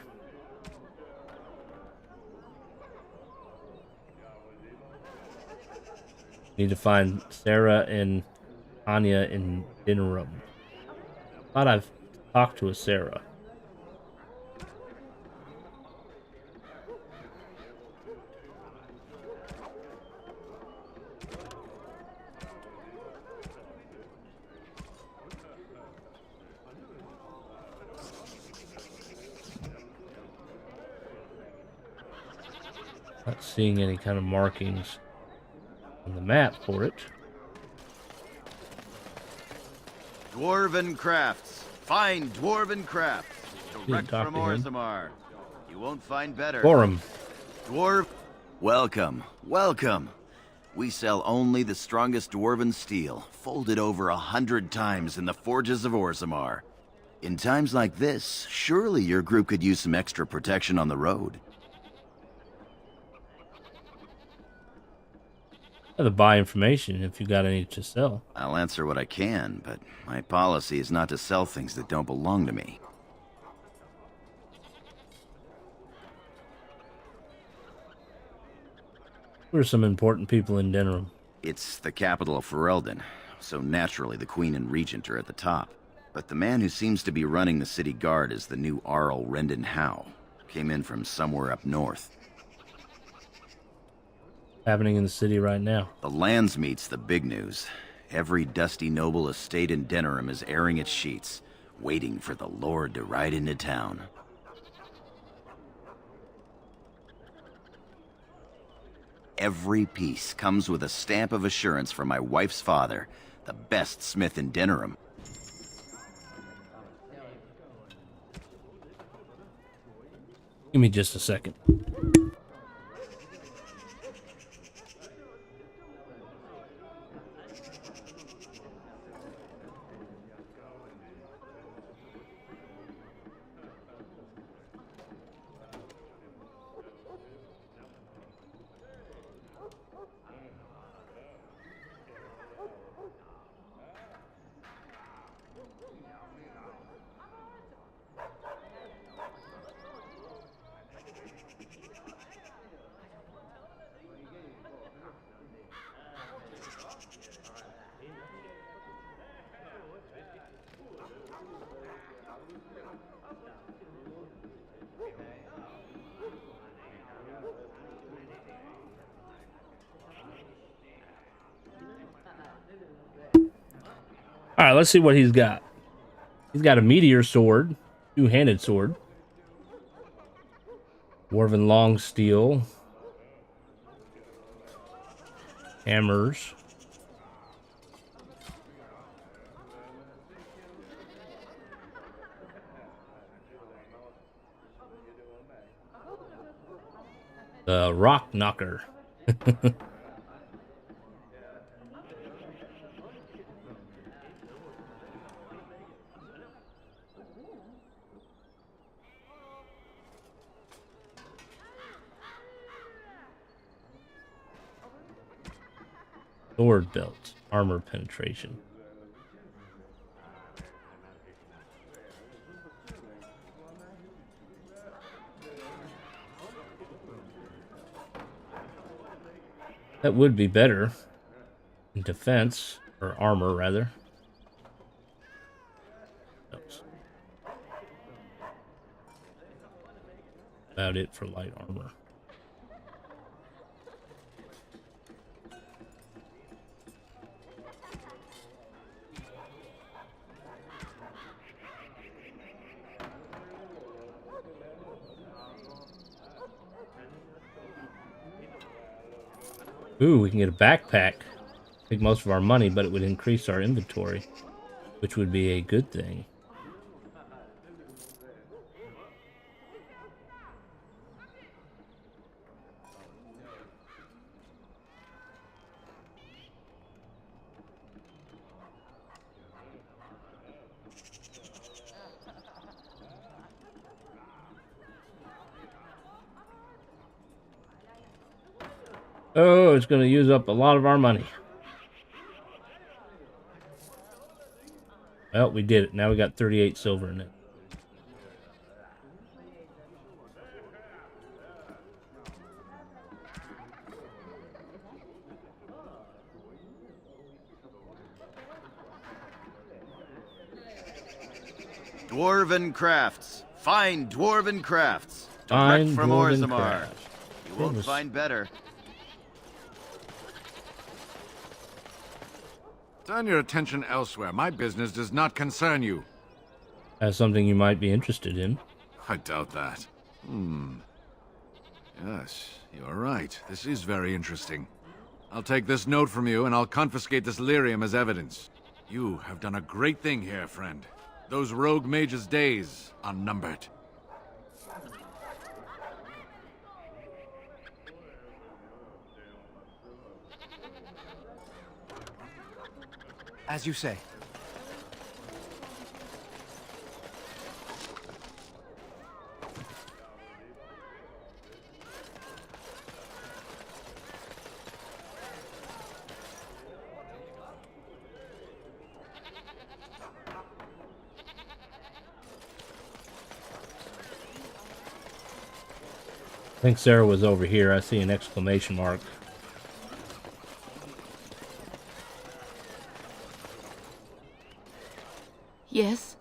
E: Need to find Sarah and Anya in Denerim. Thought I've talked to a Sarah. seeing any kind of markings on the map for it.
O: Dwarven crafts. Fine dwarven crafts. Direct
E: talk
O: from
E: to him.
O: Orzammar. You won't find better.
E: For him.
O: Dwarf. Welcome. Welcome. We sell only the strongest dwarven steel, folded over 100 times in the forges of Orzammar. In times like this, surely your group could use some extra protection on the road.
E: To buy information if you got any to sell.
O: I'll answer what I can, but my policy is not to sell things that don't belong to me.
E: Who are some important people in Denerim?
O: It's the capital of Ferelden, so naturally the Queen and Regent are at the top. But the man who seems to be running the city guard is the new Arl Rendon Howe. Came in from somewhere up north.
E: Happening in the city right now.
O: The Landsmeet's the big news. Every dusty noble estate in Denerim is airing its sheets, waiting for the Lord to ride into town. Every piece comes with a stamp of assurance from my wife's father, the best smith in Denerim.
E: Give me just a second. All right, let's see what he's got. He's got a meteor sword, two-handed sword, dwarven long steel, hammers, the rock knocker. Sword belt, armor penetration. That would be better in defense, or armor rather. Oops. About it for light armor. Ooh, we can get a backpack. Take most of our money, but it would increase our inventory, which would be a good thing. Oh, it's going to use up a lot of our money. Well, we did it. Now we got 38 silver in it.
O: Dwarven crafts. Fine dwarven crafts. Direct
E: Fine
O: from
E: dwarven
O: Orzammar.
E: crafts.
O: You won't find better.
R: Turn your attention elsewhere. My business does not concern you.
E: That's something you might be interested in.
R: I doubt that. Yes, you're right. This is very interesting. I'll take this note from you, and I'll confiscate this lyrium as evidence. You have done a great thing here, friend. Those rogue mages' days are numbered.
S: As you say.
E: I think Sarah was over here. I see an exclamation mark.
F: Yes?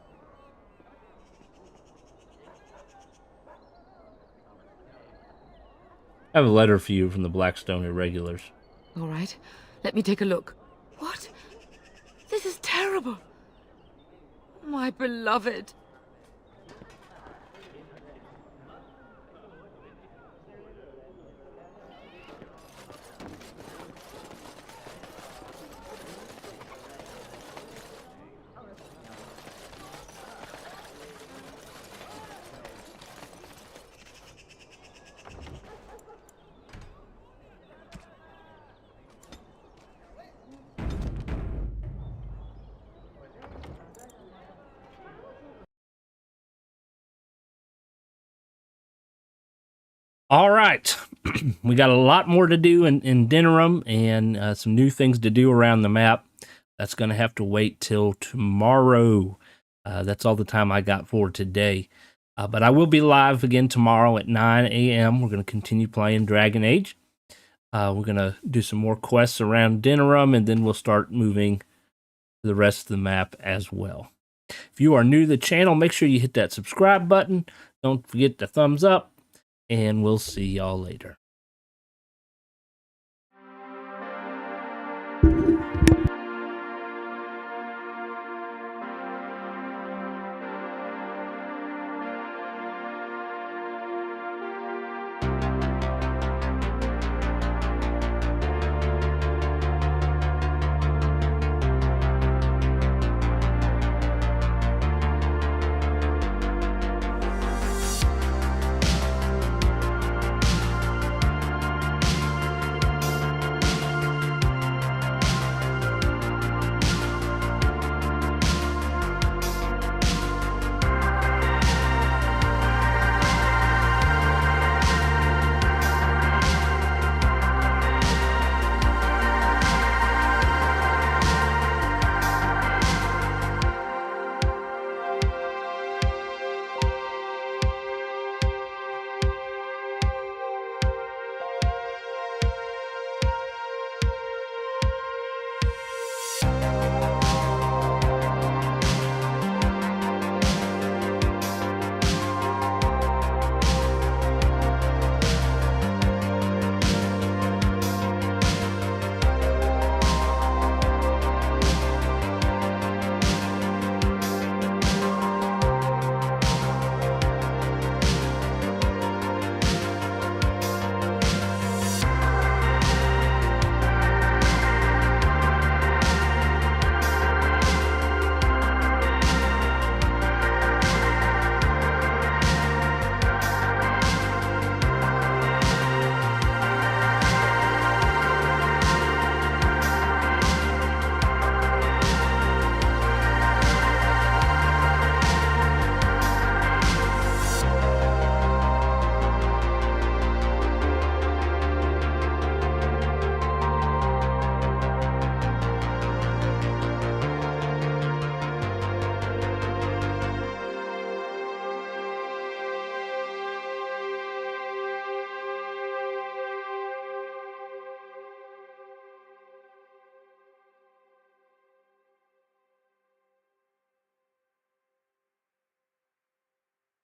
E: I have a letter for you from the Blackstone Irregulars.
F: All right. Let me take a look. What? This is terrible. My beloved.
E: All right. We got a lot more to do in Denerim and some new things to do around the map. That's going to have to wait till tomorrow. That's all the time I got for today. But I will be live again tomorrow at 9 a.m. We're going to continue playing Dragon Age. We're going to do some more quests around Denerim, and then we'll start moving to the rest of the map as well. If you are new to the channel, make sure you hit that subscribe button. Don't forget the thumbs up. And we'll see y'all later.